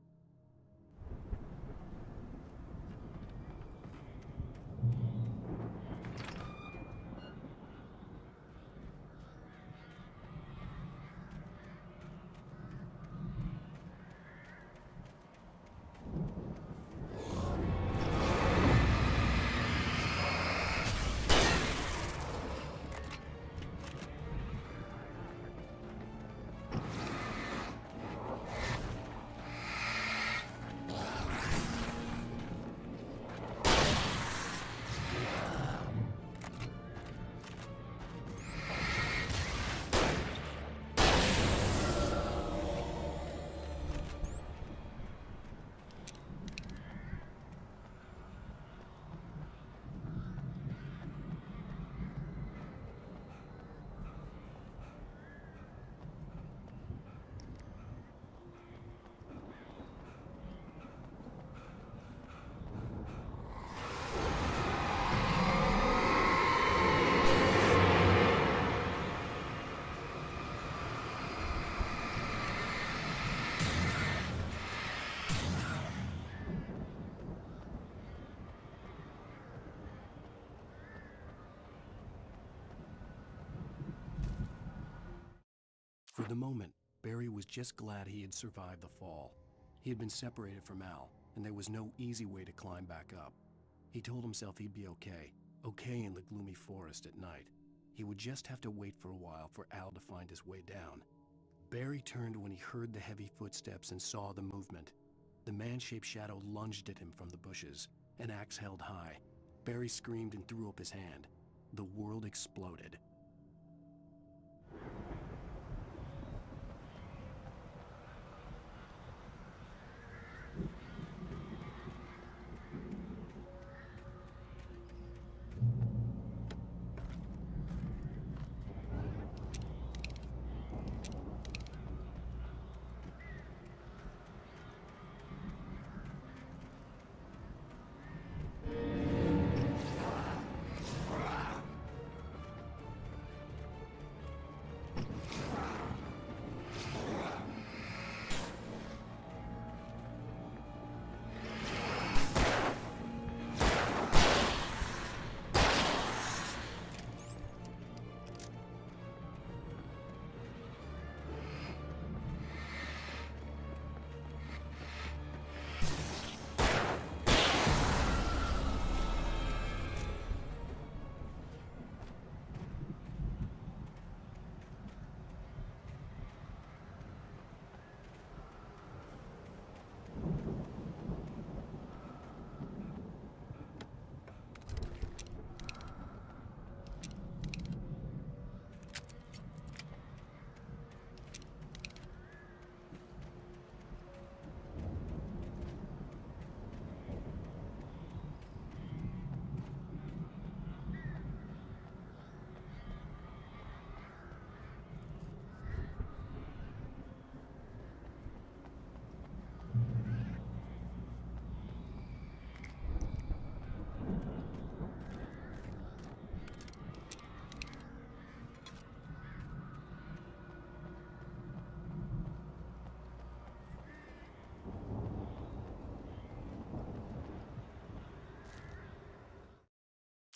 For the moment, Barry was just glad he had survived the fall. He had been separated from Al, and there was no easy way to climb back up. He told himself he'd be okay in the gloomy forest at night. He would just have to wait for a while for Al to find his way down. Barry turned when he heard the heavy footsteps and saw the movement. The man-shaped shadow lunged at him from the bushes, an axe held high. Barry screamed and threw up his hand. The world exploded.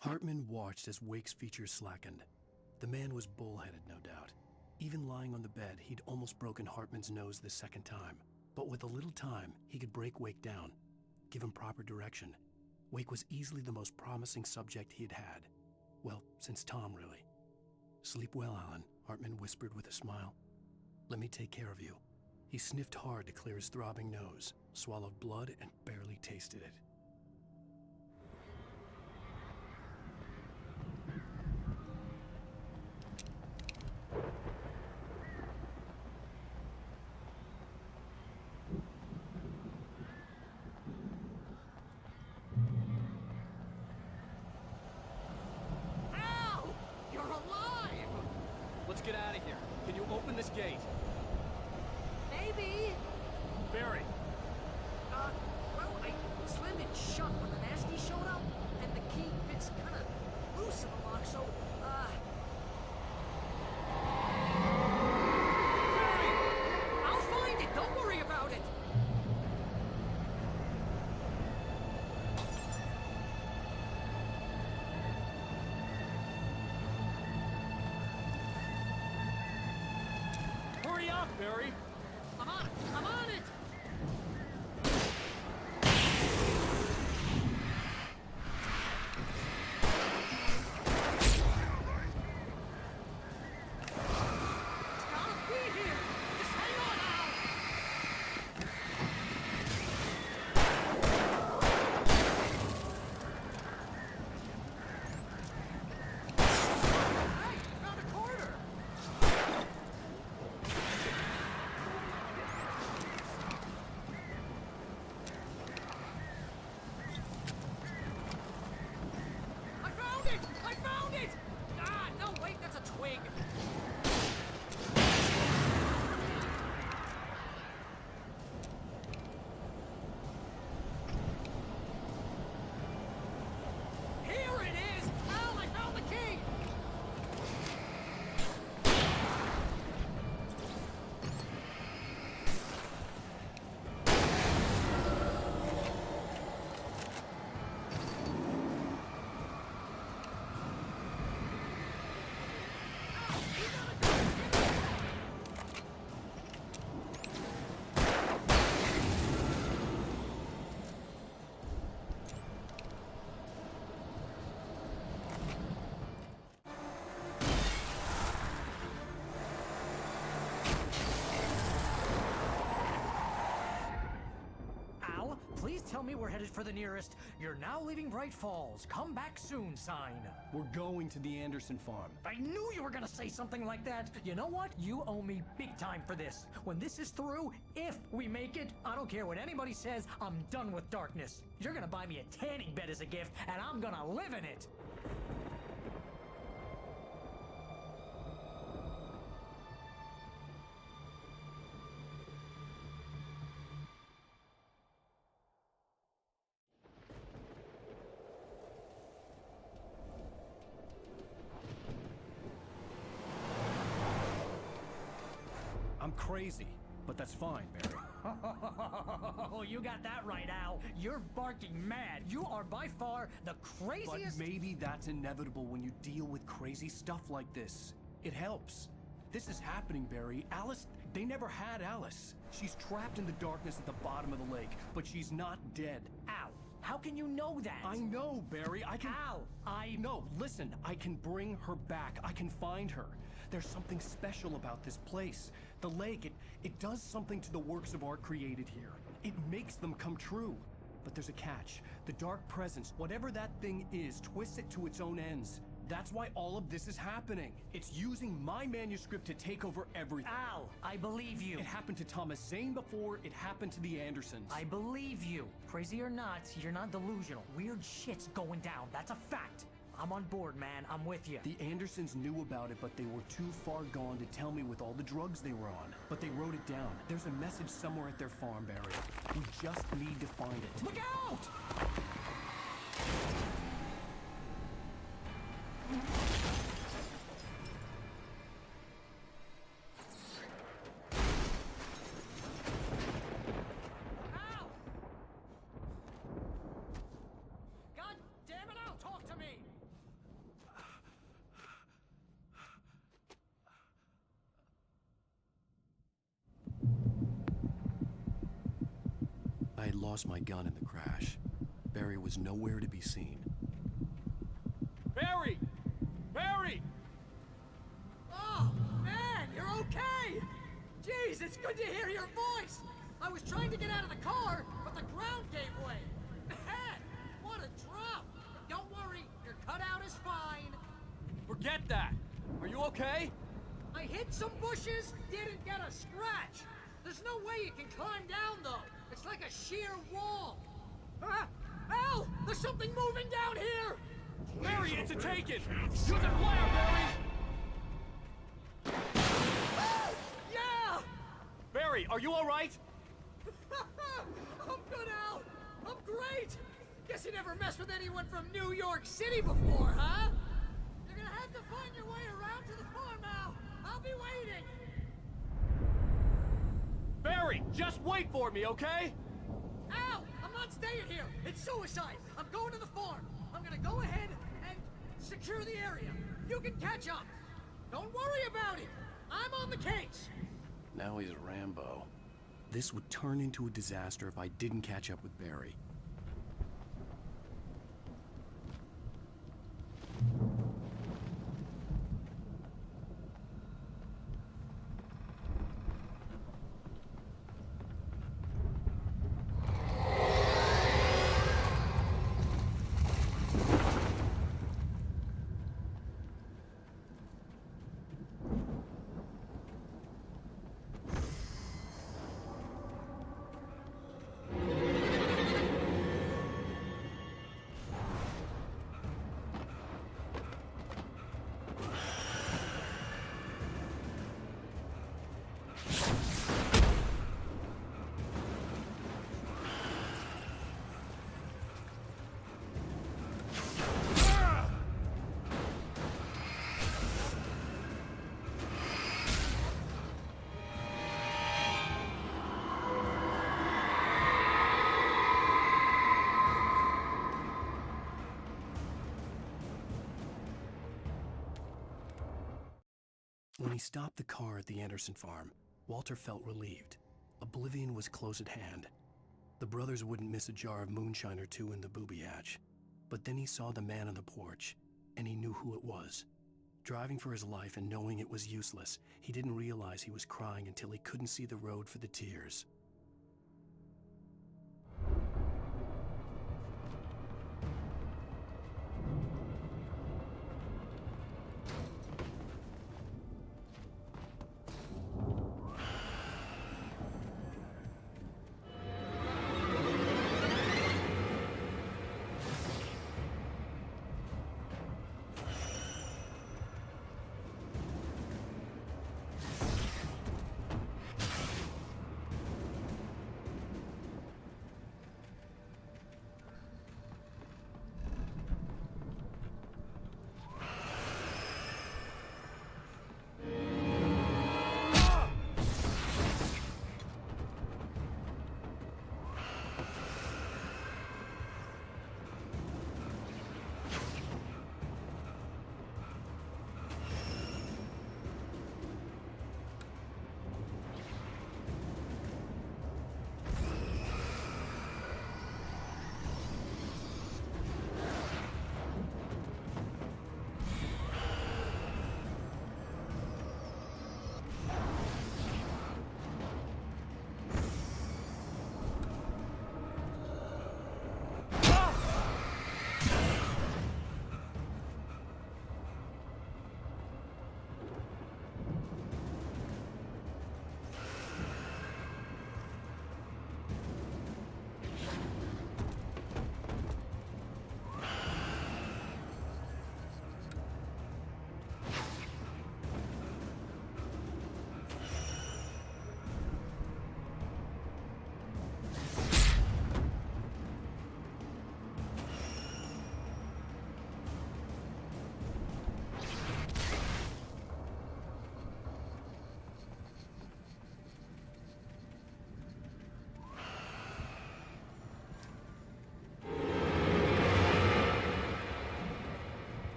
Hartman watched as Wake's features slackened. The man was bullheaded, no doubt. Even lying on the bed, he'd almost broken Hartman's nose the second time. But with a little time, he could break Wake down, give him proper direction. Wake was easily the most promising subject he had had. Well, since Tom, really. "Sleep well, Alan," Hartman whispered with a smile. "Let me take care of you." He sniffed hard to clear his throbbing nose, swallowed blood, and barely tasted it. Al! You're alive! get out of here. Can you open this gate? Maybe. Barry. Well, I slammed it shut when the nasty showed up, and the key fits kind of loose in the lock, so, Barry! I'll find it! Don't worry about it! Hurry up, Barry! I'm on it! I'm on it! I found it! Ah, no, wait, that's a twig. Here it is! Al, I found the key! Please tell me we're headed for the nearest "You're now leaving Bright Falls. Come back soon" sign. We're going to the Anderson farm. I knew you were gonna say something like that. You know what? You owe me big time for this. When this is through, if we make it, I don't care what anybody says, I'm done with darkness. You're gonna buy me a tanning bed as a gift, and I'm gonna live in it. I'm crazy, but that's fine, Barry. Oh, you got that right, Al. You're barking mad. You are by far the craziest... But maybe that's inevitable when you deal with crazy stuff like this. It helps. This is happening, Barry. Alice, they never had Alice. She's trapped in the darkness at the bottom of the lake, but she's not dead. Al, how can you know that? I know, Barry. I can... Al, No, listen. I can bring her back. I can find her. There's something special about this place. The lake, it does something to the works of art created here. It makes them come true. But there's a catch. The dark presence, whatever that thing is, twists it to its own ends. That's why all of this is happening. It's using my manuscript to take over everything. Al, I believe you. It happened to Thomas Zane before, it happened to the Andersons. I believe you. Crazy or not, you're not delusional. Weird shit's going down. That's a fact. I'm on board, man. I'm with you. The Andersons knew about it, but they were too far gone to tell me with all the drugs they were on. But they wrote it down. There's a message somewhere at their farm, Barry. We just need to find it. Look out! God damn it, Al, talk to me! I had lost my gun in the crash. Barry was nowhere to be seen. Barry! Barry! Oh, man, you're okay! Jeez, it's good to hear your voice! I was trying to get out of the car, but the ground gave way. Man, what a drop! Don't worry, your cutout is fine. Forget that! Are you okay? I hit some bushes, didn't get a scratch. There's no way you can climb down, though. It's like a sheer wall. Al! There's something moving down here! Barry, it's a taken! Use a flare, Barry! are you alright? I'm good, Al! I'm great! Guess you never messed with anyone from New York City before, huh? You're gonna have to find your way around to the farm, Al! I'll be waiting! Barry, just wait for me, okay? Al! I'm not staying here! It's suicide! I'm going to the farm! I'm gonna go ahead and secure the area. You can catch up! Don't worry about it! I'm on the case! Now he's Rambo. This would turn into a disaster if I didn't catch up with Barry. When he stopped the car at the Anderson farm, Walter felt relieved. Oblivion was close at hand. The brothers wouldn't miss a jar of moonshine or two in the booby hatch. But then he saw the man on the porch, and he knew who it was. Driving for his life and knowing it was useless, he didn't realize he was crying until he couldn't see the road for the tears.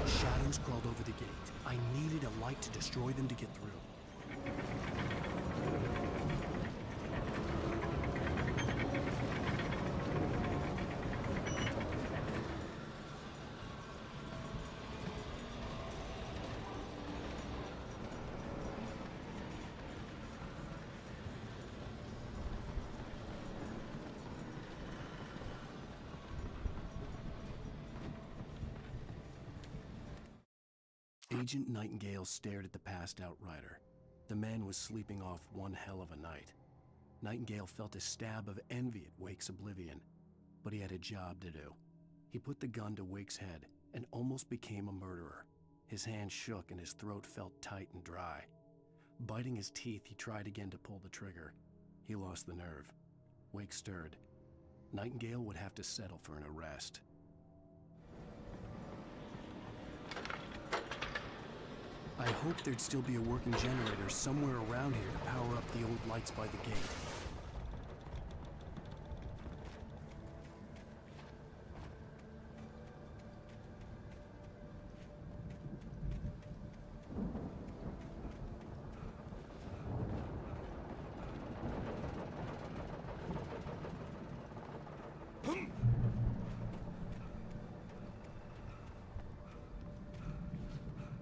Shadows crawled over the gate. I needed a light to destroy them to get through. Agent Nightingale stared at the passed-out rider. The man was sleeping off one hell of a night. Nightingale felt a stab of envy at Wake's oblivion, but he had a job to do. He put the gun to Wake's head and almost became a murderer. His hand shook and his throat felt tight and dry. Biting his teeth, he tried again to pull the trigger. He lost the nerve. Wake stirred. Nightingale would have to settle for an arrest. I hoped there'd still be a working generator somewhere around here to power up the old lights by the gate.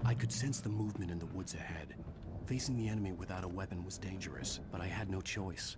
I could sense the movement in the woods ahead. Facing the enemy without a weapon was dangerous, but I had no choice.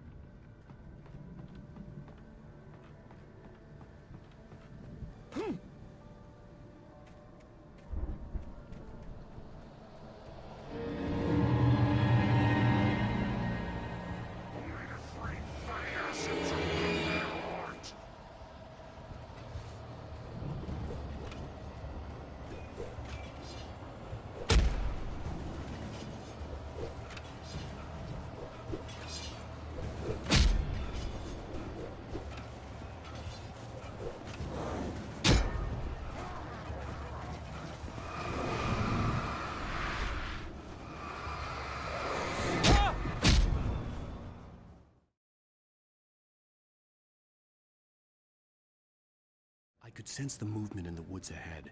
I could sense the movement in the woods ahead.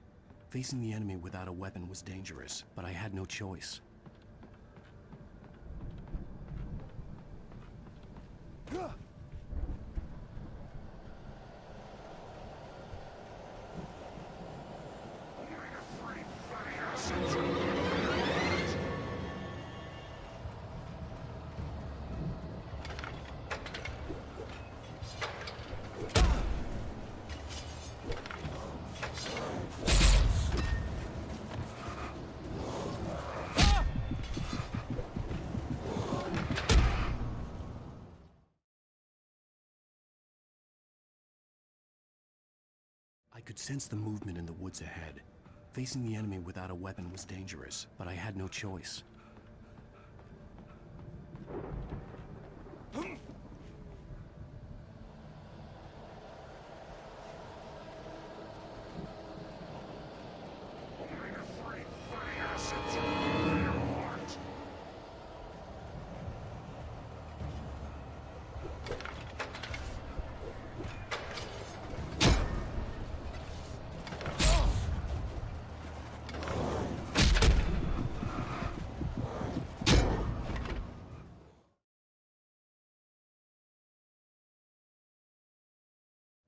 Facing the enemy without a weapon was dangerous, but I had no choice. I could sense the movement in the woods ahead. Facing the enemy without a weapon was dangerous, but I had no choice.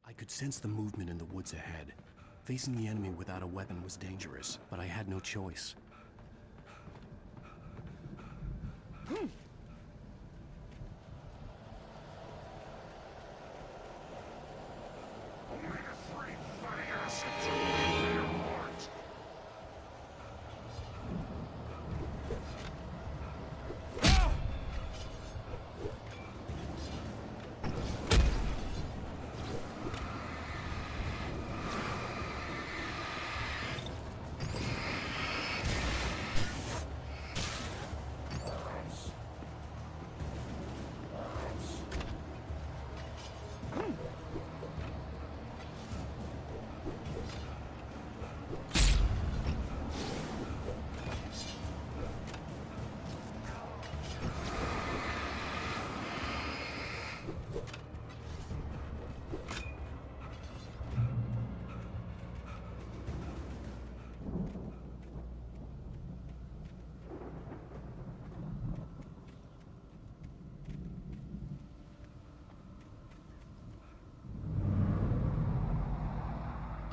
I could sense the movement in the woods ahead. Facing the enemy without a weapon was dangerous, but I had no choice.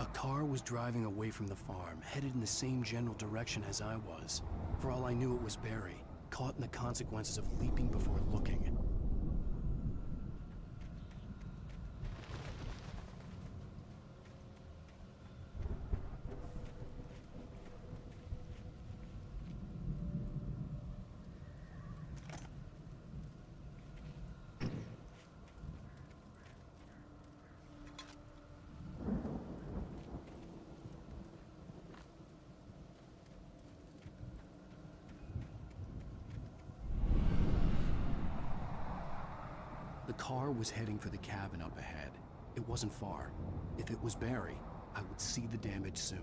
A car was driving away from the farm, headed in the same general direction as I was. For all I knew, it was Barry, caught in the consequences of leaping before looking. The car was heading for the cabin up ahead. It wasn't far. If it was Barry, I would see the damage soon.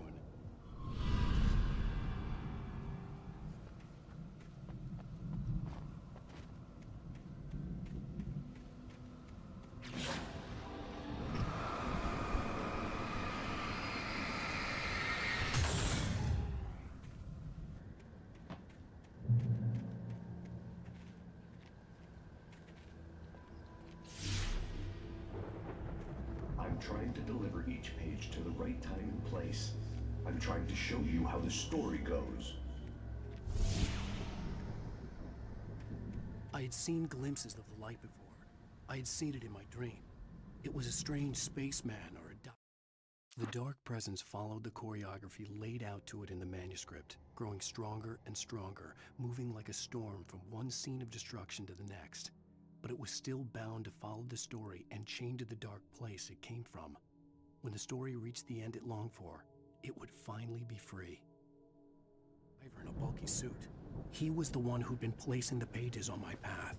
I'm trying to deliver each page to the right time and place. I'm trying to show you how the story goes. I had seen glimpses of the light before. I had seen it in my dream. It was a strange spaceman or The dark presence followed the choreography laid out to it in the manuscript, growing stronger and stronger, moving like a storm from one scene of destruction to the next. But it was still bound to follow the story and chained to the dark place it came from. When the story reached the end it longed for, it would finally be free. Driver in a bulky suit. He was the one who'd been placing the pages on my path.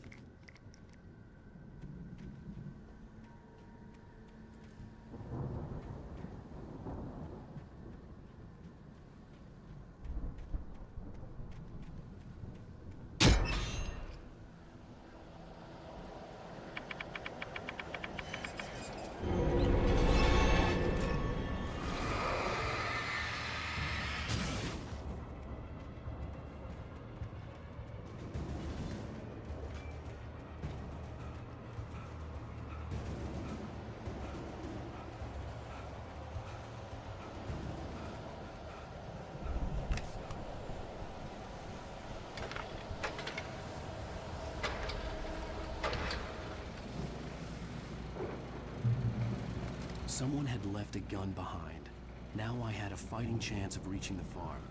Someone had left a gun behind. Now I had a fighting chance of reaching the farm.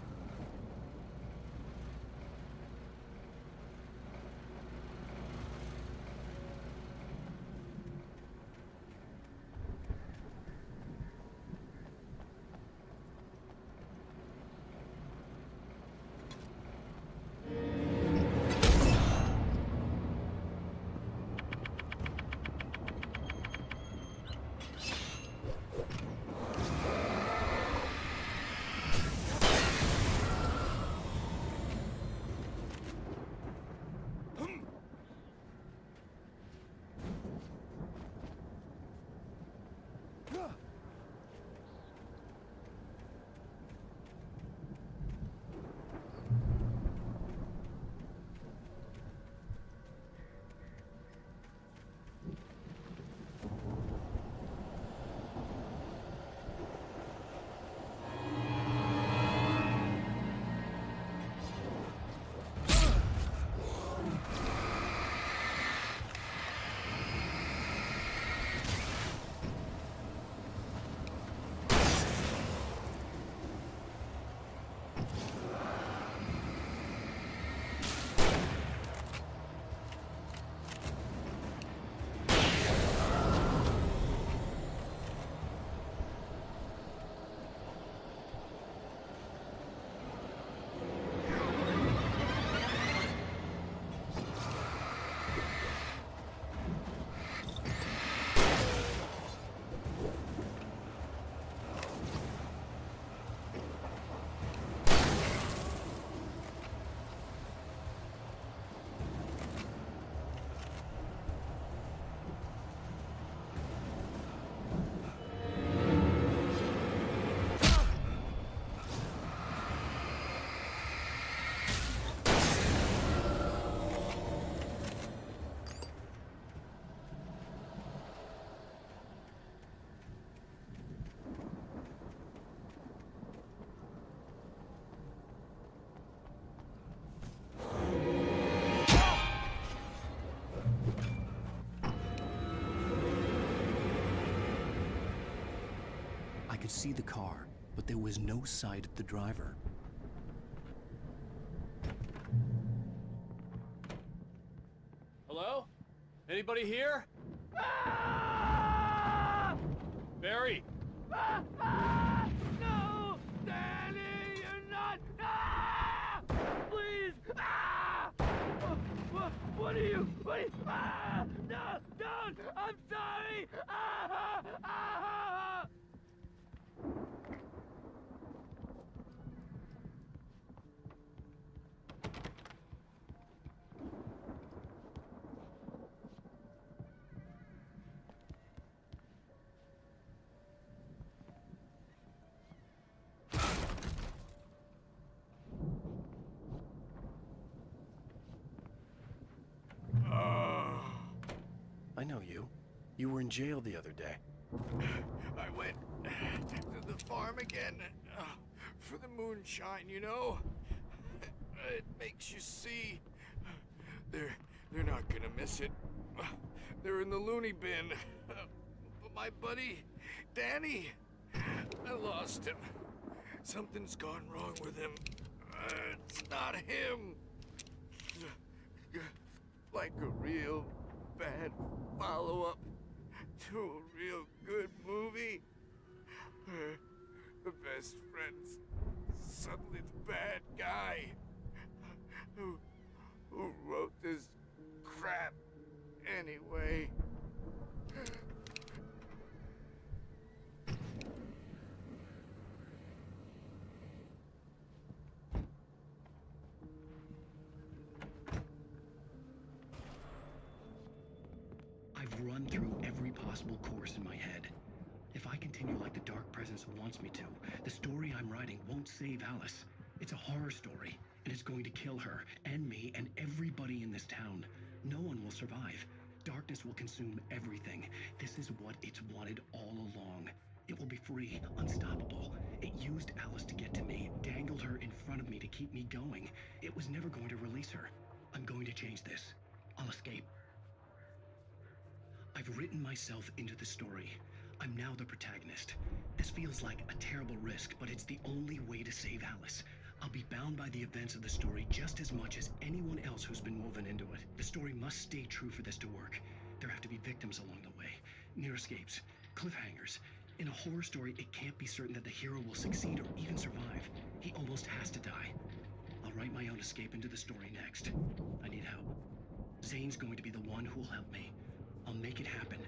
I could see the car, but there was no sight of the driver. Hello? Anybody here? Barry! No! Danny, you're not! Please! What are you? No! Don't! I'm sorry! Ah! Ah! I know you. You were in jail the other day. I went to the farm again for the moonshine, you know? It makes you see. They're not gonna miss it. They're in the loony bin. But my buddy, Danny, I lost him. Something's gone wrong with him. It's not him. Like a real bad follow-up to a real good movie. The best friend's suddenly the bad guy who wrote this crap anyway. I've run through every possible course in my head. If I continue like the Dark Presence wants me to, the story I'm writing won't save Alice. It's a horror story, and it's going to kill her, and me, and everybody in this town. No one will survive. Darkness will consume everything. This is what it's wanted all along. It will be free, unstoppable. It used Alice to get to me, dangled her in front of me to keep me going. It was never going to release her. I'm going to change this. I'll escape. I've written myself into the story. I'm now the protagonist. This feels like a terrible risk, but it's the only way to save Alice. I'll be bound by the events of the story just as much as anyone else who's been woven into it. The story must stay true for this to work. There have to be victims along the way, near escapes, cliffhangers. In a horror story, it can't be certain that the hero will succeed or even survive. He almost has to die. I'll write my own escape into the story next. I need help. Zane's going to be the one who will help me. I'll make it happen.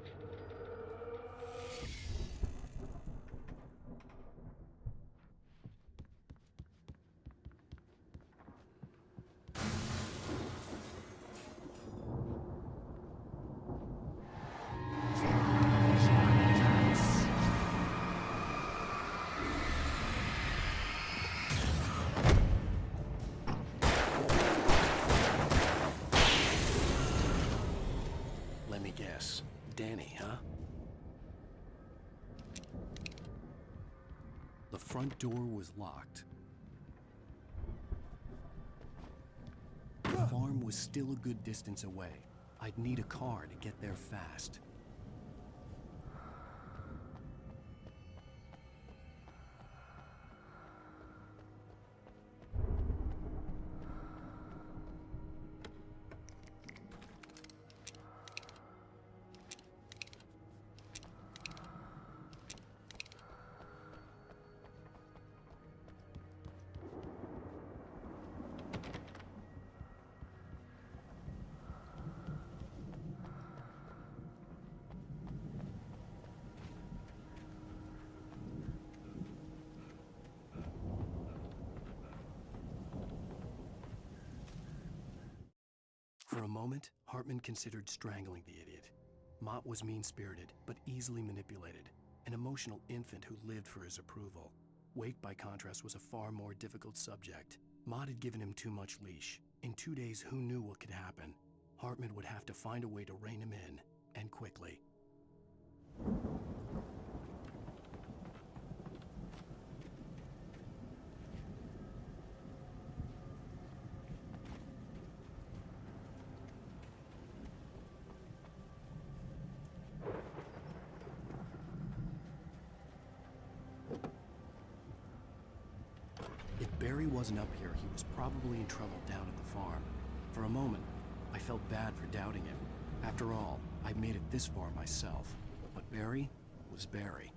Let me guess. Danny, huh? The front door was locked. The farm was still a good distance away. I'd need a car to get there fast. For a moment, Hartman considered strangling the idiot. Mott was mean-spirited, but easily manipulated, an emotional infant who lived for his approval. Wake, by contrast, was a far more difficult subject. Mott had given him too much leash. In 2 days, who knew what could happen? Hartman would have to find a way to rein him in, and quickly. If Barry wasn't up here, he was probably in trouble down at the farm. For a moment, I felt bad for doubting him. After all, I'd made it this far myself. But Barry was Barry.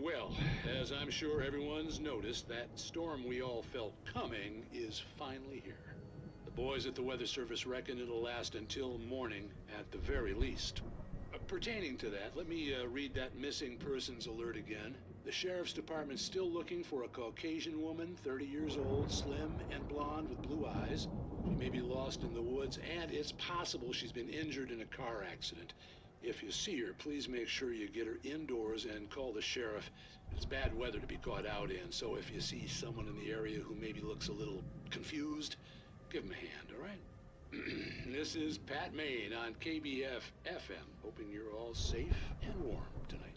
Well, as I'm sure everyone's noticed, that storm we all felt coming is finally here. The boys at the Weather Service reckon it'll last until morning at the very least. Pertaining to that, let me read that missing persons alert again. The Sheriff's Department's still looking for a Caucasian woman, 30 years old, slim and blonde with blue eyes. She may be lost in the woods, and it's possible she's been injured in a car accident. If you see her, please make sure you get her indoors and call the sheriff. It's bad weather to be caught out in, so if you see someone in the area who maybe looks a little confused, give him a hand, all right? This is Pat Maine on KBF FM, hoping you're all safe and warm tonight.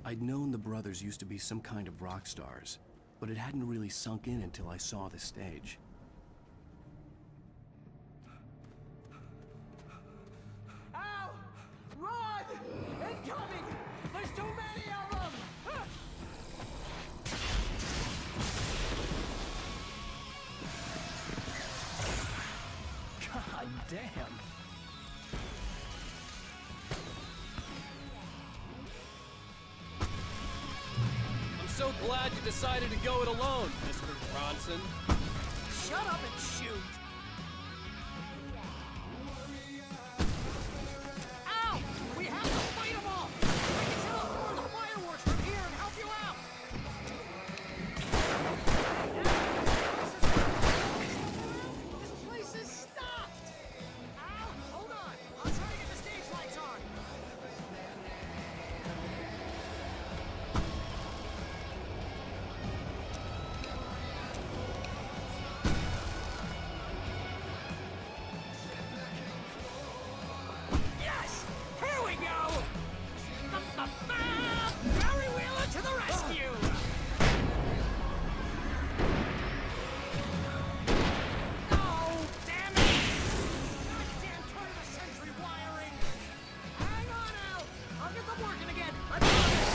I'd known the brothers used to be some kind of rock stars, but it hadn't really sunk in until I saw the stage. Ow! Run! Incoming! There's too many of them! God damn. I'm so glad you decided to go it alone, Mr. Bronson. Shut up and shoot! Ow! We have to fight them all! I can teleport the fireworks from here and help you out! This place is stopped! Ow! Hold on! I'll try to get the stage lights on! Yes! Here we go! Barry Wheeler to the rescue! No! Damn it! Goddamn turn-of-the-century wiring! Hang on out! I'll get them working again! I promise!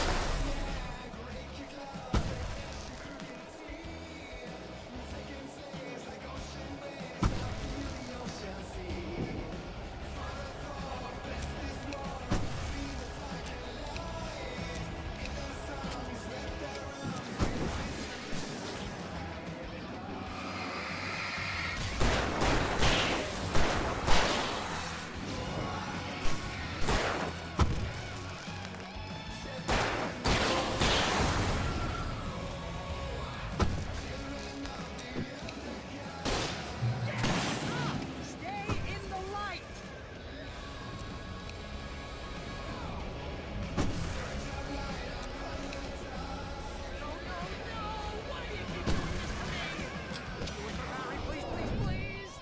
Stay in the light! No, why do you keep doing this to me? Do it for Barry, please, please, please!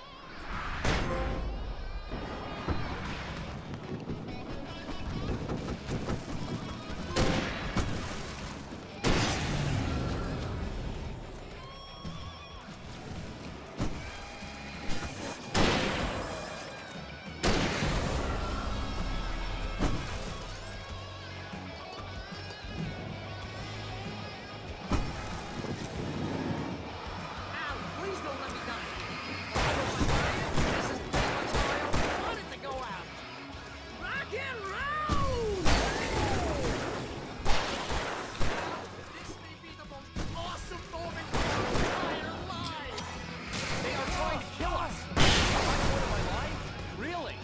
Ow, please don't let me die! This is too much oil! I want it to go out! Rock and roll! This may be the most awesome moment of our entire lives! They are trying to kill us! My life? Really?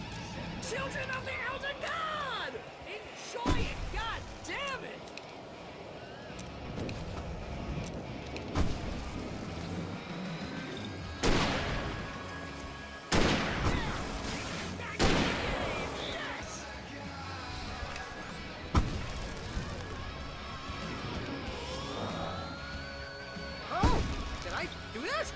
Children of the Elder God! Enjoy it! God damn it! Back in the game! Yes! Oh! Did I do this?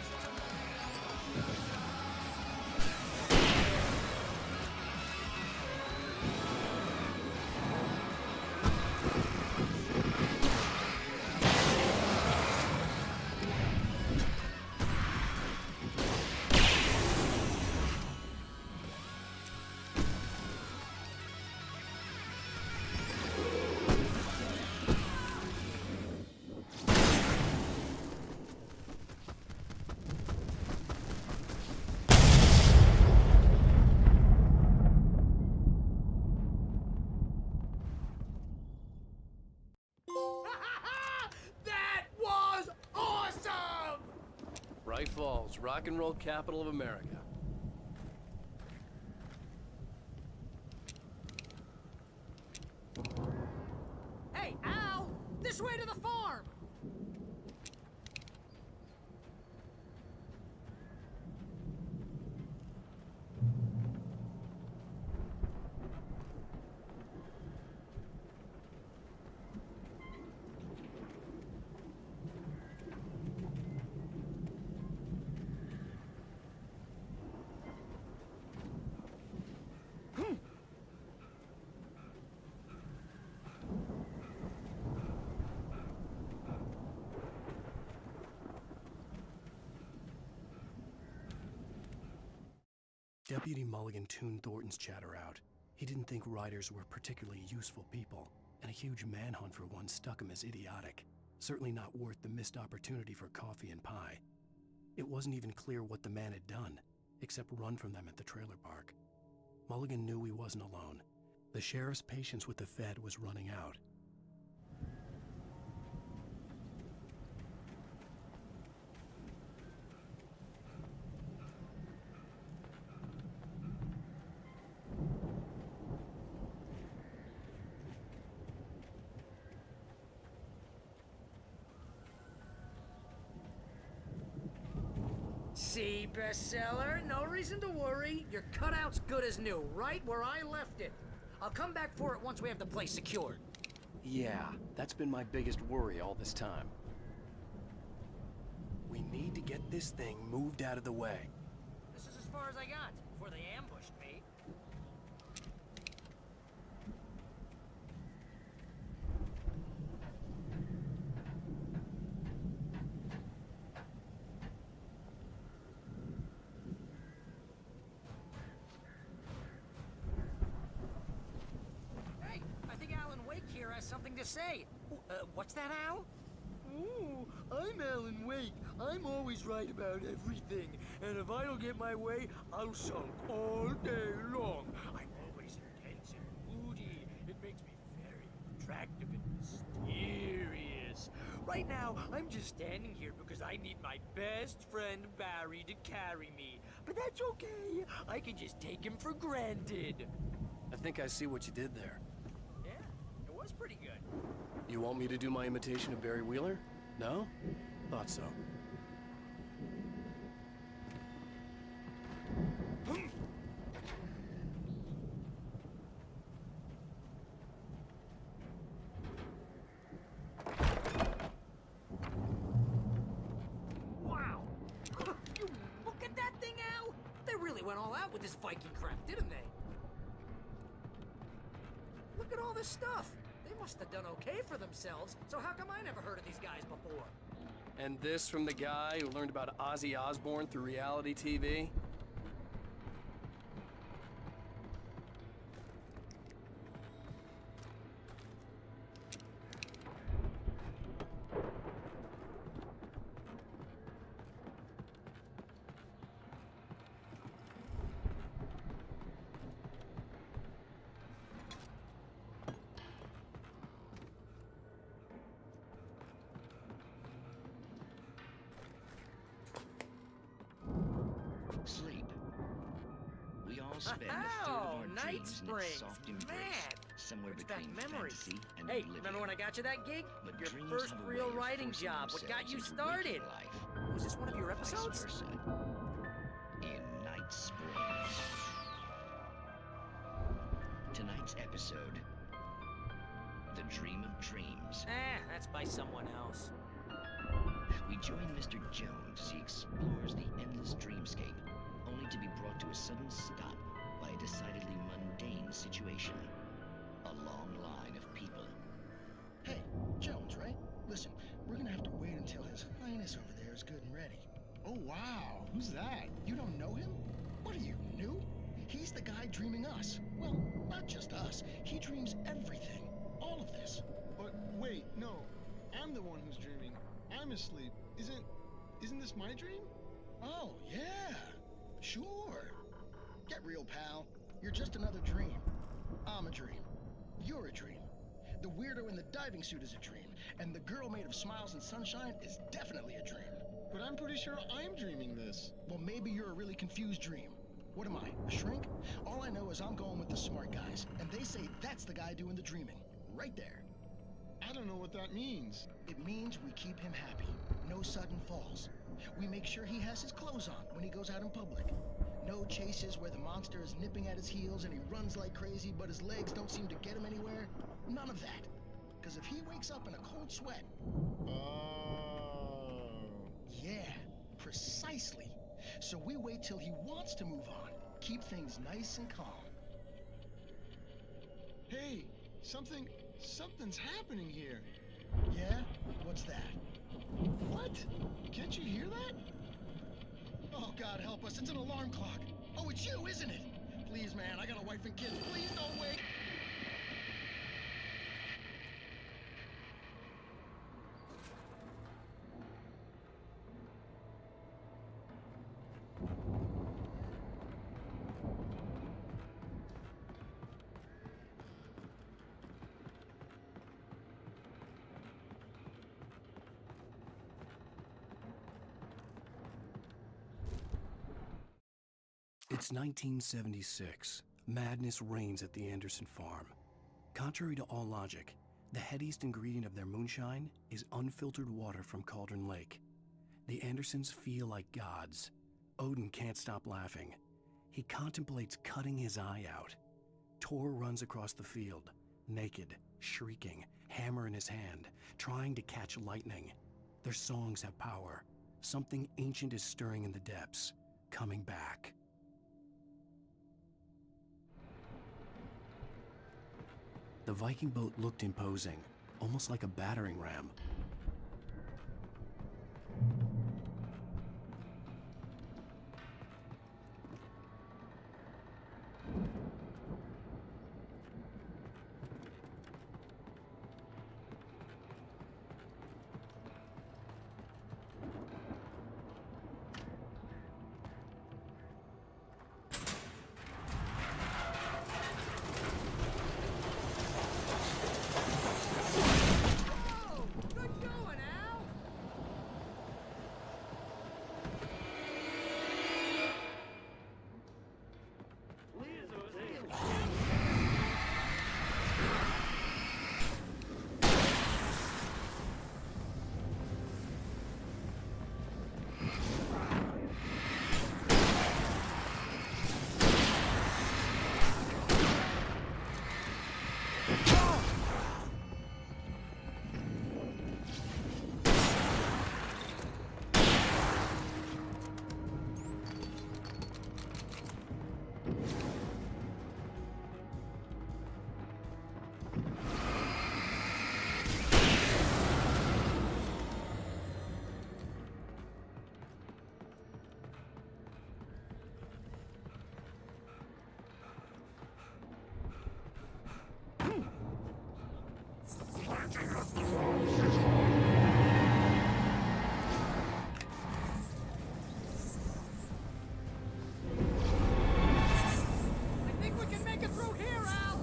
That was awesome! Bright Falls, rock and roll capital of America. Hey, Al! This way to the farm! Deputy Mulligan tuned Thornton's chatter out. He didn't think riders were particularly useful people, and a huge manhunt for one struck him as idiotic. Certainly not worth the missed opportunity for coffee and pie. It wasn't even clear what the man had done, except run from them at the trailer park. Mulligan knew he wasn't alone. The sheriff's patience with the Fed was running out. See, bestseller? No reason to worry. Your cutout's good as new, right where I left it. I'll come back for it once we have the place secured. Yeah, that's been my biggest worry all this time. We need to get this thing moved out of the way. This is as far as I got before they ambushed me. Hey, I think Alan Wake here has something to say. What's that, Al? Ooh, I'm Alan Wake. I'm always right about everything. And if I don't get my way, I'll sulk all day long. I'm always intense and moody. It makes me very attractive and mysterious. Right now, I'm just standing here because I need my best friend Barry to carry me. But that's okay. I can just take him for granted. I think I see what you did there. Yeah, it was pretty good. You want me to do my imitation of Barry Wheeler? No? Thought so. Wow! You look at that thing, Al! They really went all out with this Viking crap, didn't they? Look at all this stuff. They must have done okay for themselves, so how come I never heard of these guys before? And this from the guy who learned about Ozzy Osbourne through reality TV? Sleep. We all spend a third of our Night dreams in Springs, its soft embrace, man. somewhere Brings back between memories. fantasy and Hey, oblivion. remember when I got you that gig? But Your dreams first have a real way of writing forcing job. What got you themselves into started? waking life. Was this one of your Vice episodes? versa. In Night Springs. Tonight's episode, The Dream of Dreams. That's by someone else. We join Mr. Jones as he explores the endless dreamscape, only to be brought to a sudden stop by a decidedly mundane situation. A long line of people. Hey, Jones, right? Listen, we're gonna have to wait until His Highness over there is good and ready. Oh, wow. Who's that? You don't know him? What are you, new? He's the guy dreaming us. Well, not just us. He dreams everything. All of this. But wait, no. I'm the one who's dreaming. I'm asleep. Isn't this my dream? Oh, yeah. Sure. Get real, pal. You're just another dream. I'm a dream. You're a dream. The weirdo in the diving suit is a dream. And the girl made of smiles and sunshine is definitely a dream. But I'm pretty sure I'm dreaming this. Well, maybe you're a really confused dream. What am I, a shrink? All I know is I'm going with the smart guys, and they say that's the guy doing the dreaming. Right there. I don't know what that means. It means we keep him happy. No sudden falls. We make sure he has his clothes on when he goes out in public. No chases where the monster is nipping at his heels and he runs like crazy, but his legs don't seem to get him anywhere. None of that. Because if he wakes up in a cold sweat... Oh. Yeah, precisely. So we wait till he wants to move on. Keep things nice and calm. Hey, something's happening here. Yeah? What's that? What? Can't you hear that? Oh, God help us, it's an alarm clock. Oh, it's you, isn't it? Please, man, I got a wife and kids. Please don't wait. It's 1976. Madness reigns at the Anderson farm. Contrary to all logic, the headiest ingredient of their moonshine is unfiltered water from Cauldron Lake. The Andersons feel like gods. Odin can't stop laughing. He contemplates cutting his eye out. Tor runs across the field, naked, shrieking, hammer in his hand, trying to catch lightning. Their songs have power. Something ancient is stirring in the depths, coming back. The Viking boat looked imposing, almost like a battering ram. I think we can make it through here, Al!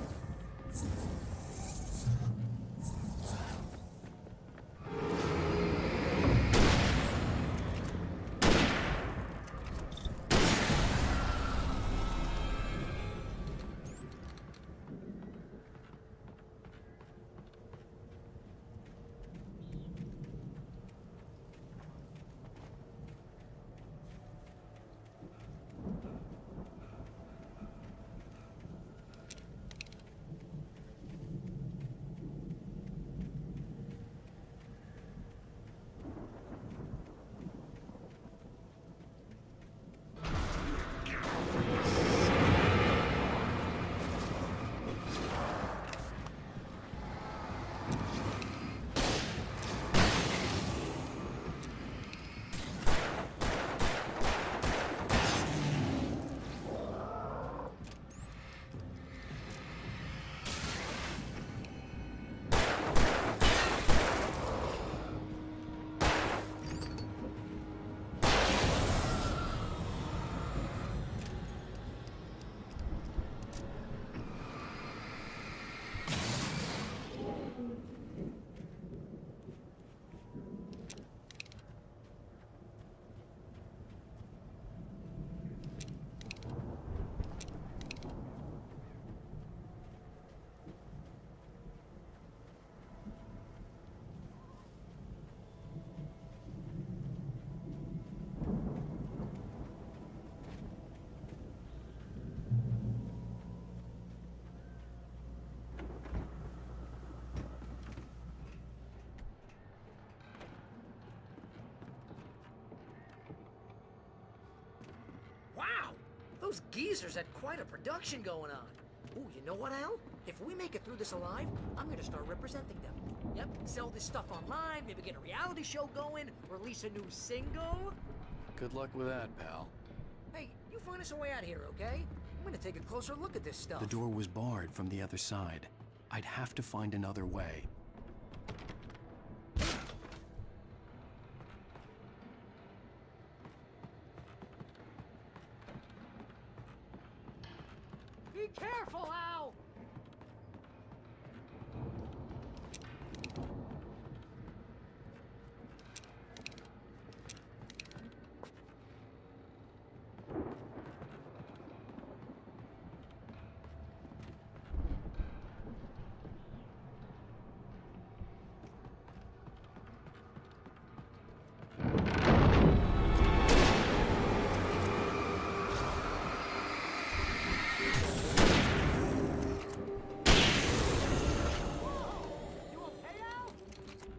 Wow! Those geezers had quite a production going on. Ooh, you know what, Al? If we make it through this alive, I'm gonna start representing them. Yep, sell this stuff online, maybe get a reality show going, release a new single. Good luck with that, pal. Hey, you find find us a way out here, okay? I'm gonna take a closer look at this stuff. The door was barred from the other side. I'd have to find another way. Be careful, Al!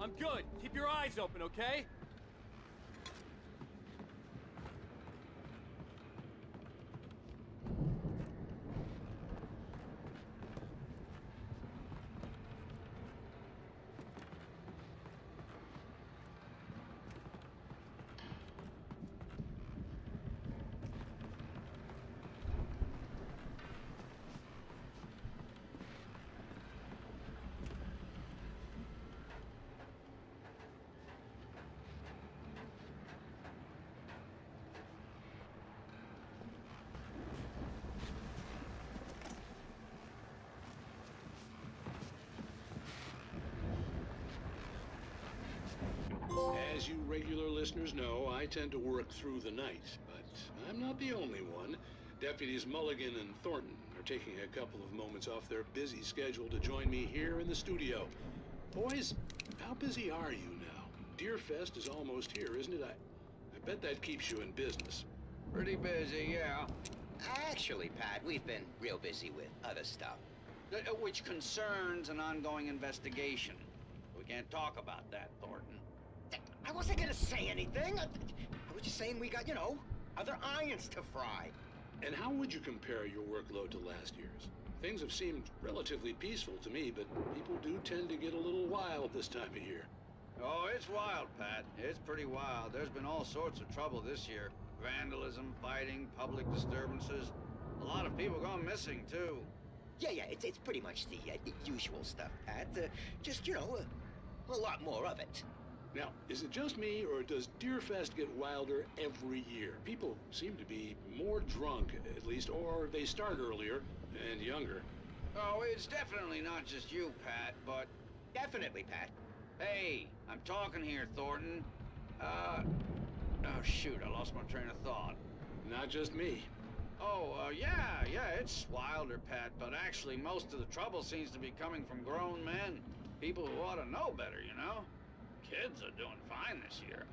I'm good. Keep your eyes open, okay? As you regular listeners know, I tend to work through the night, but I'm not the only one. Deputies Mulligan and Thornton are taking a couple of moments off their busy schedule to join me here in the studio. Boys, how busy are you now? Deerfest is almost here, isn't it? I bet that keeps you in business. Pretty busy, yeah. Actually, Pat, we've been real busy with other stuff, which concerns an ongoing investigation. We can't talk about that, Thornton. I wasn't gonna say anything. I was just saying we got, other irons to fry. And how would you compare your workload to last year's? Things have seemed relatively peaceful to me, but people do tend to get a little wild this time of year. Oh, it's wild, Pat. It's pretty wild. There's been all sorts of trouble this year. Vandalism, fighting, public disturbances. A lot of people gone missing, too. Yeah, it's pretty much the usual stuff, Pat. Just, a lot more of it. Now, is it just me, or does Deerfest get wilder every year? People seem to be more drunk, at least, or they start earlier and younger. Oh, it's definitely not just you, Pat, but... Definitely, Pat. Hey, I'm talking here, Thornton. Oh, shoot, I lost my train of thought. Not just me. Oh, yeah, it's wilder, Pat, but actually most of the trouble seems to be coming from grown men. People who ought to know better, Kids are doing fine this year.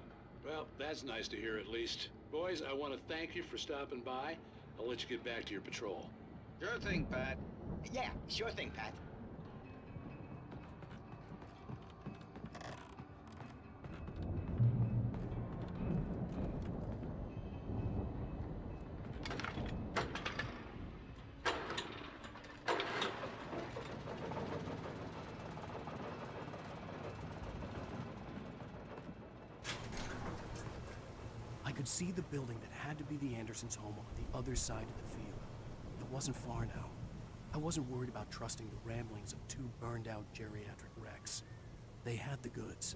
Well, that's nice to hear at least. Boys, I want to thank you for stopping by. I'll let you get back to your patrol. Sure thing, Pat. Yeah, sure thing, Pat. I could see the building that had to be the Andersons' home on the other side of the field. It wasn't far now. I wasn't worried about trusting the ramblings of two burned-out geriatric wrecks. They had the goods.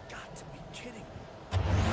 Got to be kidding me.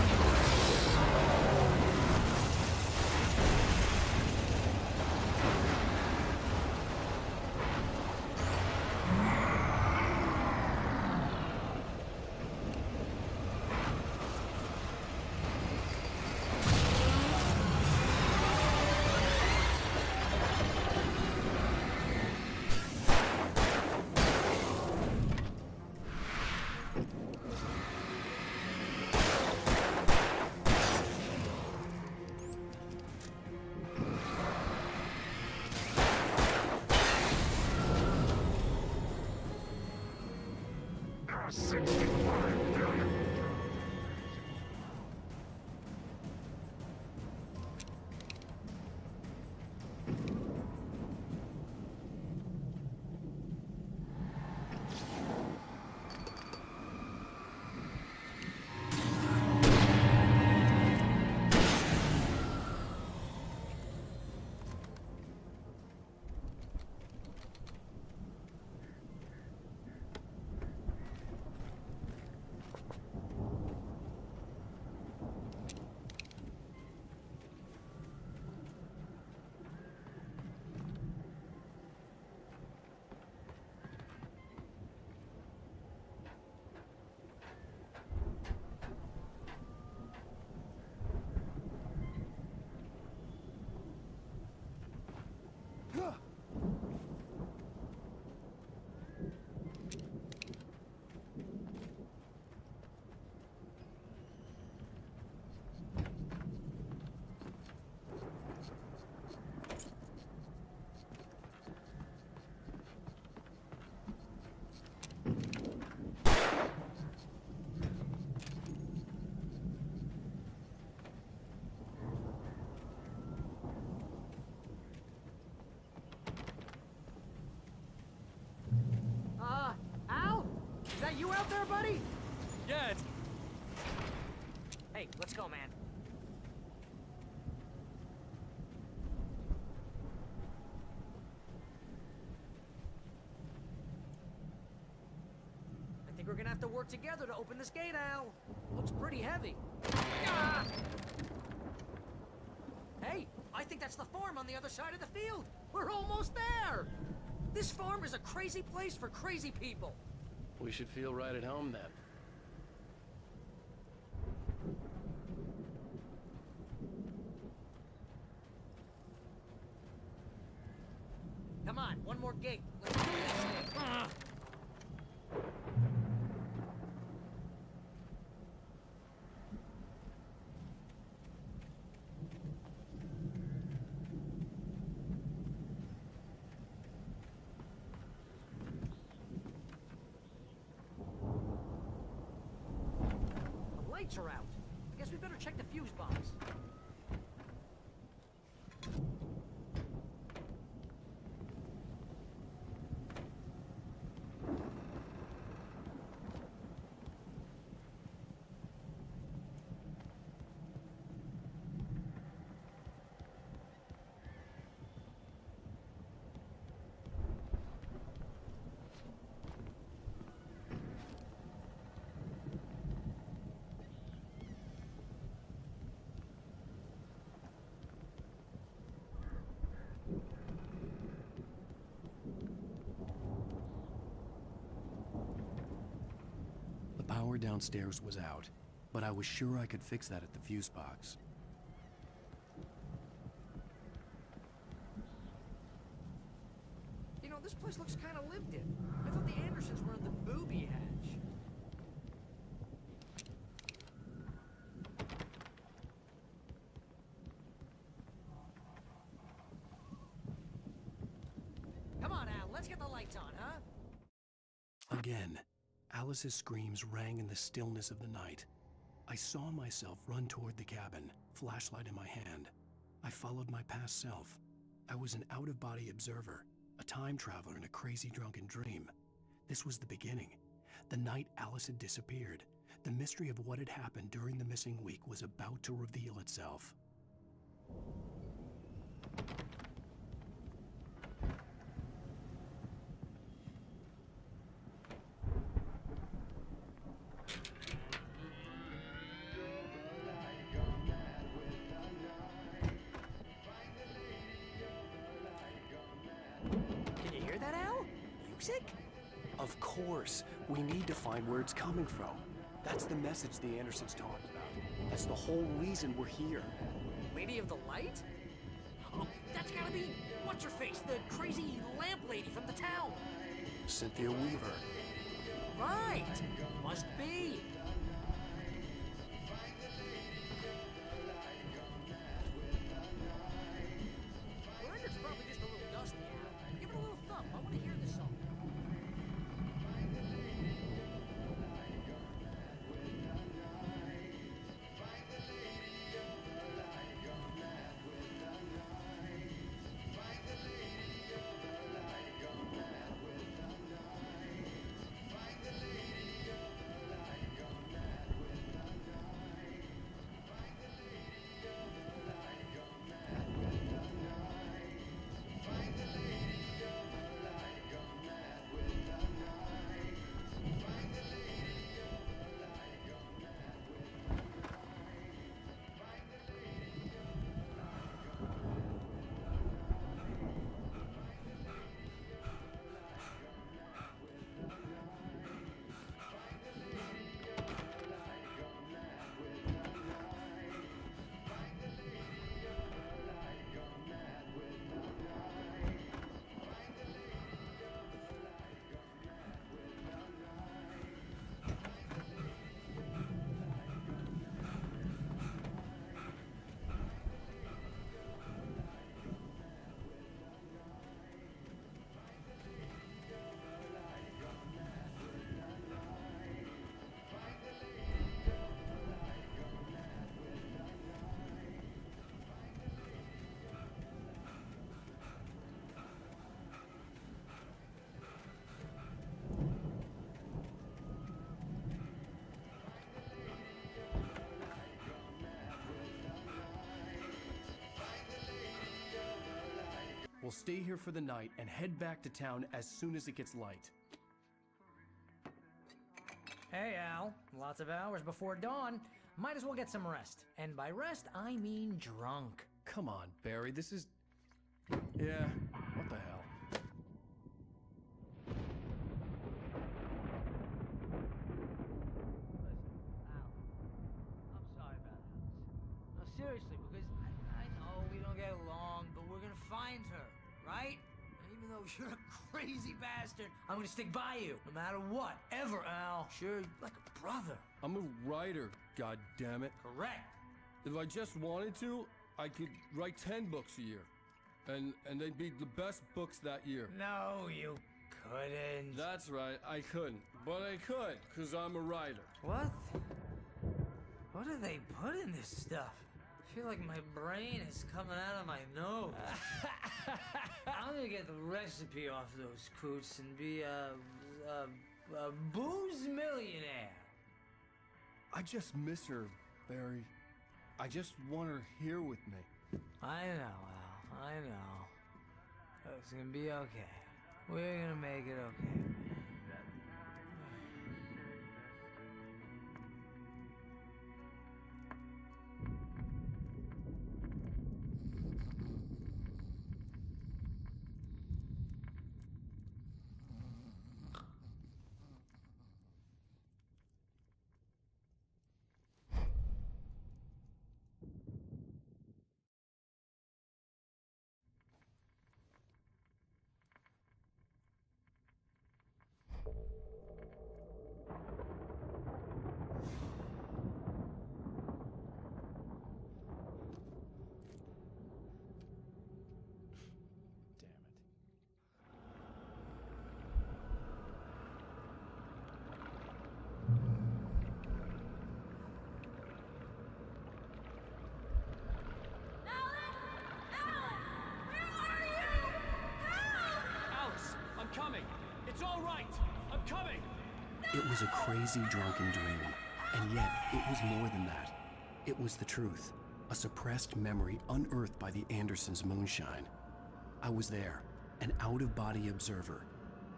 Yeah, it's... Hey, let's go, man. I think we're gonna have to work together to open this gate, Al. Looks pretty heavy. Ah! Hey, I think that's the farm on the other side of the field. We're almost there. This farm is a crazy place for crazy people. We should feel right at home then. Come on, one more gate. Let's do this. The lights are out. I guess we better check the fuse box. The power downstairs was out, but I was sure I could fix that at the fuse box. You know, this place looks kind of lived in. I thought the Andersons were in the booby hatch. Come on, Al, let's get the lights on, huh? Again, Alice's screams rang in the stillness of the night. I saw myself run toward the cabin, flashlight in my hand. I followed my past self. I was an out-of-body observer, a time traveler in a crazy drunken dream. This was the beginning. The night Alice had disappeared. The mystery of what had happened during the missing week was about to reveal itself. Can you hear that, Al? Music? Of course. We need to find where it's coming from. That's the message the Andersons talked about. That's the whole reason we're here. Lady of the Light? Oh, that's gotta be... What's-her-face, the crazy lamp lady from the town. Cynthia Weaver. Right. Must be. The record's probably just a little dusty. Give it a little thump. I want to hear this song. We'll stay here for the night and head back to town as soon as it gets light. Hey, Al. Lots of hours before dawn. Might as well get some rest. And by rest, I mean drunk. Come on, Barry, this is... Yeah, what the hell? I'm sorry about this. No, seriously, because I know we don't get along, but we're gonna find her, right? And even though you're a crazy bastard, I'm gonna stick by you, no matter what, ever, Al. Sure, like a brother. I'm a writer, goddammit. Correct. If I just wanted to, I could write 10 books a year. And they'd be the best books that year. No, you couldn't. That's right, I couldn't. But I could, because I'm a writer. What? What do they put in this stuff? I feel like my brain is coming out of my nose. I'm gonna get the recipe off those coots and be a booze millionaire. I just miss her, Barry. I just want her here with me. I know, Al. I know. It's gonna be okay. We're gonna make it okay. Coming! It's all right! I'm coming! It was a crazy drunken dream, and yet it was more than that. It was the truth, a suppressed memory unearthed by the Andersons' moonshine. I was there, an out-of-body observer.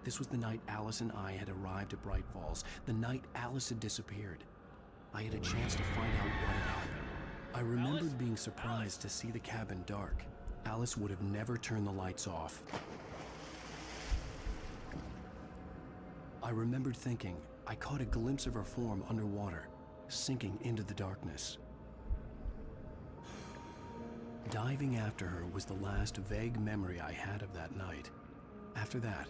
This was the night Alice and I had arrived at Bright Falls, the night Alice had disappeared. I had a chance to find out what had happened. I remembered being surprised to see the cabin dark. Alice would have never turned the lights off. I remembered thinking I caught a glimpse of her form underwater, sinking into the darkness. Diving after her was the last vague memory I had of that night. After that,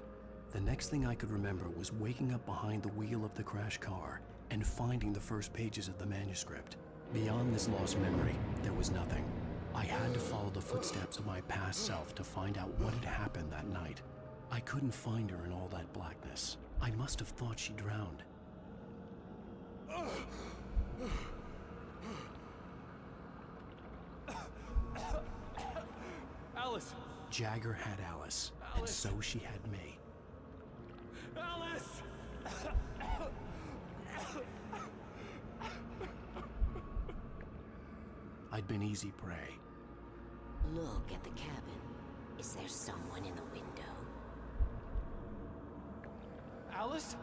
the next thing I could remember was waking up behind the wheel of the crash car and finding the first pages of the manuscript. Beyond this lost memory, there was nothing. I had to follow the footsteps of my past self to find out what had happened that night. I couldn't find her in all that blackness. I must have thought she drowned. Alice! Jagger had Alice, and so she had me. Alice! I'd been easy prey. Look at the cabin. Is there someone in the window? Alice?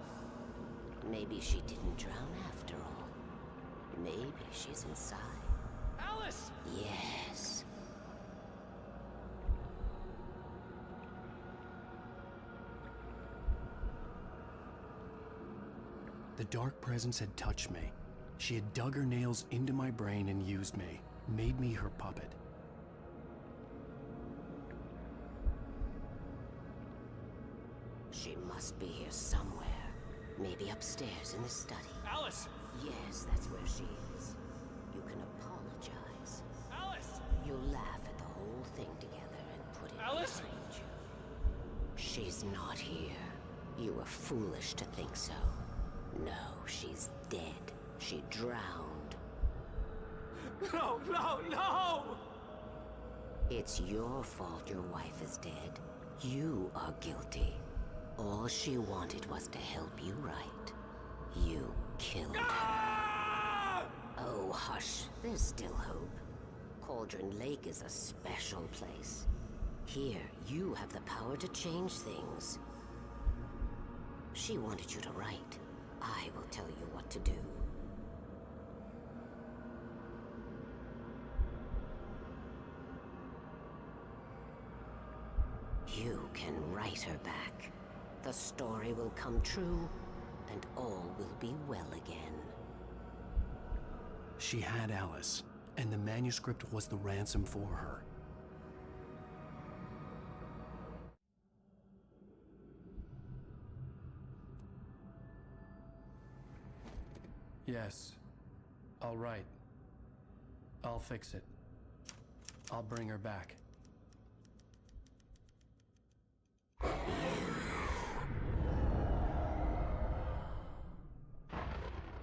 Maybe she didn't drown after all. Maybe she's inside. Alice! Yes. The dark presence had touched me. She had dug her nails into my brain and used me, made me her puppet. She must be here somewhere. Maybe upstairs in the study. Alice! Yes, that's where she is. You can apologize. Alice! You'll laugh at the whole thing together and put it Alice! behind you. She's not here. You were foolish to think so. No, she's dead. She drowned. No, no, no! It's your fault your wife is dead. You are guilty. All she wanted was to help you right. You killed her. Oh, hush. There's still hope. Cauldron Lake is a special place. Here, you have the power to change things. She wanted you to write. I will tell you what to do. You can write her back. The story will come true, and all will be well again. She had Alice, and the manuscript was the ransom for her. Yes. All right. I'll fix it. I'll bring her back.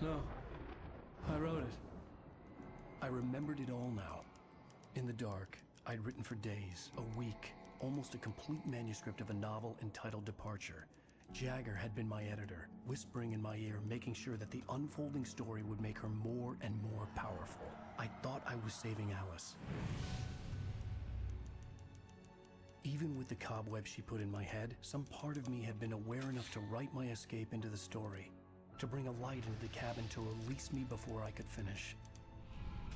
No. I wrote it. I remembered it all now. In the dark, I'd written for days, a week, almost a complete manuscript of a novel entitled Departure. Jagger had been my editor, whispering in my ear, making sure that the unfolding story would make her more and more powerful. I thought I was saving Alice. Even with the cobwebs she put in my head, some part of me had been aware enough to write my escape into the story, to bring a light into the cabin to release me before I could finish,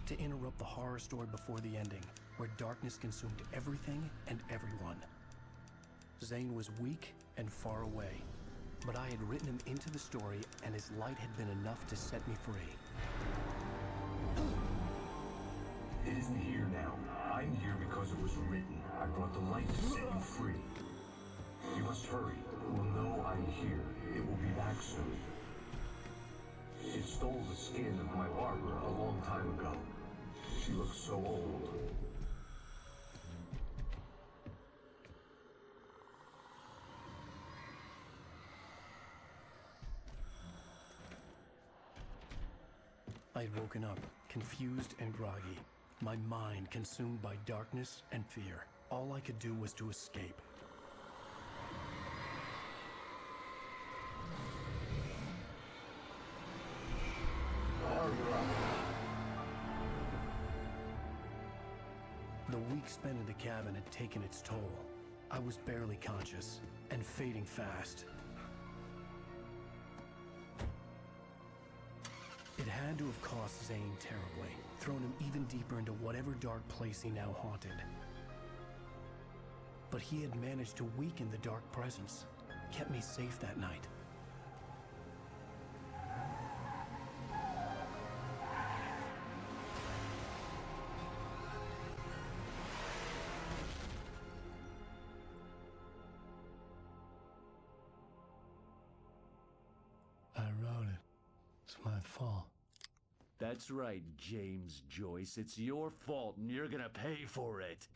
to interrupt the horror story before the ending, where darkness consumed everything and everyone. Zane was weak and far away, but I had written him into the story, and his light had been enough to set me free. It isn't here now. I'm here because it was written. I brought the light to set you free. You must hurry. We'll know I'm here. It will be back soon. It stole the skin of my Barbara a long time ago. She looks so old. I'd woken up, confused and groggy, my mind consumed by darkness and fear. All I could do was to escape. The week spent in the cabin had taken its toll. I was barely conscious, and fading fast. It had to have cost Zane terribly, thrown him even deeper into whatever dark place he now haunted. But he had managed to weaken the dark presence, kept me safe that night. I wrote it. It's my fault. That's right, James Joyce. It's your fault, and you're gonna pay for it.